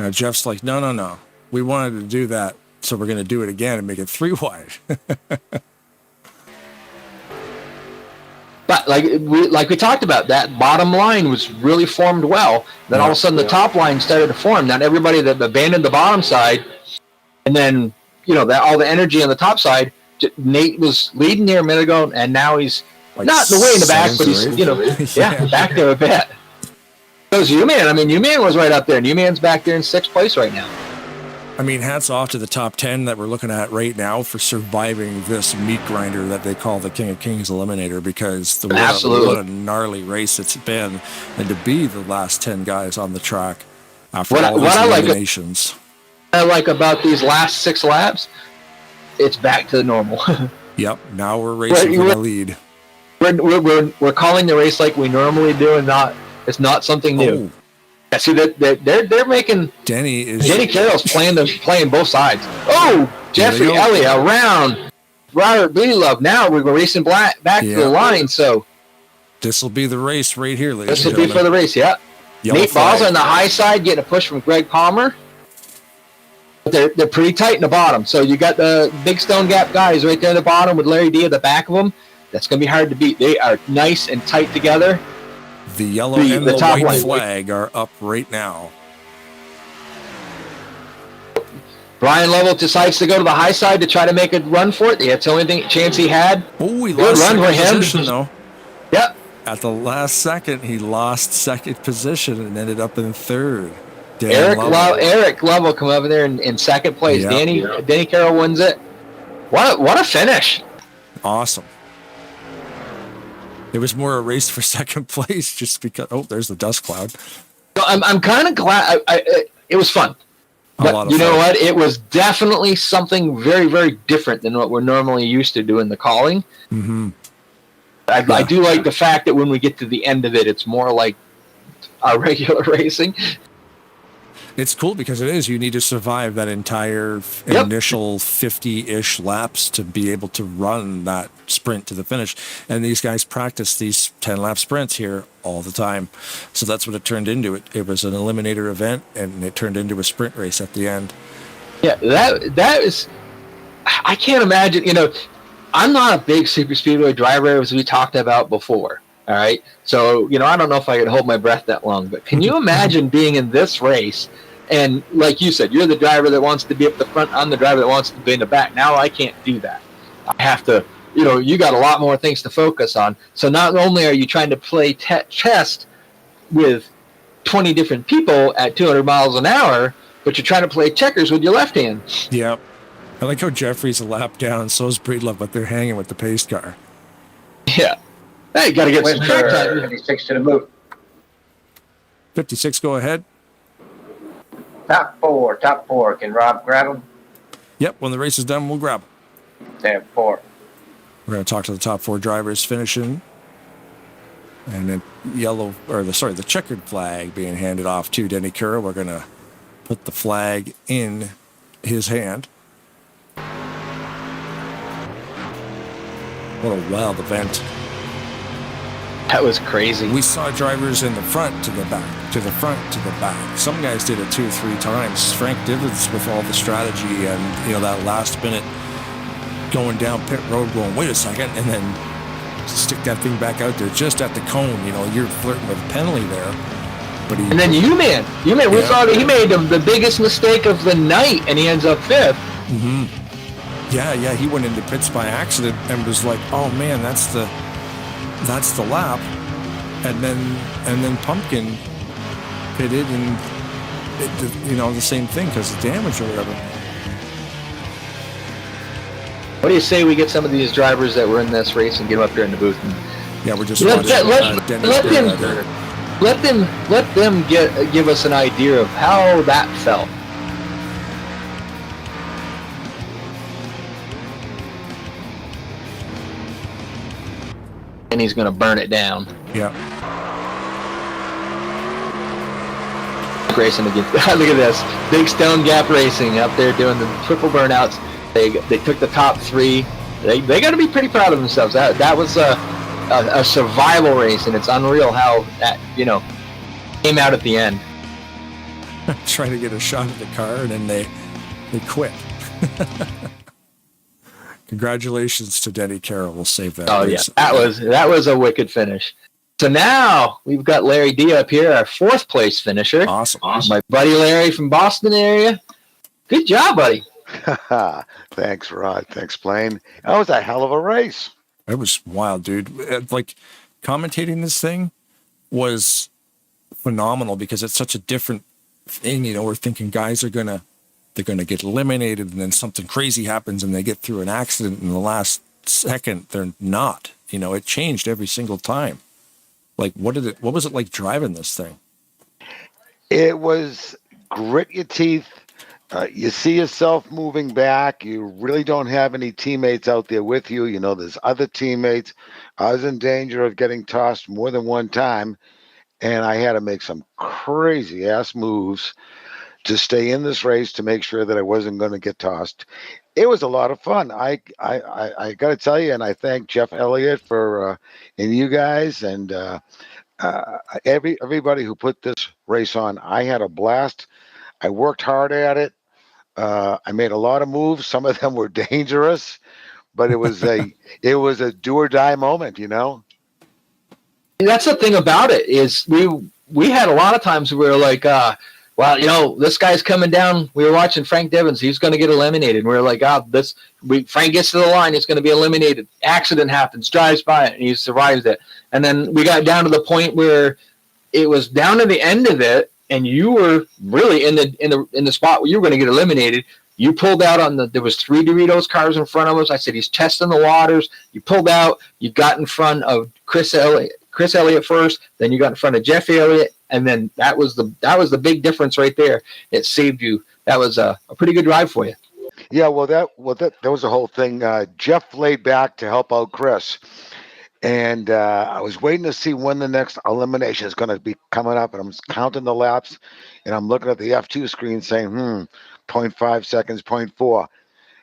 Speaker 25: Now Jeff's like, no. We wanted to do that, so we're going to do it again and make it 3 wide.
Speaker 27: But like we talked about, that bottom line was really formed well. Then all of a sudden the top line started to form. Not everybody that abandoned the bottom side, and then that all the energy on the top side. Nate was leading there a minute ago, and now he's not the way in the back, but he's back there a bit. Goes U-Man. I mean, U-Man was right up there, and U-Man's back there in 6th place right now.
Speaker 25: I mean, hats off to the top 10 that we're looking at right now for surviving this meat grinder that they call the King of Kings Eliminator, because what a gnarly race it's been, and to be the last 10 guys on the track after all these eliminations.
Speaker 27: What I like about these last 6 laps, it's back to the normal.
Speaker 25: Yep, now we're racing for the lead.
Speaker 27: We're calling the race like we normally do, and it's not something new. Yeah, see that they're making Denny Carroll's playing both sides. Oh, Jeffrey Elliott around Robert Bleelove. Now we're racing back to the line. So
Speaker 25: this will be the race right here, ladies.
Speaker 27: This will be for the race. Yeah. Nate Balls on the high side getting a push from Greg Palmer. They're pretty tight in the bottom. So you got the Big Stone Gap guys right there at the bottom with Larry D at the back of them. That's going to be hard to beat. They are nice and tight together.
Speaker 25: The yellow and the white flag are up right now.
Speaker 27: Brian Lovell decides to go to the high side to try to make a run for it. That's the only chance he had.
Speaker 25: Oh, he lost second position, though.
Speaker 27: Yep.
Speaker 25: At the last second, he lost second position and ended up in 3rd.
Speaker 27: Eric Lovell come over there in 2nd place. Yep. Danny Carroll wins it. What a finish.
Speaker 25: Awesome. It was more a race for 2nd place just because. Oh, there's the dust cloud.
Speaker 27: So I'm kind of glad. It was fun. But you know what? It was definitely something very, very different than what we're normally used to doing the calling.
Speaker 25: Mm-hmm.
Speaker 27: I do like the fact that when we get to the end of it, it's more like our regular racing.
Speaker 25: It's cool because it is. You need to survive that entire initial 50-ish laps to be able to run that sprint to the finish. And these guys practice these 10-lap sprints here all the time. So that's what it turned into. It was an eliminator event, and it turned into a sprint race at the end.
Speaker 27: Yeah, that is... I can't imagine, I'm not a big super speedway driver, as we talked about before. All right. So, I don't know if I could hold my breath that long, but can you imagine being in this race? And like you said, you're the driver that wants to be up the front. I'm the driver that wants to be in the back. Now I can't do that. I have to, you got a lot more things to focus on. So not only are you trying to play chess with 20 different people at 200 miles an hour, but you're trying to play checkers with your left hand.
Speaker 25: Yeah. I like how Jeffrey's a lap down, so is Breedlove, but they're hanging with the pace car.
Speaker 27: Yeah. Hey, you got to get some track time.
Speaker 3: 56 to the move.
Speaker 25: 56, go ahead.
Speaker 3: Top four. Can Rob grab them?
Speaker 25: Yep, when the race is done, we'll grab them.
Speaker 3: 4.
Speaker 25: We're going to talk to the top 4 drivers finishing. And then the checkered flag being handed off to Denny Curra. We're going to put the flag in his hand. What a wild event.
Speaker 27: That was crazy.
Speaker 25: We saw drivers in the front to the back, to the front to the back. Some guys did it 2 or 3 times. Frank Divens with all the strategy and, that last minute going down pit road going, wait a second, and then stick that thing back out there just at the cone. You're flirting with a penalty there. But
Speaker 27: and then U-Man, we saw that he made the biggest mistake of the night, and he ends up 5th.
Speaker 25: Mm-hmm. Yeah, he went into pits by accident and was like, oh man, that's the lap. And then Pumpkin pitted and the same thing because of damage or whatever.
Speaker 27: What do you say we get some of these drivers that were in this race and get them up here in the booth?
Speaker 25: Yeah, we're just
Speaker 27: let them give us an idea of how that felt. And he's going to burn it down.
Speaker 25: Yeah.
Speaker 27: Racing again. Look at this. Big Stone Gap Racing up there doing the triple burnouts. They took the top 3. They got to be pretty proud of themselves. That was a survival race, and it's unreal how that came out at the end.
Speaker 25: trying to get a shot at the car, and then they quit. Congratulations to Denny Carroll. We'll save that.
Speaker 27: Oh yeah, that was a wicked finish. So now we've got Larry D up here, our 4th place finisher.
Speaker 25: Awesome.
Speaker 27: My buddy Larry from Boston area. Good job, buddy.
Speaker 8: Thanks, Rod. Thanks, Blaine. That was a hell of a race.
Speaker 25: It was wild, dude. Like, commentating this thing was phenomenal because it's such a different thing. You know, we're thinking guys are they're gonna get eliminated, and then something crazy happens, and they get through an accident in the last second. They're not. You know, it changed every single time. Like, what was it like driving this thing?
Speaker 8: It was grit your teeth. You see yourself moving back. You really don't have any teammates out there with you. You know, there's other teammates. I was in danger of getting tossed more than one time, and I had to make some crazy ass moves to stay in this race to make sure that I wasn't going to get tossed. It was a lot of fun. I got to tell you, and I thank Jeff Elliott for and you guys and everybody who put this race on. I had a blast. I worked hard at it. I made a lot of moves. Some of them were dangerous, but it was a do or die moment, you know.
Speaker 27: That's the thing about it is we had a lot of times where we were like, well, you know, this guy's coming down. We were watching Frank Devins. He's going to get eliminated. And we were like, Frank gets to the line. He's going to be eliminated. Accident happens, drives by it, and he survives it. And then we got down to the point where it was down to the end of it, and you were really in the spot where you were going to get eliminated. You pulled out there was 3 Doritos cars in front of us. I said, he's testing the waters. You pulled out. You got in front of Chris Elliott first. Then you got in front of Jeff Elliott. And then that was the big difference right there. It saved you. That was a pretty good drive for you.
Speaker 8: Yeah, well, that was the whole thing. Jeff laid back to help out Chris. And I was waiting to see when the next elimination is going to be coming up. And I'm counting the laps. And I'm looking at the F2 screen saying, 0.5 seconds, 0.4.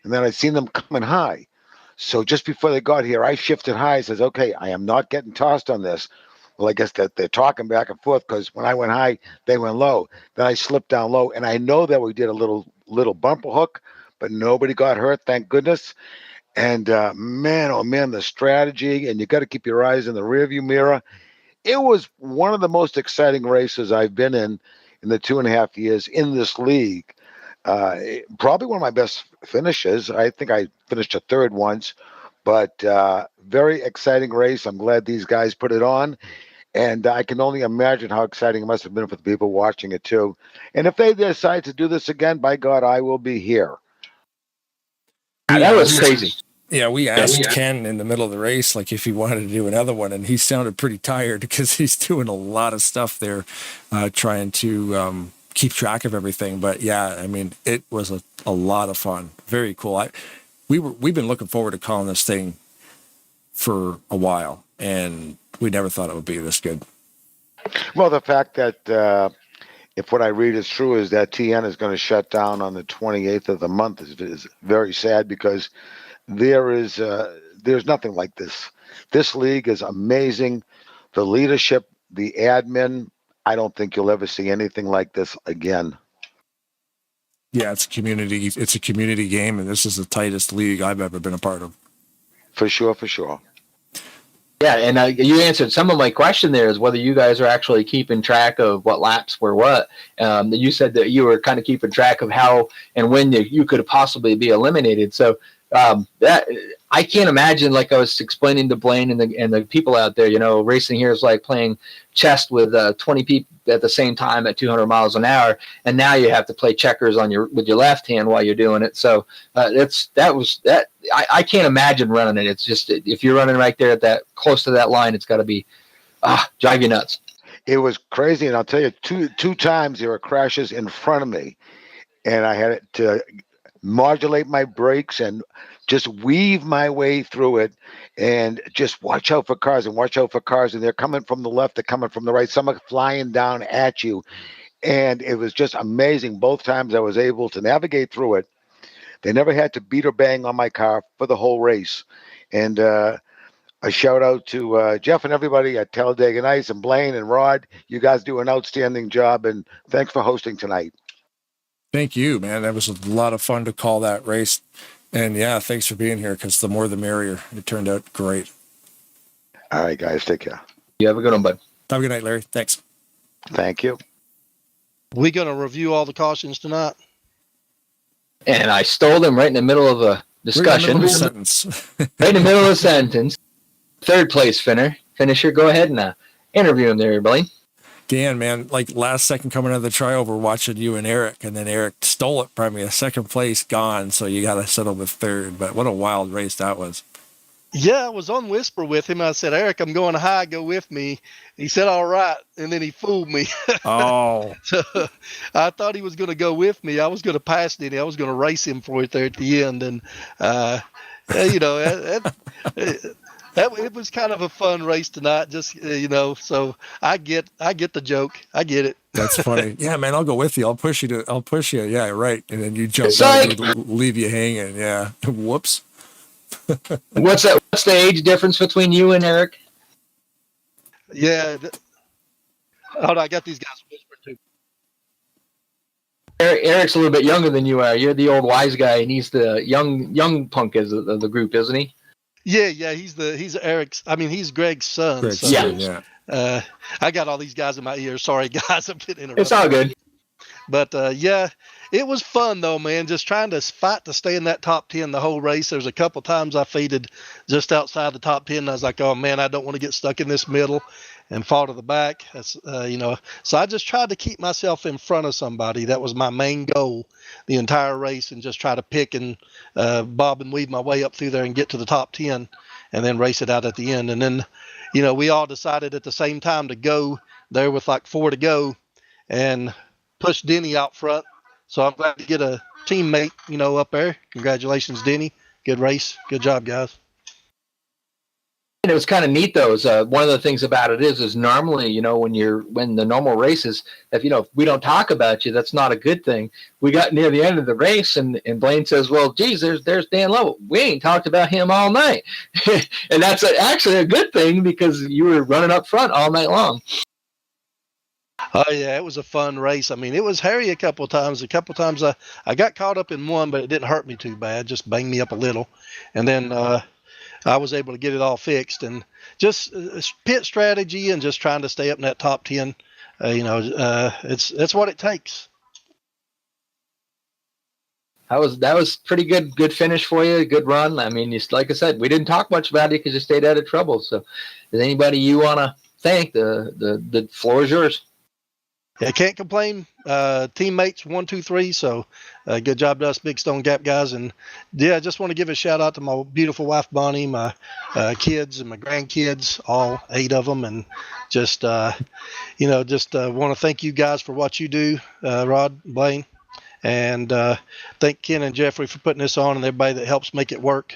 Speaker 8: And then I seen them coming high. So just before they got here, I shifted high. I says, okay, I am not getting tossed on this. Well, I guess that they're talking back and forth because when I went high, they went low. Then I slipped down low. And I know that we did a little bumper hook, but nobody got hurt, thank goodness. And man, oh man, the strategy, and you got to keep your eyes in the rearview mirror. It was one of the most exciting races I've been in the 2.5 years in this league. Probably one of my best finishes. I think I finished a 3rd once, but very exciting race. I'm glad these guys put it on. And I can only imagine how exciting it must have been for the people watching it too. And if they decide to do this again, by God, I will be here.
Speaker 27: That was crazy.
Speaker 25: Yeah, we asked Ken in the middle of the race, like, if he wanted to do another one, and he sounded pretty tired because he's doing a lot of stuff there, trying to keep track of everything. But yeah, I mean, it was a lot of fun. Very cool. We've been looking forward to calling this thing for a while, and we never thought it would be this good.
Speaker 8: Well, the fact that if what I read is true, is that TN is going to shut down on the 28th of the month is very sad, because there's nothing like this. This league is amazing. The leadership, the admin, I don't think you'll ever see anything like this again.
Speaker 25: Yeah, it's a community game, and this is the tightest league I've ever been a part of.
Speaker 8: For sure, for sure.
Speaker 27: Yeah, and you answered some of my question there, is whether you guys are actually keeping track of what laps were what. You said that you were kind of keeping track of how and when you could possibly be eliminated. So that I can't imagine, like I was explaining to Blaine and the people out there, you know, racing here is like playing chess with 20 people at the same time at 200 miles an hour, and now you have to play checkers with your left hand while you're doing it. So I can't imagine running it. It's just, if you're running right there at that close to that line, it's got to be drive you nuts.
Speaker 8: It was crazy, and I'll tell you, two times there were crashes in front of me, and I had to modulate my brakes and just weave my way through it, and just watch out for cars, and they're coming from the left, they're coming from the right, some are flying down at you, and it was just amazing. Both times I was able to navigate through it. They never had to beat or bang on my car for the whole race, and A shout out to Jeff and everybody at Talladega Nights and Blaine and Rod. You guys do an outstanding job, and thanks for hosting tonight.
Speaker 25: Thank you, man. That was a lot of fun to call that race. And yeah, thanks for being here, because the more the merrier. It turned out great.
Speaker 8: All right, guys, take care.
Speaker 27: You have a good one, bud.
Speaker 25: Have a good night, Larry. Thanks.
Speaker 8: Thank you.
Speaker 9: We going to review all the cautions tonight?
Speaker 27: And I stole them right in the middle of a discussion.
Speaker 25: Right in the middle of a sentence.
Speaker 27: Right in the middle of a sentence. Third place finisher. Go ahead and interview him there, Blaine.
Speaker 25: Dan, man, like last second coming out of the tryover, watching you and Eric, and then Eric stole it from you. Second place gone, so you got to settle with third. But what a wild race that was.
Speaker 9: Yeah, I was on Whisper with him. I said, Eric, I'm going high. Go with me. He said, all right. And then he fooled me.
Speaker 25: Oh.
Speaker 9: So I thought he was going to go with me. I was going to pass Denny. I was going to race him for it there at the end. And, you know, it was kind of a fun race tonight. Just, you know, so I get the joke. I get it.
Speaker 25: That's funny. Yeah, man, I'll go with you. I'll push you. Yeah, right. And then you jump out and leave you hanging. Yeah. Whoops.
Speaker 27: What's the age difference between you and Eric?
Speaker 9: Yeah. Hold on, I got these guys whispering too.
Speaker 27: Eric's a little bit younger than you are. You're the old wise guy, and he's the young punk of the group, isn't he?
Speaker 9: Yeah. He's Eric's. I mean, he's Greg's son.
Speaker 27: Greg's
Speaker 9: so,
Speaker 27: son, yeah.
Speaker 9: I got all these guys in my ear. Sorry, guys, I'm getting interrupted.
Speaker 27: It's all good.
Speaker 9: But yeah, it was fun though, man. Just trying to fight to stay in that top 10 the whole race. There's a couple times I faded just outside the top 10. And I was like, oh man, I don't want to get stuck in this middle and fall to the back. That's you know. So I just tried to keep myself in front of somebody. That was my main goal the entire race, and just try to pick and bob and weave my way up through there and get to the top 10, and then race it out at the end. And then, you know, we all decided at the same time to go there with like 4 to go, and push Denny out front. So I'm glad to get a teammate, you know, up there. Congratulations, Denny. Good race. Good job, guys.
Speaker 27: And it was kind of neat though. One of the things about it is normally, you know, when the normal races, if we don't talk about you, that's not a good thing. We got near the end of the race, and Blaine says, well, geez, there's Dan Lovell. We ain't talked about him all night. And that's actually a good thing, because you were running up front all night long.
Speaker 9: Oh yeah, it was a fun race. I mean, it was hairy a couple of times. I got caught up in one, but it didn't hurt me too bad. Just banged me up a little, and then I was able to get it all fixed. And just pit strategy and just trying to stay up in that top 10. It's what it takes.
Speaker 27: That was pretty good finish for you. Good run. I mean, like I said, we didn't talk much about it because you stayed out of trouble. So, is anybody you want to thank? The floor is yours.
Speaker 9: Yeah, can't complain. Teammates 1, 2, 3. So good job to us Big Stone Gap guys. And yeah, I just want to give a shout out to my beautiful wife Bonnie, my kids and my grandkids, all 8 of them, and just want to thank you guys for what you do, Rod, Blaine, and thank Ken and Jeffrey for putting this on, and everybody that helps make it work.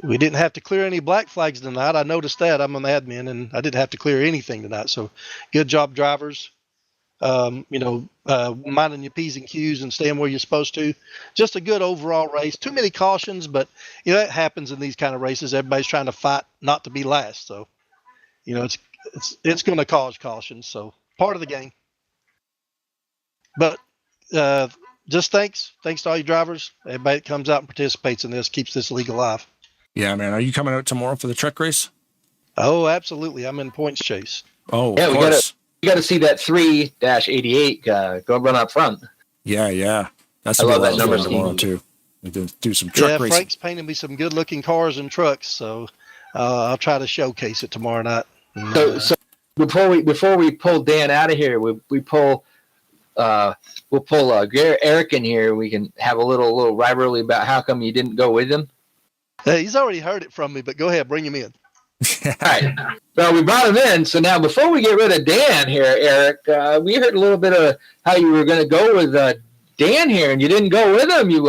Speaker 9: We didn't have to clear any black flags tonight. I noticed that. I'm an admin, and I didn't have to clear anything tonight. So good job, drivers. Minding your P's and Q's and staying where you're supposed to. Just a good overall race. Too many cautions, but, it happens in these kind of races. Everybody's trying to fight not to be last. So, it's going to cause cautions. So part of the game. But just thanks to all you drivers. Everybody that comes out and participates in this keeps this league alive.
Speaker 25: Yeah, man. Are you coming out tomorrow for the truck race?
Speaker 9: Oh, absolutely. I'm in points chase.
Speaker 25: Oh,
Speaker 27: yeah. We got to see that 3-88 go run up front.
Speaker 25: Yeah.
Speaker 27: I love that number
Speaker 25: tomorrow too. We can do some truck racing.
Speaker 9: Frank's painted me some good-looking cars and trucks, so I'll try to showcase it tomorrow night.
Speaker 27: So before we pull Dan out of here, we'll pull Eric in here. We can have a little rivalry about how come you didn't go with him.
Speaker 9: He's already heard it from me, but go ahead, bring him in.
Speaker 27: All right. Well, we brought him in. So now, before we get rid of Dan here, Eric, we heard a little bit of how you were going to go with Dan here, and you didn't go with him. You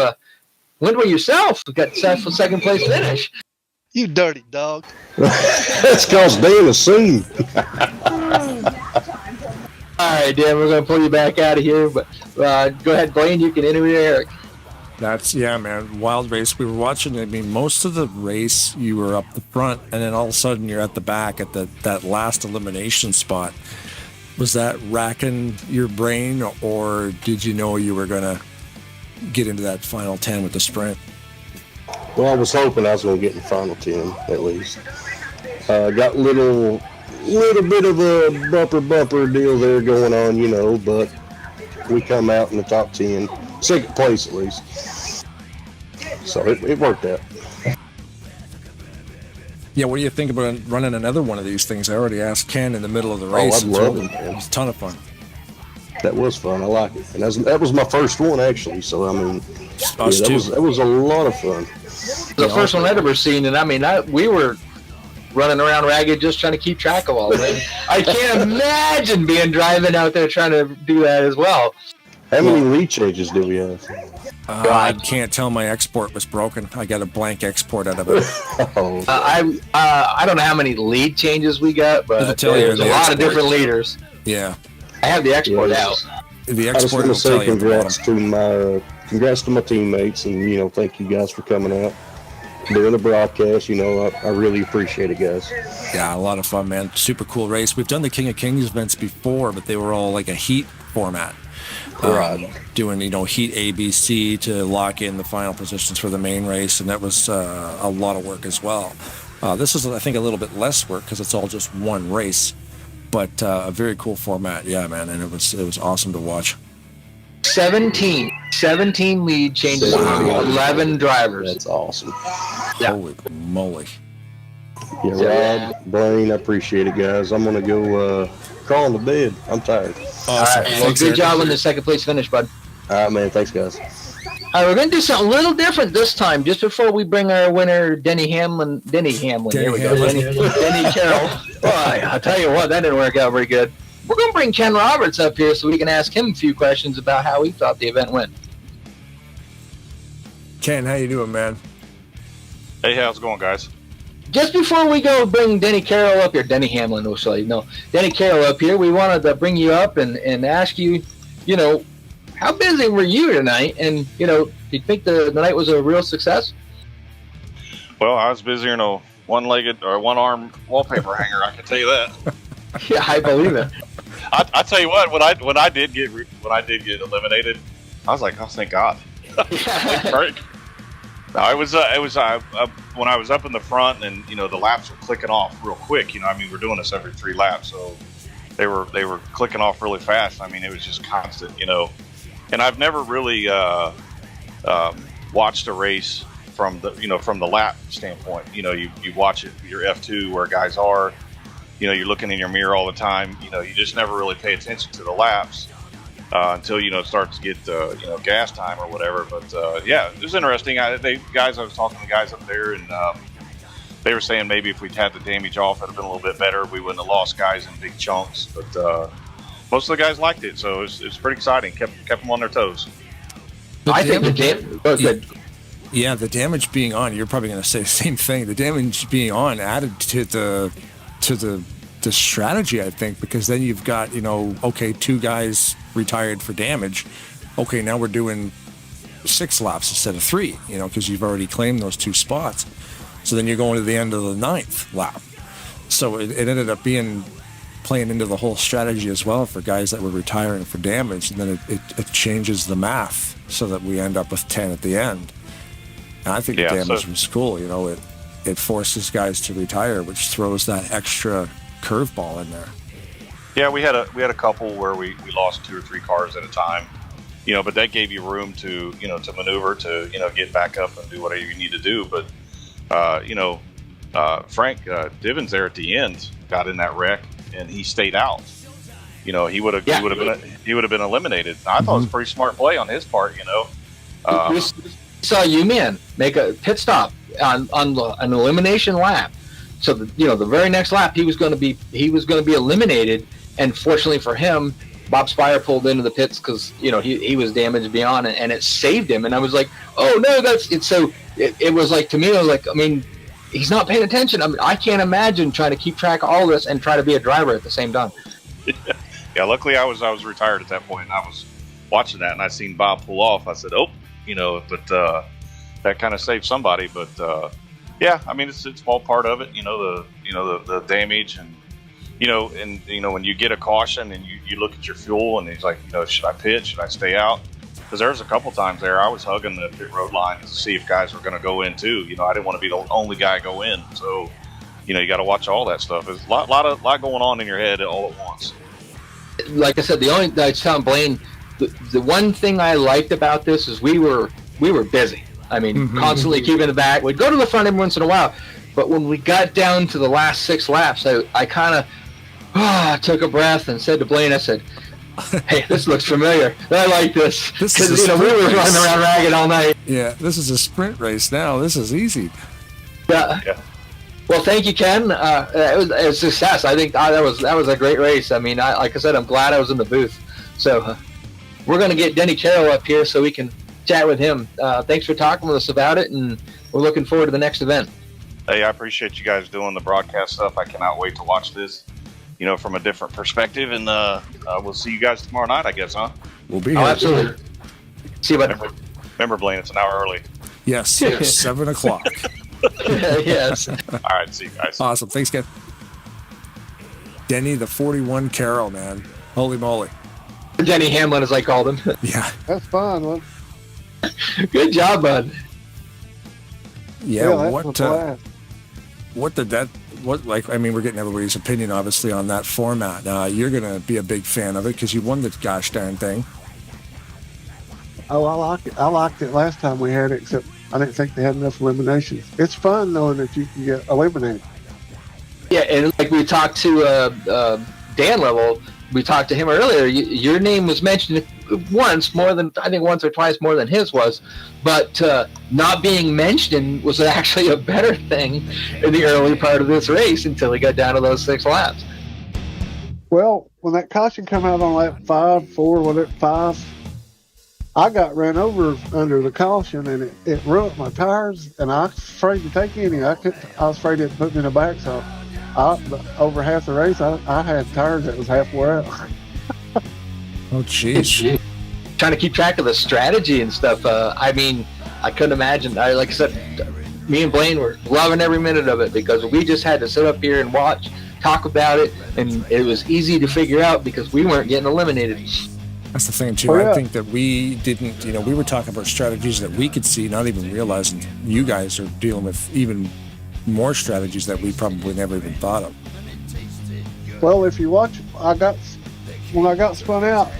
Speaker 27: went with yourself. Got second place finish.
Speaker 9: You dirty dog.
Speaker 10: That's because Dan is seen.
Speaker 27: All right, Dan, we're going to pull you back out of here. But go ahead, Blaine. You can interview Eric.
Speaker 25: That's, yeah, man. Wild race. We were watching. I mean, most of the race, you were up the front, and then all of a sudden you're at the back at that last elimination spot. Was that racking your brain, or did you know you were going to get into that final 10 with the sprint?
Speaker 10: Well, I was hoping I was going to get in the final 10 at least. Got little bit of a bumper deal there going on, you know, but we come out in the top 10, second place at least. So it worked out.
Speaker 25: Yeah, what do you think about running another one of these things? I already asked Ken in the middle of the race.
Speaker 10: Oh, I love it, man.
Speaker 25: It was a ton of fun.
Speaker 10: That was fun. I like it. And that was my first one, actually. So, I mean, that was a lot of fun.
Speaker 27: The first one I'd ever seen, and I mean, we were running around ragged just trying to keep track of all of it. I can't imagine driving out there trying to do that as well.
Speaker 10: How many lead changes do we have?
Speaker 25: I can't tell. My export was broken. I got a blank export out of it.
Speaker 27: I don't know how many lead changes we got, but there's a lot of different leaders.
Speaker 25: Yeah,
Speaker 27: I have the export out.
Speaker 25: The
Speaker 10: I just
Speaker 25: export
Speaker 10: want
Speaker 25: will
Speaker 10: to
Speaker 25: tell
Speaker 10: say
Speaker 25: you at the bottom.
Speaker 10: congrats to my teammates, and you know, thank you guys for coming out during the broadcast. You know, I really appreciate it, guys.
Speaker 25: Yeah, a lot of fun, man. Super cool race. We've done the King of Kings events before, but they were all like a heat format. Doing, you know, heat A, B, C to lock in the final positions for the main race, and that was a lot of work as well. This is, I think, a little bit less work because it's all just one race, but a very cool format, yeah, man, and it was awesome to watch.
Speaker 27: 17 lead changes, 11 drivers.
Speaker 10: That's awesome.
Speaker 27: Yeah.
Speaker 25: Holy moly.
Speaker 10: Yeah, Rob, Blaine, I appreciate it, guys. I'm gonna go crawl into bed. I'm tired.
Speaker 27: All right. Well, good job on the second place finish, bud.
Speaker 10: All right, man. Thanks, guys.
Speaker 27: All right, we're going to do something a little different this time, just before we bring our winner, Denny Hamlin. There we go. Denny Carroll. Boy, I'll tell you what, that didn't work out very good. We're going to bring Ken Roberts up here so we can ask him a few questions about how he thought the event went.
Speaker 25: Ken, how you doing, man?
Speaker 22: Hey, how's it going, guys?
Speaker 27: Just before we go bring Denny Carroll up here, Denny Hamlin, Denny Carroll up here, we wanted to bring you up and ask you, you know, how busy were you tonight? And, you know, do you think the night was a real success?
Speaker 22: Well, I was busier than a one-legged or one-arm wallpaper hanger. I can tell you that.
Speaker 27: Yeah, I believe it.
Speaker 22: I tell you what, when I did get eliminated, I was like, oh, thank God. No, it was when I was up in the front, and you know the laps were clicking off real quick. You know, I mean, we're doing this every 3 laps, so they were clicking off really fast. I mean, it was just constant, you know. And I've never really watched a race from the lap standpoint. You know, you watch it, your F2 where guys are. You know, you're looking in your mirror all the time. You know, you just never really pay attention to the laps. Until it starts to get gas time or whatever. But yeah, it was interesting. I was talking to the guys up there, and they were saying maybe if we'd had the damage off, it'd have been a little bit better. We wouldn't have lost guys in big chunks. But most of the guys liked it, so it was pretty exciting. Kept them on their toes.
Speaker 27: I think the damage.
Speaker 25: Yeah, the damage being on. You're probably going to say the same thing. The damage being on added to the strategy, I think, because then you've got, 2 guys retired for damage. Okay, now we're doing 6 laps instead of 3, because you've already claimed those 2 spots. So then you're going to the end of the 9th lap. So it ended up playing into the whole strategy as well for guys that were retiring for damage, and then it changes the math so that we end up with 10 at the end. And I think the damage was cool. It forces guys to retire, which throws that extra curveball in there.
Speaker 22: Yeah, we had a couple where we lost 2 or 3 cars at a time, but that gave you room to to maneuver, to get back up and do whatever you need to do. But Frank Divins there at the end got in that wreck and he stayed out. He would have been eliminated. I thought it was a pretty smart play on his part.
Speaker 27: We saw you make a pit stop on an elimination lap. So the very next lap he was going to be eliminated, and fortunately for him, Bob Spire pulled into the pits because he was damaged beyond, and it saved him. And I was like, oh no, that's it. So it was like, to me, I was like, I mean, he's not paying attention. I mean, I can't imagine trying to keep track of all this and try to be a driver at the same time.
Speaker 22: Yeah, luckily I was retired at that point, and I was watching that, and I seen Bob pull off. I said, oh, but that kind of saved somebody. But yeah, I mean, it's all part of it, the damage and when you get a caution and you look at your fuel and he's like, should I pit? Should I stay out? Because there was a couple times there I was hugging the pit road line to see if guys were going to go in too. I didn't want to be the only guy go in. So, you got to watch all that stuff. There's a lot going on in your head all at once.
Speaker 27: Like I said, I was telling Blaine, the one thing I liked about this is we were busy. I mean, constantly keeping the back. We'd go to the front every once in a while. But when we got down to the last 6 laps, I kind of took a breath and said to Blaine, I said, hey, this looks familiar. I like this. Because, we were running around ragged all night.
Speaker 25: Yeah, this is a sprint race now. This is easy.
Speaker 27: Yeah. Well, thank you, Ken. It was a success. I think that was a great race. I mean, like I said, I'm glad I was in the booth. So we're going to get Denny Carroll up here so we can chat with him. Thanks for talking with us about it, and we're looking forward to the next event.
Speaker 22: Hey, I appreciate you guys doing the broadcast stuff. I cannot wait to watch this, from a different perspective. And we'll see you guys tomorrow night, I guess, huh?
Speaker 25: We'll be here.
Speaker 27: Absolutely. See you, buddy.
Speaker 22: Remember, Blaine, it's an hour early.
Speaker 25: Yes, 7 o'clock.
Speaker 27: Yes.
Speaker 22: All right, see you guys.
Speaker 25: Awesome. Thanks, Ken. Denny, the 41 Carroll, man. Holy moly.
Speaker 27: Denny Hamlin, as I called him.
Speaker 25: Yeah.
Speaker 11: That's fun, man.
Speaker 27: Good job, bud.
Speaker 25: Yeah, we're getting everybody's opinion, obviously, on that format. You're going to be a big fan of it because you won the gosh darn thing.
Speaker 11: Oh, I liked it last time we had it, except I didn't think they had enough eliminations. It's fun knowing that you can get eliminated.
Speaker 27: Yeah, and like we talked to Dan Level, we talked to him earlier. Your name was mentioned once or twice more than his was, but not being mentioned was actually a better thing in the early part of this race until he got down to those 6 laps.
Speaker 11: Well, when that caution come out on lap 5, I got ran over under the caution and it ruined my tires, and I was afraid to take any. I was afraid it put me in the back, so over half the race I had tires that was half wore out.
Speaker 25: Oh, jeez.
Speaker 27: Trying to keep track of the strategy and stuff. I mean, I couldn't imagine. Like I said, me and Blaine were loving every minute of it because we just had to sit up here and watch, talk about it, and it was easy to figure out because we weren't getting eliminated.
Speaker 25: That's the thing, too. I think that we didn't, we were talking about strategies that we could see, not even realizing you guys are dealing with even more strategies that we probably never even thought of.
Speaker 11: Well, if you watch, when I got spun out,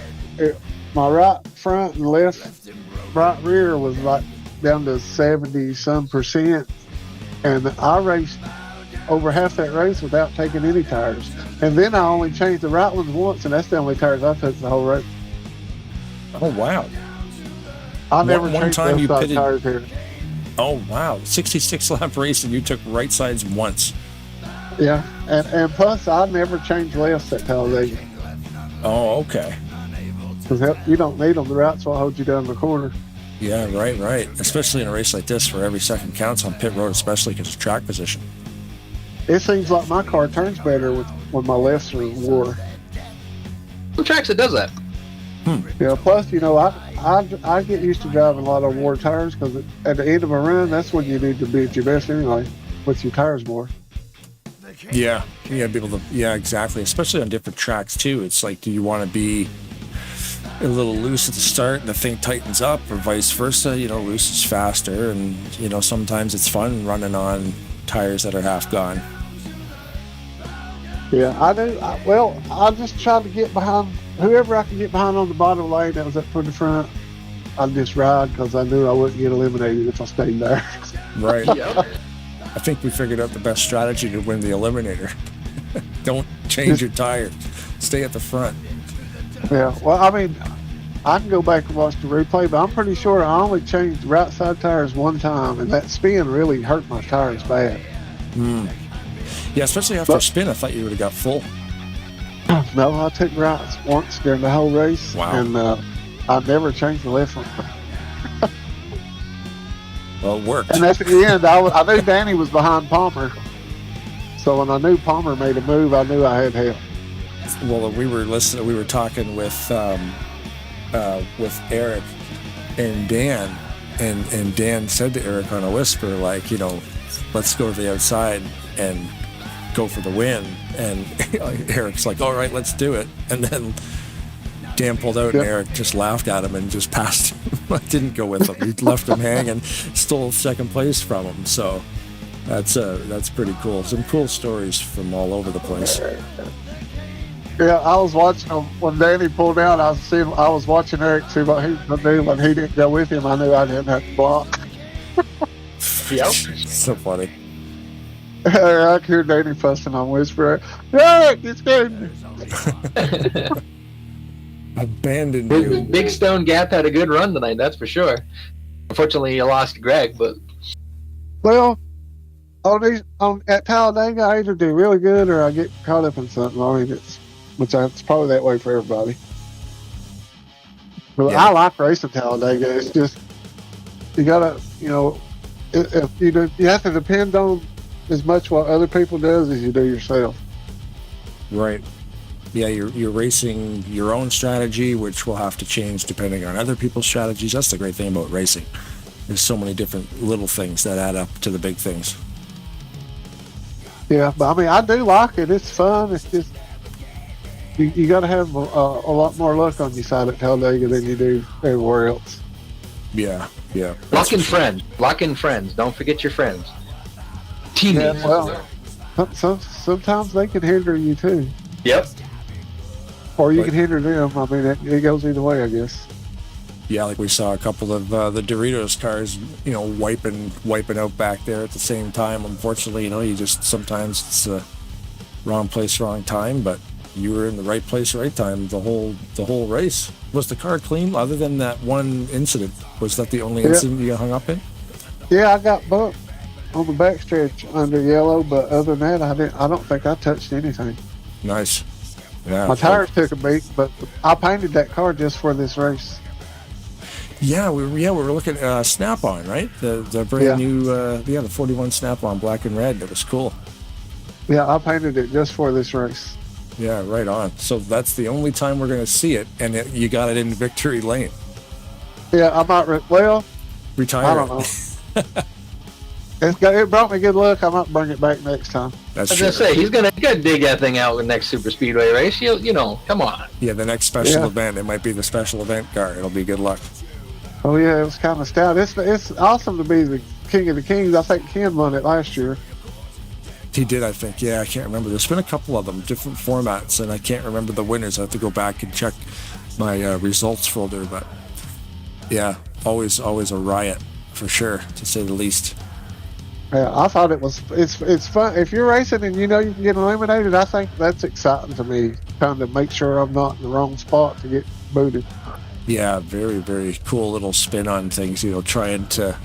Speaker 11: my right front and right rear was like down to 70-some%, and I raced over half that race without taking any tires. And then I only changed the right ones once, and that's the only tires I took the whole race.
Speaker 25: Oh, wow.
Speaker 11: I never changed those tires here.
Speaker 25: Oh, wow. 66-lap race, and you took right sides once.
Speaker 11: Yeah, and plus, I never changed lefts at Talladega.
Speaker 25: Oh, okay.
Speaker 11: Because you don't need them. The right's what holds you down the corner.
Speaker 25: Yeah, right. Especially in a race like this where every second counts on pit road, especially because of track position.
Speaker 11: It seems like my car turns better when my lefts are wore.
Speaker 27: Some tracks it does that.
Speaker 11: Yeah, plus, I get used to driving a lot of wore tires because at the end of a run, that's when you need to be at your best anyway, with your tires wore.
Speaker 25: Yeah, you gotta be able to, yeah, exactly. Especially on different tracks too. It's like, do you want to be a little loose at the start and the thing tightens up, or vice versa? Loose is faster, and sometimes it's fun running on tires that are half gone.
Speaker 11: Yeah, I do. I just tried to get behind whoever I could get behind on the bottom lane that was up toward the front. I'd just ride because I knew I wouldn't get eliminated if I stayed there.
Speaker 25: Right. Yep. I think we figured out the best strategy to win the Eliminator. Don't change your tire. Stay at the front.
Speaker 11: Yeah, well, I mean, I can go back and watch the replay, but I'm pretty sure I only changed right side tires one time, and that spin really hurt my tires bad.
Speaker 25: Yeah, especially after a spin, I thought you would have got full.
Speaker 11: No, I took rights once during the whole race, and I never changed the left one.
Speaker 25: Well, it worked.
Speaker 11: And at the end, I knew Danny was behind Palmer, so when I knew Palmer made a move, I knew I had help.
Speaker 25: Well, we were talking with Eric and Dan, and Dan said to Eric on a whisper, like, you know, let's go to the outside and go for the win. And Eric's like, all right, let's do it. And then Dan pulled out, and Eric just laughed at him and just passed him. Didn't go with him. He left him hanging, stole second place from him. So that's pretty cool. Some cool stories from all over the place.
Speaker 11: Yeah, I was watching him when Danny pulled out. I was watching Eric see what he was gonna do. When he didn't go with him, I knew I didn't have to block.
Speaker 25: Yep. So funny.
Speaker 11: I could hear Danny fussing on Whisper. Eric, it's good.
Speaker 25: Abandoned you.
Speaker 27: Big Stone Gap had a good run tonight, that's for sure. Unfortunately, you lost to Greg, but
Speaker 11: Well, at Talladega, I either do really good or I get caught up in something. I mean, it's probably that way for everybody. But I like racing Talladega. It's just you gotta, you know, if you have to depend on as much what other people does as you do yourself.
Speaker 25: Right. Yeah, you're racing your own strategy, which will have to change depending on other people's strategies. That's the great thing about racing. There's so many different little things that add up to the big things.
Speaker 11: Yeah, but I mean, I do like it. It's fun. It's just you got to have a lot more luck on your side at Talladega than you do everywhere else.
Speaker 25: Yeah.
Speaker 27: Lock in friends. Don't forget your friends. Teammates.
Speaker 11: Yeah, well, sometimes they can hinder you too.
Speaker 27: Yep.
Speaker 11: Or you can hinder them. I mean, it goes either way, I guess.
Speaker 25: Yeah, like we saw a couple of the Doritos cars, you know, wiping out back there at the same time. Unfortunately, you know, you just sometimes it's the wrong place, wrong time. But you were in the right place, right time the whole race. Was the car clean other than that one incident? Was that the only incident you got hung up in?
Speaker 11: Yeah, I got bumped on the backstretch under yellow, but other than that, I don't think I touched anything.
Speaker 25: Nice. Yeah.
Speaker 11: My tires took a beat, but I painted that car just for this race.
Speaker 25: Yeah, we were looking at Snap-on, right? The brand new, the 41 Snap-on, black and red. That was cool.
Speaker 11: Yeah, I painted it just for this race.
Speaker 25: Yeah, right on. So that's the only time we're going to see it, and you got it in victory lane.
Speaker 11: Yeah, I might.
Speaker 25: Retire.
Speaker 11: I don't know. It brought me good luck. I might bring it back next time.
Speaker 25: That's
Speaker 27: I was gonna say he's gonna dig that thing out in the next super speedway race. You know, come on.
Speaker 25: Yeah, the next special event. It might be the special event car. It'll be good luck.
Speaker 11: Oh yeah, it was kind of stout. It's awesome to be the king of the kings. I think Ken won it last year.
Speaker 25: He did, I think. Yeah, I can't remember. There's been a couple of them, different formats, and I can't remember the winners. I have to go back and check my results folder. But yeah, always a riot for sure, to say the least.
Speaker 11: Yeah, I thought it's fun. If you're racing and you know you can get eliminated, I think that's exciting to me. Trying to make sure I'm not in the wrong spot to get booted.
Speaker 25: Yeah, very, very cool little spin on things, you know, trying to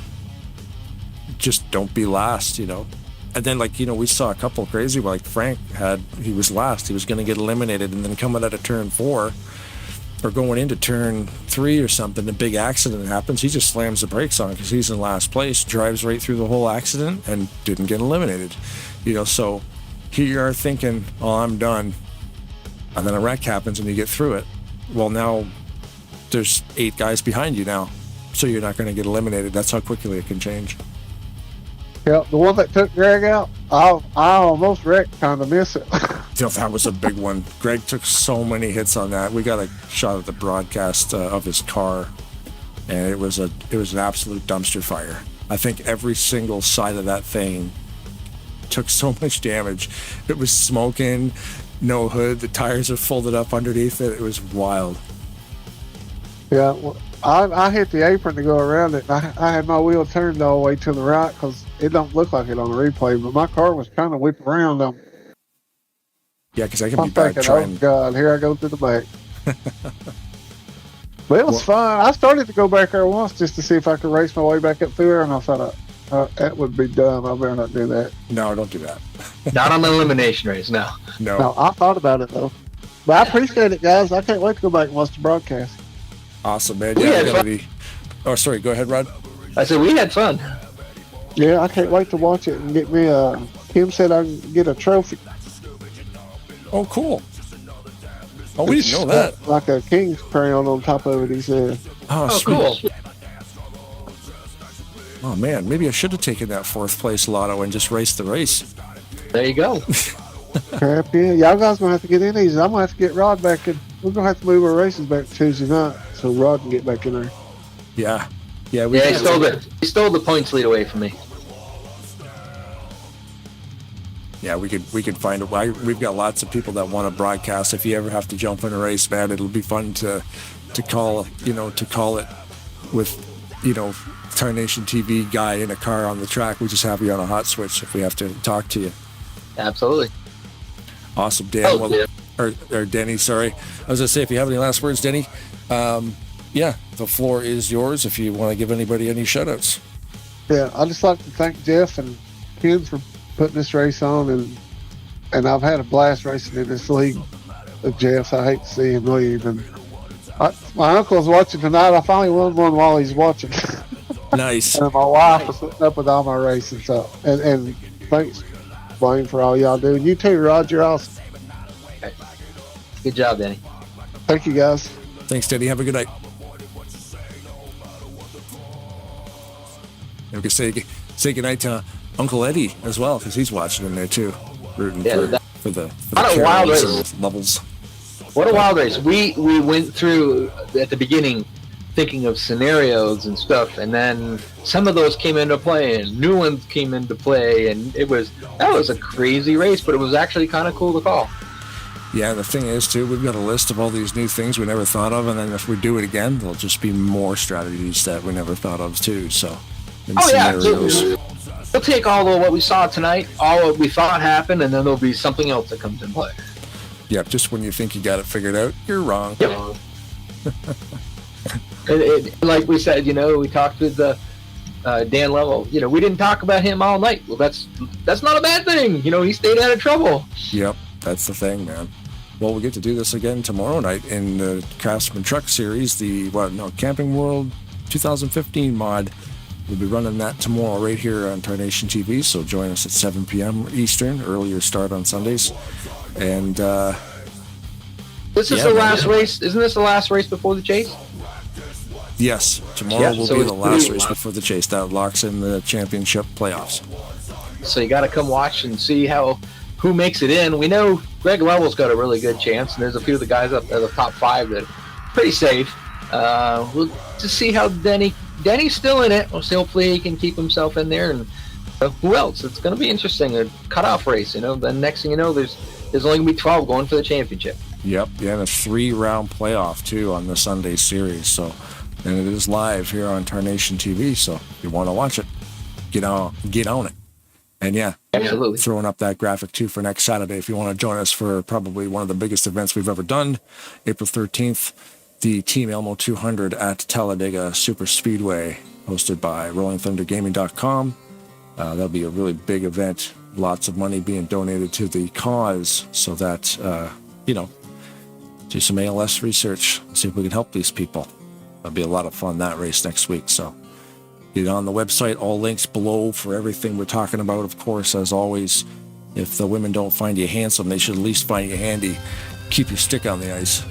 Speaker 25: just don't be last, you know. And then, like, you know, we saw a couple crazy, like Frank he was last. He was going to get eliminated, and then coming out of turn 4 or going into turn 3 or something, a big accident happens. He just slams the brakes on because he's in last place, drives right through the whole accident, and didn't get eliminated. You know, so here you are thinking, oh, I'm done. And then a wreck happens and you get through it. Well, now there's 8 guys behind you now, so you're not going to get eliminated. That's how quickly it can change.
Speaker 11: Yeah, the one that took Greg out, I almost wrecked, kind of miss it.
Speaker 25: You know, that was a big one. Greg took so many hits on that. We got a shot at the broadcast of his car, and it was an absolute dumpster fire. I think every single side of that thing took so much damage. It was smoking, no hood, the tires are folded up underneath it. It was wild.
Speaker 11: Yeah, well, I hit the apron to go around it. I had my wheel turned all the way to the right because it don't look like it on the replay, but my car was kind of whipping around on.
Speaker 25: Yeah, because I can be bad
Speaker 11: thinking,
Speaker 25: trying.
Speaker 11: oh God, here I go to the back. But it was fun. I started to go back there once just to see if I could race my way back up through there, and I thought that would be dumb. I better not do that.
Speaker 25: No, don't do that.
Speaker 27: Not on the elimination race, no.
Speaker 11: No, I thought about it though. But I appreciate it, guys. I can't wait to go back and watch the broadcast.
Speaker 25: Awesome, man.
Speaker 27: We had
Speaker 25: fun. Oh, sorry. Go ahead, Rod.
Speaker 27: I said we had fun.
Speaker 11: Yeah, I can't wait to watch it and get me Kim said I can get a trophy.
Speaker 25: Oh, cool. Oh, we didn't know that.
Speaker 11: Like a king's crown on top of it, he said.
Speaker 25: Oh,
Speaker 27: cool.
Speaker 25: Oh man, maybe I should have taken that 4th place lotto and just raced the race.
Speaker 27: There you go.
Speaker 11: Crap, yeah. Y'all guys gonna have to get in these. I'm gonna have to get Rod back in. We're gonna have to move our races back to Tuesday night so Rod can get back in there.
Speaker 25: Yeah. Yeah,
Speaker 27: he stole the points lead away from me.
Speaker 25: Yeah, we could find a way. We've got lots of people that want to broadcast. If you ever have to jump in a race, man, it'll be fun to call it with, Tarnation TV guy in a car on the track. We just have you on a hot switch if we have to talk to you.
Speaker 27: Absolutely.
Speaker 25: Awesome, Dan. Or Denny, sorry. I was going to say, if you have any last words, Denny, the floor is yours if you want to give anybody any shout-outs.
Speaker 11: Yeah, I'd just like to thank Jeff and Ken for putting this race on, and I've had a blast racing in this league with Jeff. I hate to see him leave. And my uncle's watching tonight. I finally won one while he's watching.
Speaker 25: Nice.
Speaker 11: And my wife is putting up with all my racing. So, and thanks, Blaine, for all y'all do. And you too, Rod. You're awesome.
Speaker 27: Good job, Danny.
Speaker 11: Thank you, guys.
Speaker 25: Thanks, Denny. Have a good night. And we can say goodnight to Uncle Eddie as well, because he's watching in there too, rooting for the
Speaker 27: what a wild race.
Speaker 25: Levels.
Speaker 27: What a wild race. We went through at the beginning thinking of scenarios and stuff, and then some of those came into play and new ones came into play, and that was a crazy race, but it was actually kind of cool to call.
Speaker 25: Yeah, the thing is too, we've got a list of all these new things we never thought of, and then if we do it again, there'll just be more strategies that we never thought of too. So
Speaker 27: We'll take all of what we saw tonight, all what we thought happened, and then there'll be something else that comes in play.
Speaker 25: Yep, just when you think you got it figured out, you're wrong.
Speaker 27: Yep. Like we said, we talked with Dan Lovell. We didn't talk about him all night. Well, that's not a bad thing. He stayed out of trouble.
Speaker 25: Yep, that's the thing, man. Well, we get to do this again tomorrow night in the Craftsman Truck Series, Camping World 2015 mod. We'll be running that tomorrow right here on Tarnation TV, so join us at 7 p.m. Eastern, earlier start on Sundays. And
Speaker 27: this is the last race. Isn't this the last race before the chase?
Speaker 25: Yes, tomorrow will be the last race before the chase. That locks in the championship playoffs.
Speaker 27: So you got to come watch and see who makes it in. We know Greg Lovell's got a really good chance, and there's a few of the guys up there, the top 5, that are pretty safe. We'll just see how Denny's still in it. Hopefully he can keep himself in there. And who else? It's going to be interesting. A cutoff race, Then next thing you know, there's only going to be 12 going for the championship.
Speaker 25: Yep, yeah, and a 3-round playoff too on the Sunday series. So, and it is live here on Tarnation TV. So if you want to watch it, get on it. And yeah,
Speaker 27: absolutely,
Speaker 25: throwing up that graphic too for next Saturday. If you want to join us for probably one of the biggest events we've ever done, April 13th, the Team Elmo 200 at Talladega Super Speedway, hosted by RollingThunderGaming.com. That'll be a really big event. Lots of money being donated to the cause, so that do some ALS research, see if we can help these people. That'll be a lot of fun, that race next week. So get on the website, all links below for everything we're talking about. Of course, as always, if the women don't find you handsome, they should at least find you handy. Keep your stick on the ice.